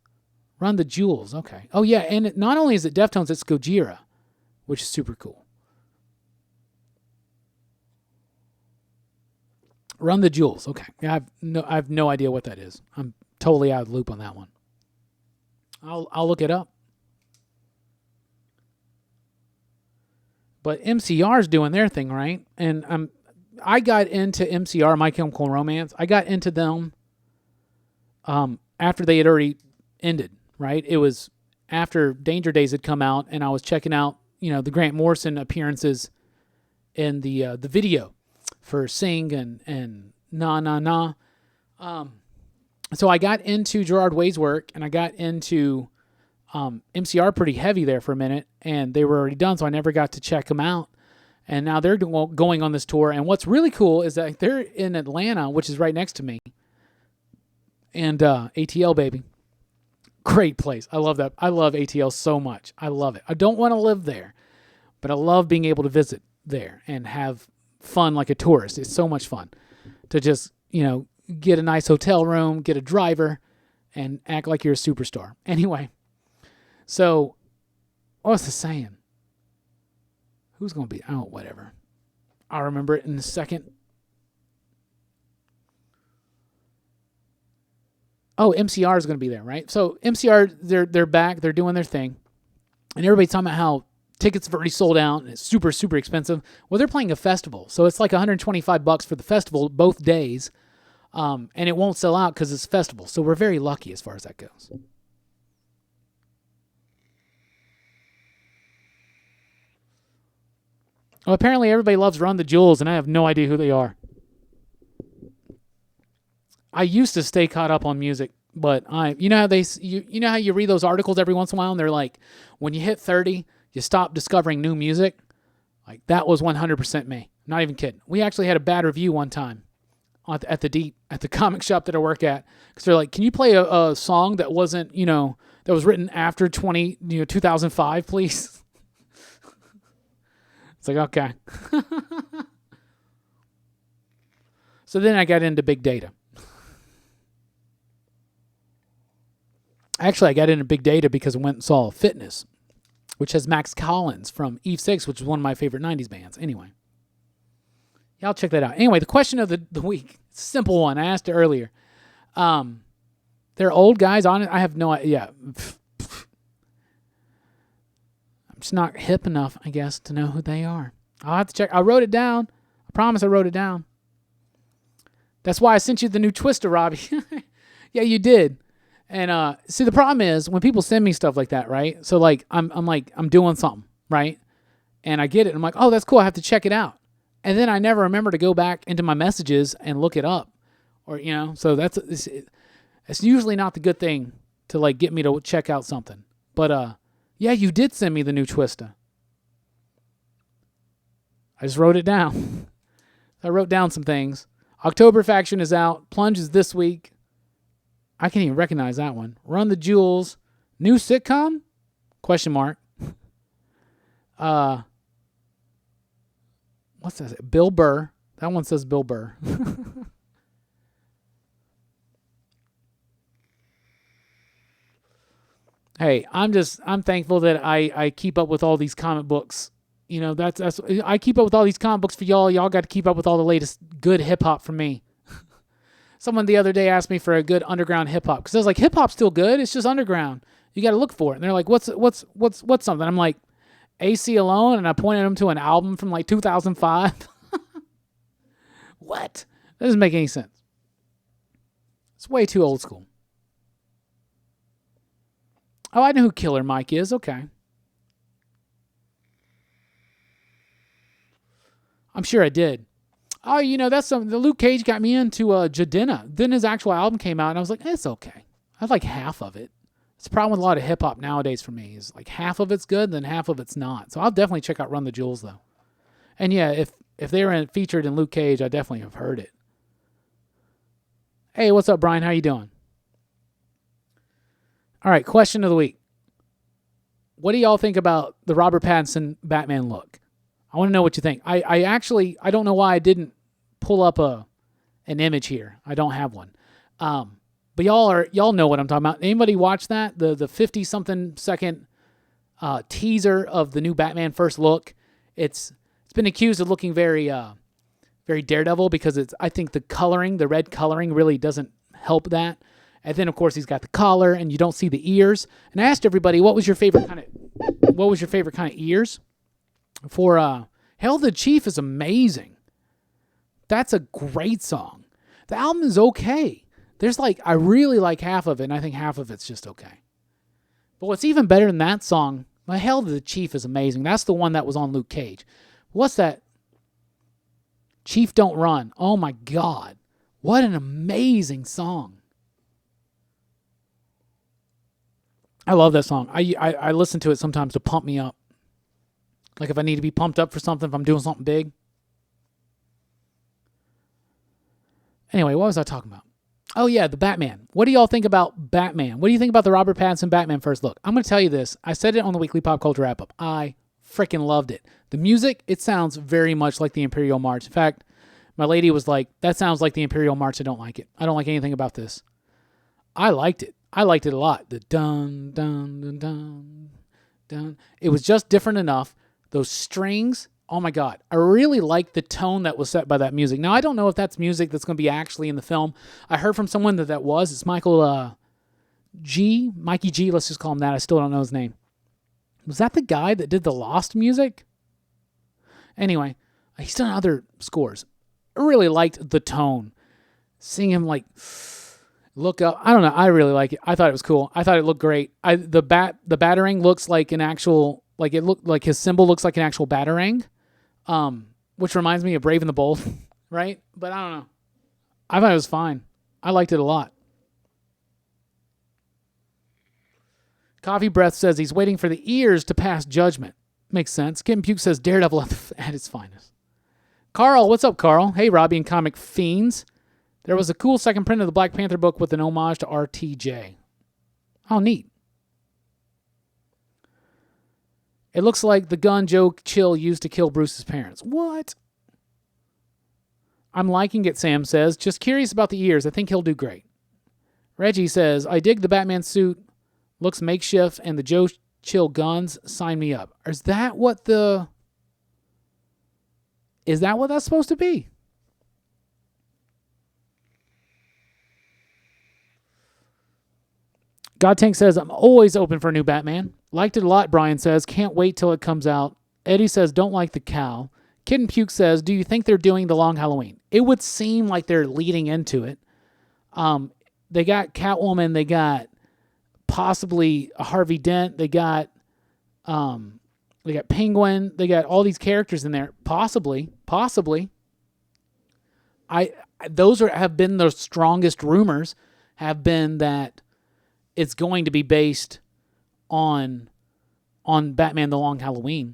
Run the Jewels. Okay. Oh, yeah, and not only is it Deftones, it's Gojira, which is super cool. Run the Jewels. Okay. I have no idea what that is. I'm totally out of the loop on that one. I'll look it up. But MCR's doing their thing, right? And I got into MCR, My Chemical Romance. I got into them after they had already ended, right? It was after Danger Days had come out, and I was checking out, the Grant Morrison appearances in the video for Sing and Na Na Na. So I got into Gerard Way's work, and I got into MCR pretty heavy there for a minute, and they were already done, so I never got to check them out. And now they're going on this tour, and what's really cool is that they're in Atlanta, which is right next to me, and ATL, baby. Great place. I love that. I love ATL so much. I love it. I don't want to live there, but I love being able to visit there and have fun like a tourist. It's so much fun to just, get a nice hotel room, get a driver, and act like you're a superstar. Anyway, so what's the saying? Who's going to be? Oh, whatever. I'll remember it in a second. Oh, MCR is going to be there, right? So MCR, they're back. They're doing their thing. And everybody's talking about how tickets have already sold out and it's super, super expensive. Well, they're playing a festival. So it's like $125 for the festival both days. And it won't sell out because it's a festival. So we're very lucky as far as that goes. Well, apparently everybody loves Run the Jewels, and I have no idea who they are. I used to stay caught up on music, but you know how you read those articles every once in a while, and they're like, when you hit 30, you stop discovering new music. Like that was 100% me. Not even kidding. We actually had a bad review one time at the comic shop that I work at, because they're like, "Can you play a song that wasn't that was written after 2005, please?" It's like, okay. So then I got into big data. Actually, I got into big data because I went and saw Fitness, which has Max Collins from Eve 6, which is one of my favorite 90s bands. Anyway, yeah, I'll check that out. Anyway, the question of the week, simple one. I asked it earlier. They're old guys on it. I have no idea. I'm just not hip enough, I guess, to know who they are. I'll have to check. I wrote it down. I promise I wrote it down. That's why I sent you the new Twister, Robbie. Yeah, you did. And see, the problem is when people send me stuff like that, right? So like I'm doing something, right? And I get it. And I'm like, oh, that's cool. I have to check it out. And then I never remember to go back into my messages and look it up, or So it's usually not the good thing to like get me to check out something. But yeah, you did send me the new Twister. I just wrote it down. I wrote down some things. October Faction is out. Plunge is this week. I can't even recognize that one. Run the Jewels. New sitcom? Question mark. What's that? Bill Burr. That one says Bill Burr. Hey, I'm thankful that I keep up with all these comic books. That's I keep up with all these comic books for y'all. Y'all got to keep up with all the latest good hip hop from me. Someone the other day asked me for a good underground hip hop, because I was like, hip hop's still good. It's just underground. You got to look for it. And they're like, what's something? I'm like, AC Alone, and I pointed them to an album from like 2005. What? That doesn't make any sense. It's way too old school. Oh, I know who Killer Mike is. Okay. I'm sure I did. Oh, that's something. The Luke Cage got me into Jadena. Then his actual album came out, and I was like, it's okay. I like half of it. It's a problem with a lot of hip-hop nowadays for me, is like half of it's good, then half of it's not. So I'll definitely check out Run the Jewels, though. And yeah, if they were featured in Luke Cage, I definitely have heard it. Hey, what's up, Brian? How you doing? All right, question of the week. What do y'all think about the Robert Pattinson Batman look? I want to know what you think. I don't know why I didn't pull up an image here. I don't have one. But y'all know what I'm talking about. Anybody watch that? The 50-something second teaser of the new Batman first look. It's been accused of looking very very Daredevil, because I think the red coloring really doesn't help that. And then of course he's got the collar, and you don't see the ears. And I asked everybody, what was your favorite kind of ears? For Hail the Chief is amazing. That's a great song. The album is okay. There's I really like half of it, and I think half of it's just okay. But what's even better than that song, Hail the Chief is amazing. That's the one that was on Luke Cage. What's that? Chief Don't Run. Oh my God. What an amazing song. I love that song. I listen to it sometimes to pump me up. Like if I need to be pumped up for something, if I'm doing something big. Anyway, what was I talking about? Oh yeah, the Batman. What do y'all think about Batman? What do you think about the Robert Pattinson Batman first look? I'm going to tell you this. I said it on the weekly pop culture wrap-up. I freaking loved it. The music, it sounds very much like the Imperial March. In fact, my lady was like, that sounds like the Imperial March. I don't like it. I don't like anything about this. I liked it. I liked it a lot. The dun, dun, dun, dun, dun. It was just different enough. Those strings, oh my God. I really like the tone that was set by that music. Now, I don't know if that's music that's going to be actually in the film. I heard from someone that was. It's Mikey G, let's just call him that. I still don't know his name. Was that the guy that did the Lost music? Anyway, he's done other scores. I really liked the tone. Seeing him look up. I don't know. I really like it. I thought it was cool. I thought it looked great. The batarang looks like an actual... it looked like his symbol looks like an actual batarang, which reminds me of Brave and the Bold, right? But I don't know. I thought it was fine. I liked it a lot. Coffee Breath says he's waiting for the ears to pass judgment. Makes sense. Kitten Puke says Daredevil at its finest. Carl, what's up, Carl? Hey, Robbie and Comic Fiends. There was a cool second print of the Black Panther book with an homage to RTJ. Oh, neat. It looks like the gun Joe Chill used to kill Bruce's parents. What? I'm liking it, Sam says. Just curious about the ears. I think he'll do great. Reggie says, I dig the Batman suit. Looks makeshift, and the Joe Chill guns. Sign me up. Is that what that's supposed to be? God Tank says, I'm always open for a new Batman. Liked it a lot, Brian says. Can't wait till it comes out. Eddie says, don't like the cow. Kid and Puke says, do you think they're doing the Long Halloween? It would seem like they're leading into it. They got Catwoman. They got possibly Harvey Dent. They got Penguin. They got all these characters in there. Possibly. Those have been the strongest rumors. Have been that it's going to be based on Batman: The Long Halloween.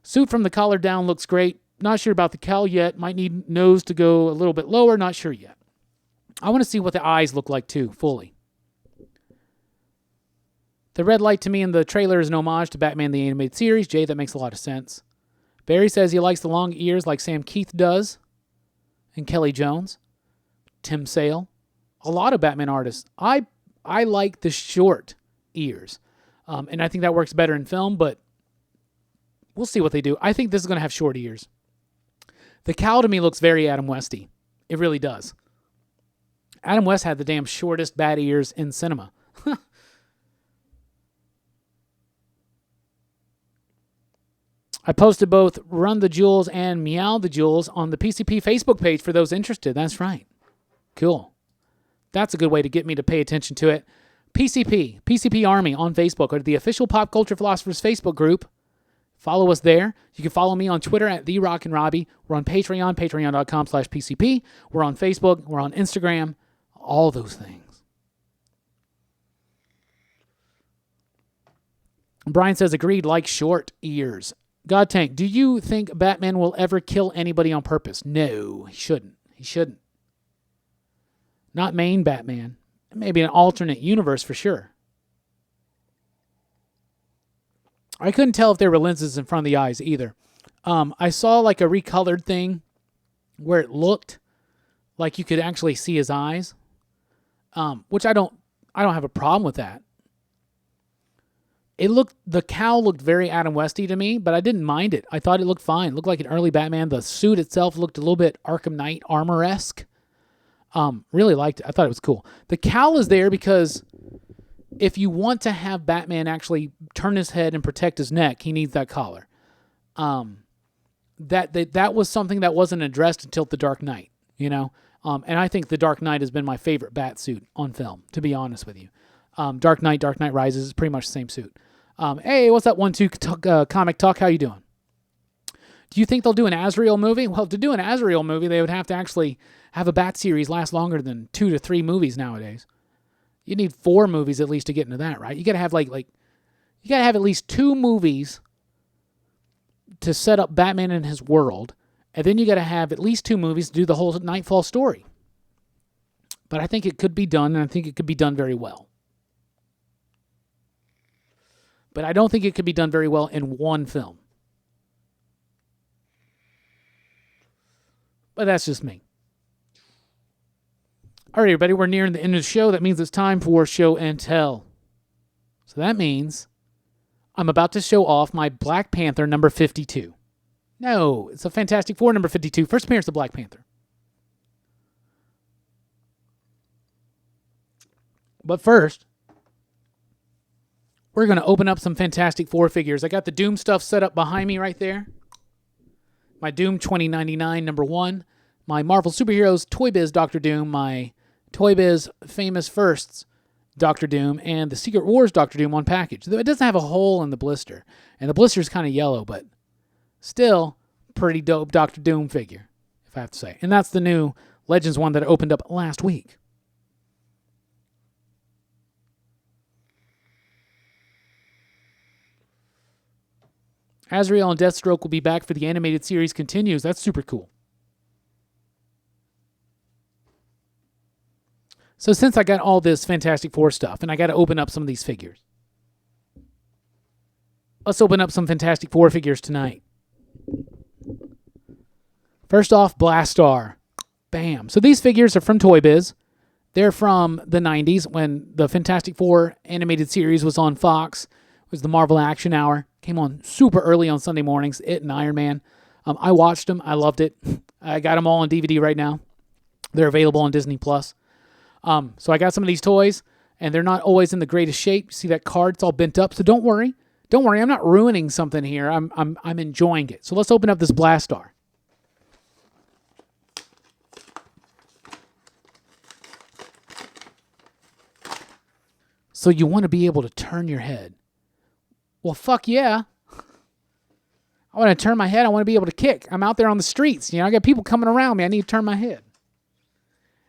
Suit from the collar down looks great. Not sure about the cowl yet. Might need nose to go a little bit lower. Not sure yet. I want to see what the eyes look like too, fully. The red light to me in the trailer is an homage to Batman the Animated Series. Jay, that makes a lot of sense. Barry says he likes the long ears like Sam Keith does. And Kelly Jones. Tim Sale. A lot of Batman artists. I like the short ears. And I think that works better in film, but we'll see what they do. I think this is going to have short ears. The cowl to me looks very Adam Westy. It really does. Adam West had the damn shortest bat ears in cinema. I posted both Run the Jewels and Meow the Jewels on the PCP Facebook page for those interested. That's right. Cool. That's a good way to get me to pay attention to it. PCP Army on Facebook, or the official Pop Culture Philosophers Facebook group. Follow us there. You can follow me on Twitter at The Rockin Robbie. We're on Patreon, patreon.com/PCP. We're on Facebook. We're on Instagram. All those things. Brian says, agreed, like short ears. God Tank, do you think Batman will ever kill anybody on purpose? No, he shouldn't. He shouldn't. Not main Batman. Maybe an alternate universe for sure. I couldn't tell if there were lenses in front of the eyes either. I saw like a recolored thing where it looked like you could actually see his eyes, which I don't have a problem with that. The cowl looked very Adam Westy to me, but I didn't mind it. I thought it looked fine. It looked like an early Batman. The suit itself looked a little bit Arkham Knight armor-esque. Really liked it. I thought it was cool. The cowl is there because if you want to have Batman actually turn his head and protect his neck, he needs that collar. That was something that wasn't addressed until The Dark Knight, you know? And I think The Dark Knight has been my favorite bat suit on film, to be honest with you. Dark Knight Rises is pretty much the same suit. Hey, what's that 1-2 comic talk? How you doing? Do you think they'll do an Azrael movie? Well, to do an Azrael movie, they would have to actually have a bat series last longer than 2 to 3 movies nowadays. You need 4 movies at least to get into that, right? You got to have you got to have at least 2 movies to set up Batman and his world, and then you got to have at least 2 movies to do the whole Nightfall story. But I think it could be done, and I think it could be done very well. But I don't think it could be done very well in one film. But that's just me. All right, everybody, we're nearing the end of the show. That means it's time for show and tell. So that means I'm about to show off my Black Panther number 52. No, it's a Fantastic Four number 52. First appearance of Black Panther. But first, we're going to open up some Fantastic Four figures. I got the Doom stuff set up behind me right there. My Doom 2099 number 1. My Marvel Superheroes Toy Biz Dr. Doom. My Toy Biz Famous Firsts Dr. Doom. And the Secret Wars Dr. Doom on package. It doesn't have a hole in the blister. And the blister is kind of yellow, but still pretty dope Dr. Doom figure, if I have to say. And that's the new Legends one that opened up last week. Azrael and Deathstroke will be back for the animated series continues. That's super cool. So since I got all this Fantastic Four stuff, and I got to open up some of these figures, let's open up some Fantastic Four figures tonight. First off, Blastar. Bam. So these figures are from Toy Biz. They're from the 90s when the Fantastic Four animated series was on Fox. It was the Marvel Action Hour. Came on super early on Sunday mornings. It and Iron Man. I watched them. I loved it. I got them all on DVD right now. They're available on Disney+. So I got some of these toys, and they're not always in the greatest shape. See that card? It's all bent up. So don't worry. Don't worry. I'm not ruining something here. I'm enjoying it. So let's open up this Blastar. So you want to be able to turn your head. Well, fuck yeah. I want to turn my head. I want to be able to kick. I'm out there on the streets. I got people coming around me. I need to turn my head.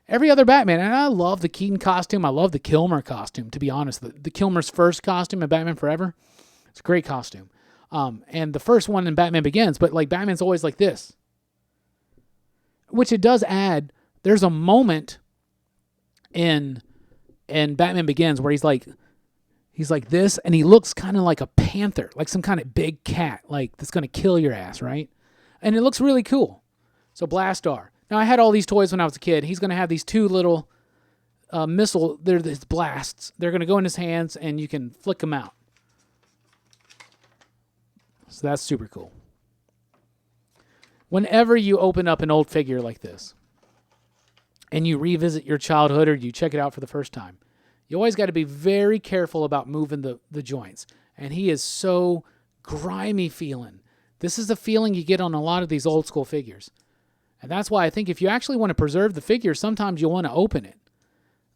Every other Batman, and I love the Keaton costume. I love the Kilmer costume, to be honest. The Kilmer's first costume in Batman Forever, it's a great costume. And the first one in Batman Begins, but like Batman's always like this. Which it does add, there's a moment in Batman Begins where he's like this, and he looks kind of like a panther, like some kind of big cat, like that's going to kill your ass, right? And it looks really cool. So Blastar. Now, I had all these toys when I was a kid. He's going to have these two little they're these blasts. They're going to go in his hands, and you can flick them out. So that's super cool. Whenever you open up an old figure like this, and you revisit your childhood or you check it out for the first time, you always got to be very careful about moving the joints. And he is so grimy feeling. This is the feeling you get on a lot of these old school figures. And that's why I think if you actually want to preserve the figure, sometimes you'll want to open it.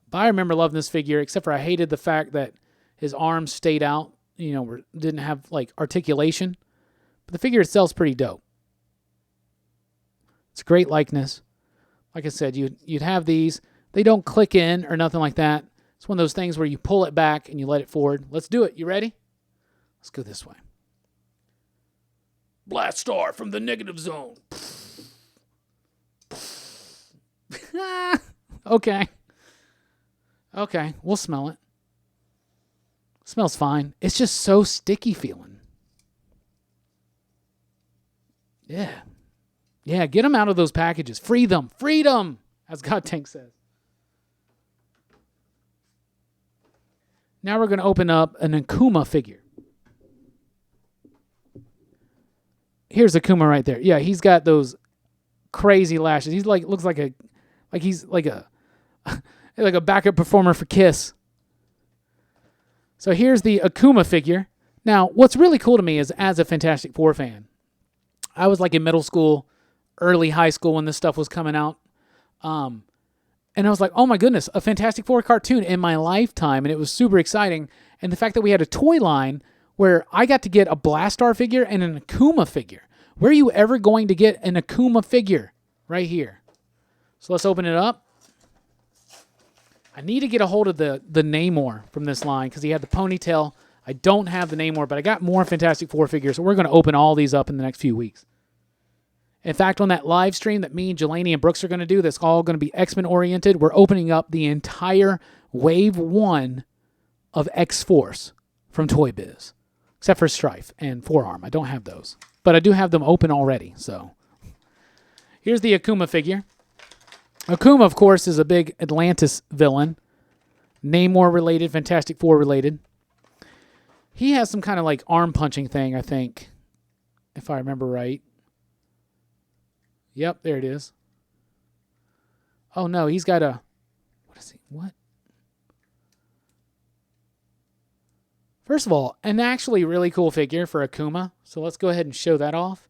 But I remember loving this figure, except for I hated the fact that his arms stayed out, didn't have like articulation. But the figure itself is pretty dope. It's a great likeness. Like I said, you'd have these. They don't click in or nothing like that. It's one of those things where you pull it back and you let it forward. Let's do it. You ready? Let's go this way. Blastar from the negative zone. Okay. We'll smell it. Smells fine. It's just so sticky feeling. Yeah. Yeah, get them out of those packages. Free them. Freedom, as God Tank says. Now we're going to open up an Akuma figure. Here's Akuma right there. Yeah, he's got those crazy lashes. He's looks like a backup performer for Kiss. So here's the Akuma figure. Now, what's really cool to me is, as a Fantastic Four fan, I was like in middle school, early high school when this stuff was coming out. And I was like, oh my goodness, a Fantastic Four cartoon in my lifetime. And it was super exciting. And the fact that we had a toy line where I got to get a Blastar figure and an Akuma figure. Where are you ever going to get an Akuma figure? Right here. So let's open it up. I need to get a hold of the Namor from this line because he had the ponytail. I don't have the Namor, but I got more Fantastic Four figures, so we're going to open all these up in the next few weeks. In fact, on that live stream that me, Jelani, and Brooks are going to do, that's all going to be X-Men oriented, we're opening up the entire Wave 1 of X-Force from Toy Biz, except for Strife and Forearm. I don't have those, but I do have them open already. So here's the Akuma figure. Akuma, of course, is a big Atlantis villain, Namor related, Fantastic Four related. He has some kind of like arm punching thing, I think, if I remember right. Yep, there it is. Oh no, he's got a... What is he? What? First of all, an actually really cool figure for Akuma. So let's go ahead and show that off.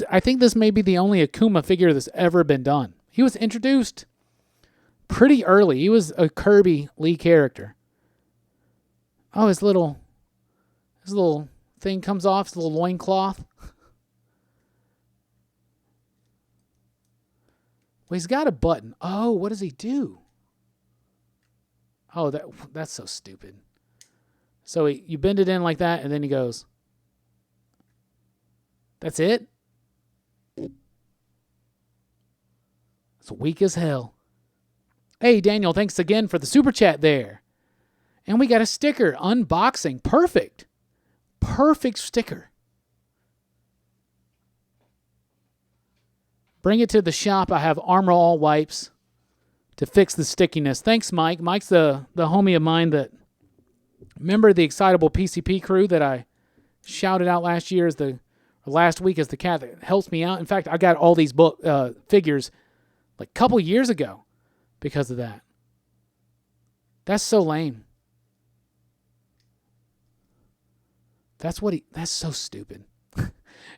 I think this may be the only Akuma figure that's ever been done. He was introduced pretty early. He was a Kirby Lee character. Oh, his little thing comes off, his little loincloth. Well, he's got a button. Oh, what does he do? Oh, that's so stupid. So you bend it in like that, and then he goes, that's it? It's weak as hell. Hey, Daniel, thanks again for the super chat there. And we got a sticker, unboxing. Perfect. Perfect sticker. Bring it to the shop. I have Armor All wipes to fix the stickiness. Thanks, Mike. Mike's the homie of mine that, remember the Excitable PCP crew that I shouted out last week as the cat that helps me out. In fact, I got all these figures like a couple years ago because of that. That's so lame. That's so stupid.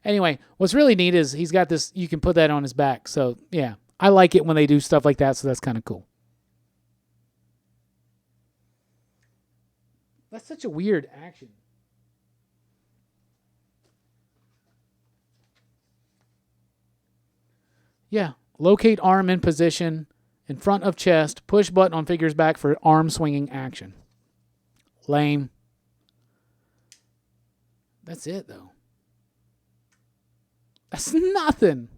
Anyway, what's really neat is he's got this, you can put that on his back. So, yeah, I like it when they do stuff like that, so that's kind of cool. That's such a weird action. Yeah, locate arm in position, in front of chest, push button on figure's back for arm swinging action. Lame. That's it, though. That's nothing.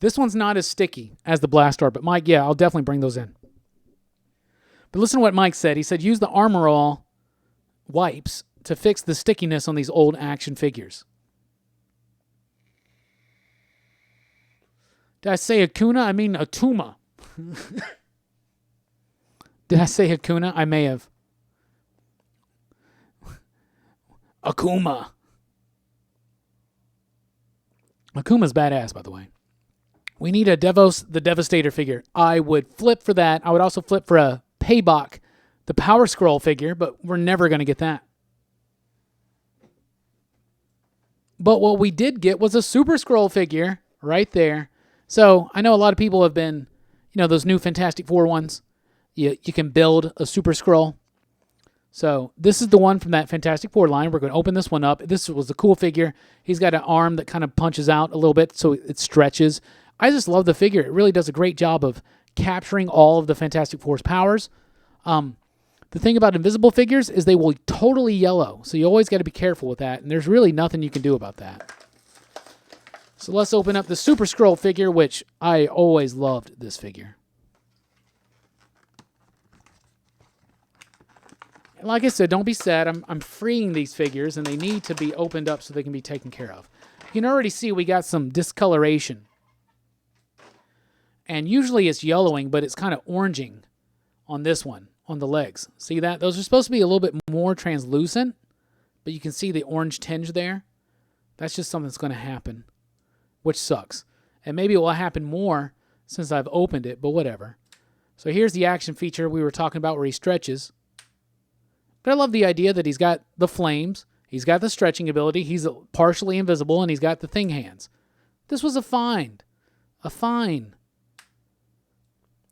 This one's not as sticky as the Blastar, but Mike, yeah, I'll definitely bring those in. But listen to what Mike said. He said, use the Armor All wipes to fix the stickiness on these old action figures. Did I say Hakuna? I mean Atuma. Did I say Hakuna? I may have. Akuma. Akuma's badass, by the way. We need a Devos the Devastator figure. I would flip for that. I would also flip for a Paybok, the Power Scroll figure, but we're never going to get that. But what we did get was a Super Scroll figure right there. So I know a lot of people have been, those new Fantastic Four ones. You can build a Super Scroll. So this is the one from that Fantastic Four line. We're going to open this one up. This was a cool figure. He's got an arm that kind of punches out a little bit so it stretches. I just love the figure. It really does a great job of capturing all of the Fantastic Four's powers. The thing about invisible figures is they will totally yellow. So you always got to be careful with that. And there's really nothing you can do about that. So let's open up the Super Scroll figure, which I always loved this figure. Like I said, don't be sad. I'm freeing these figures, and they need to be opened up so they can be taken care of. You can already see we got some discoloration. And usually it's yellowing, but it's kind of oranging on this one, on the legs. See that? Those are supposed to be a little bit more translucent, but you can see the orange tinge there. That's just something that's going to happen, which sucks. And maybe it will happen more since I've opened it, but whatever. So here's the action feature we were talking about where he stretches. But I love the idea that he's got the flames, he's got the stretching ability, he's partially invisible, and he's got the thing hands. This was a fine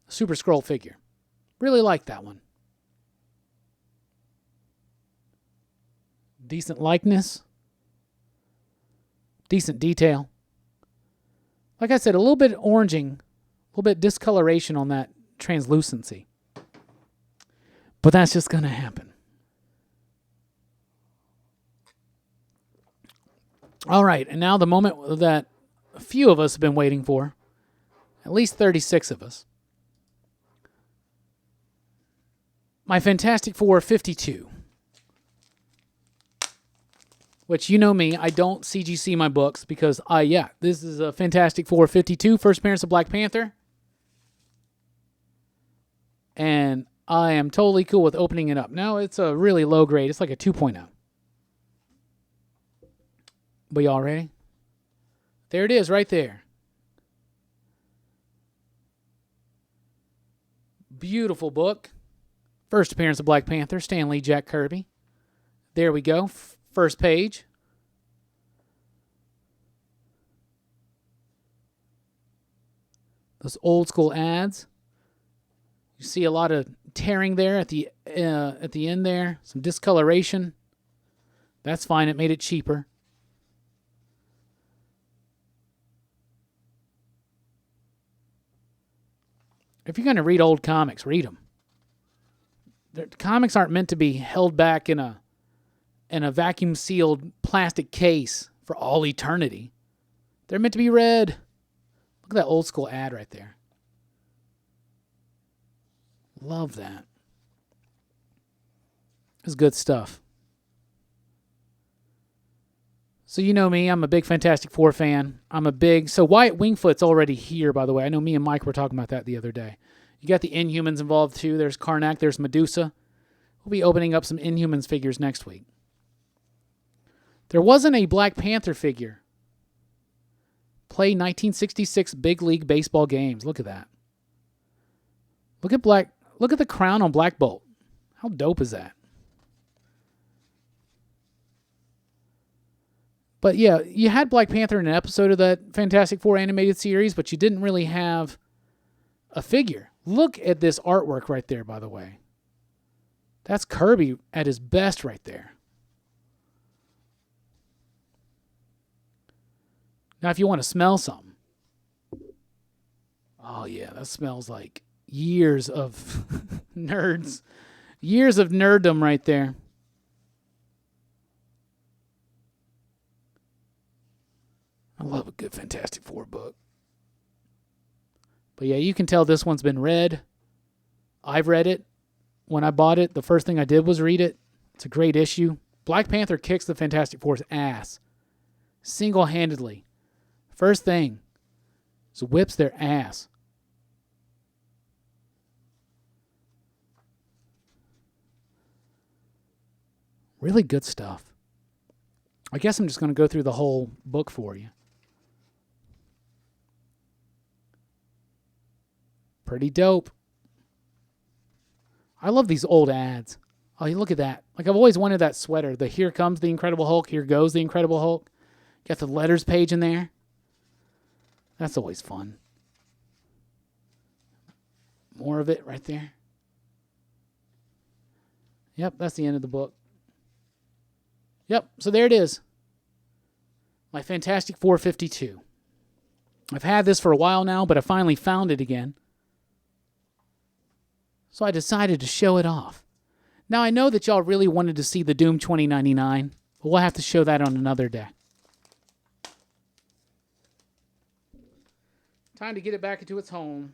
Super Scroll figure. Really like that one. Decent likeness. Decent detail. Like I said, a little bit oranging, a little bit discoloration on that translucency. But that's just going to happen. All right, and now the moment that a few of us have been waiting for, at least 36 of us. My Fantastic Four 52. Which, you know me, I don't CGC my books because, this is a Fantastic Four 52, first appearance of Black Panther. And I am totally cool with opening it up. Now, it's a really low grade. It's like a 2.0. But y'all ready? There it is right there. Beautiful book. First appearance of Black Panther, Stan Lee, Jack Kirby. There we go. First page. Those old school ads. You see a lot of tearing there at the end there. Some discoloration. That's fine. It made it cheaper. If you're going to read old comics, read them. Comics aren't meant to be held back in a vacuum sealed plastic case for all eternity. They're meant to be read. Look at that old school ad right there. Love that. It's good stuff. So you know me, I'm a big Fantastic Four fan. So Wyatt Wingfoot's already here, by the way. I know me and Mike were talking about that the other day. You got the Inhumans involved too. There's Karnak, there's Medusa. We'll be opening up some Inhumans figures next week. There wasn't a Black Panther figure. Play 1966 Big League Baseball games. Look at that. Look at the crown on Black Bolt. How dope is that? But yeah, you had Black Panther in an episode of that Fantastic Four animated series, but you didn't really have a figure. Look at this artwork right there, by the way. That's Kirby at his best right there. Now, if you want to smell something. Oh, yeah, that smells like years of nerds. Years of nerddom right there. I love a good Fantastic Four book. But yeah, you can tell this one's been read. I've read it. When I bought it, the first thing I did was read it. It's a great issue. Black Panther kicks the Fantastic Four's ass. Single-handedly. First thing is whips their ass. Really good stuff. I guess I'm just going to go through the whole book for you. Pretty dope. I love these old ads. Oh, you look at that. Like, I've always wanted that sweater. The Here Comes the Incredible Hulk, Here Goes the Incredible Hulk. Got the letters page in there. That's always fun. More of it right there. Yep, that's the end of the book. Yep, so there it is. My Fantastic 452. I've had this for a while now, but I finally found it again. So I decided to show it off. Now, I know that y'all really wanted to see the Doom 2099, but we'll have to show that on another day. Time to get it back into its home.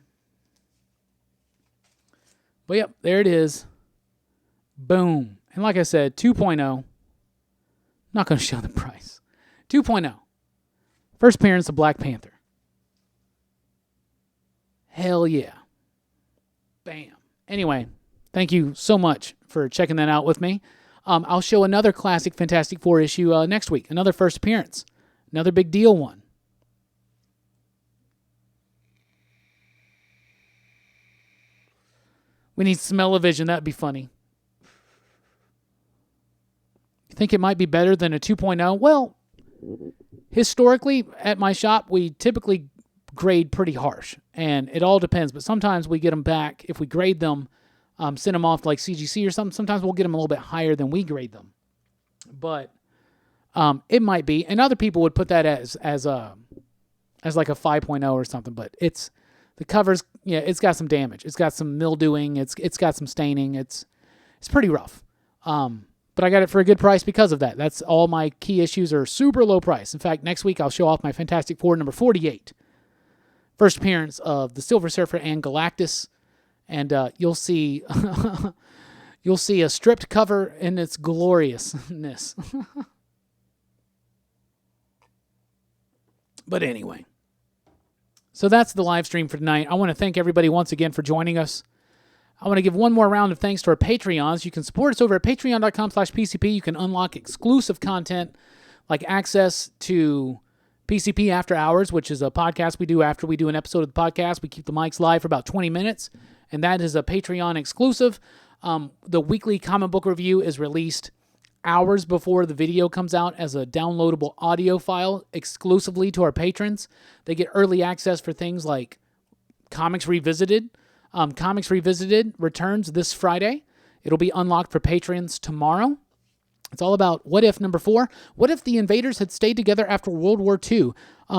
But yep, there it is. Boom. And like I said, 2.0. Not going to show the price. 2.0. First appearance of Black Panther. Hell yeah. Bam. Anyway, thank you so much for checking that out with me. I'll show another classic Fantastic Four issue next week. Another first appearance. Another big deal one. We need smell-o-vision. That'd be funny. You think it might be better than a 2.0? Well, historically, at my shop, we typically grade pretty harsh. And it all depends. But sometimes we get them back. If we grade them, send them off to like CGC or something, sometimes we'll get them a little bit higher than we grade them. But it might be. And other people would put that as like a 5.0 or something. But it's... The covers, yeah, it's got some damage. It's got some mildewing. It's got some staining. It's pretty rough. But I got it for a good price because of that. That's all my key issues are super low price. In fact, next week I'll show off my Fantastic Four number 48. First appearance of the Silver Surfer and Galactus. And you'll see a stripped cover in its gloriousness. But anyway. So that's the live stream for tonight. I want to thank everybody once again for joining us. I want to give one more round of thanks to our Patreons. You can support us over at patreon.com/PCP. You can unlock exclusive content like access to PCP After Hours, which is a podcast we do after we do an episode of the podcast. We keep the mics live for about 20 minutes, and that is a Patreon exclusive. The weekly comic book review is released hours before the video comes out as a downloadable audio file exclusively to our patrons. They get early access for things like Comics Revisited. Comics Revisited returns this Friday. It'll be unlocked for patrons tomorrow. It's all about what if, number 4. What if the invaders had stayed together after World War II?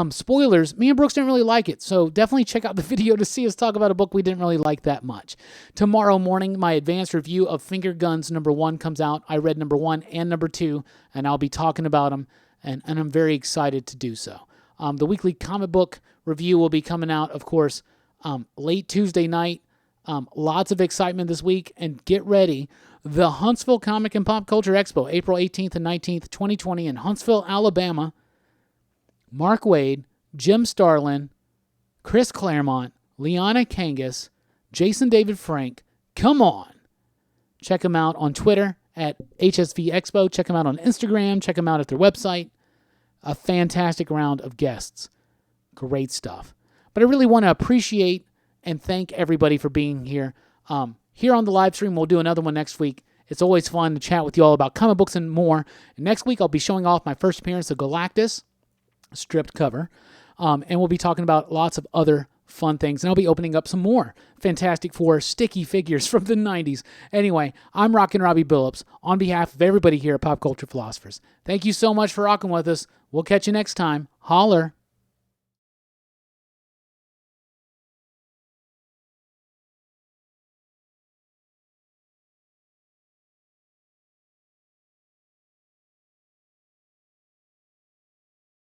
Spoilers, me and Brooks didn't really like it, so definitely check out the video to see us talk about a book we didn't really like that much. Tomorrow morning, my advanced review of Finger Guns number 1 comes out. I read number 1 and number 2, and I'll be talking about them, and I'm very excited to do so. The weekly comic book review will be coming out, of course, late Tuesday night. Lots of excitement this week, and get ready. The Huntsville Comic and Pop Culture Expo, April 18th and 19th, 2020 in Huntsville, Alabama. Mark Waid, Jim Starlin, Chris Claremont, Liana Kangas, Jason David Frank. Come on. Check them out on Twitter at HSV Expo. Check them out on Instagram. Check them out at their website. A fantastic round of guests. Great stuff. But I really want to appreciate and thank everybody for being here. Here on the live stream, we'll do another one next week. It's always fun to chat with you all about comic books and more. And next week, I'll be showing off my first appearance of Galactus, stripped cover. And we'll be talking about lots of other fun things. And I'll be opening up some more Fantastic Four sticky figures from the 90s. Anyway, I'm Rockin Robbie Billups on behalf of everybody here at Pop Culture Philosophers. Thank you so much for rocking with us. We'll catch you next time. Holler.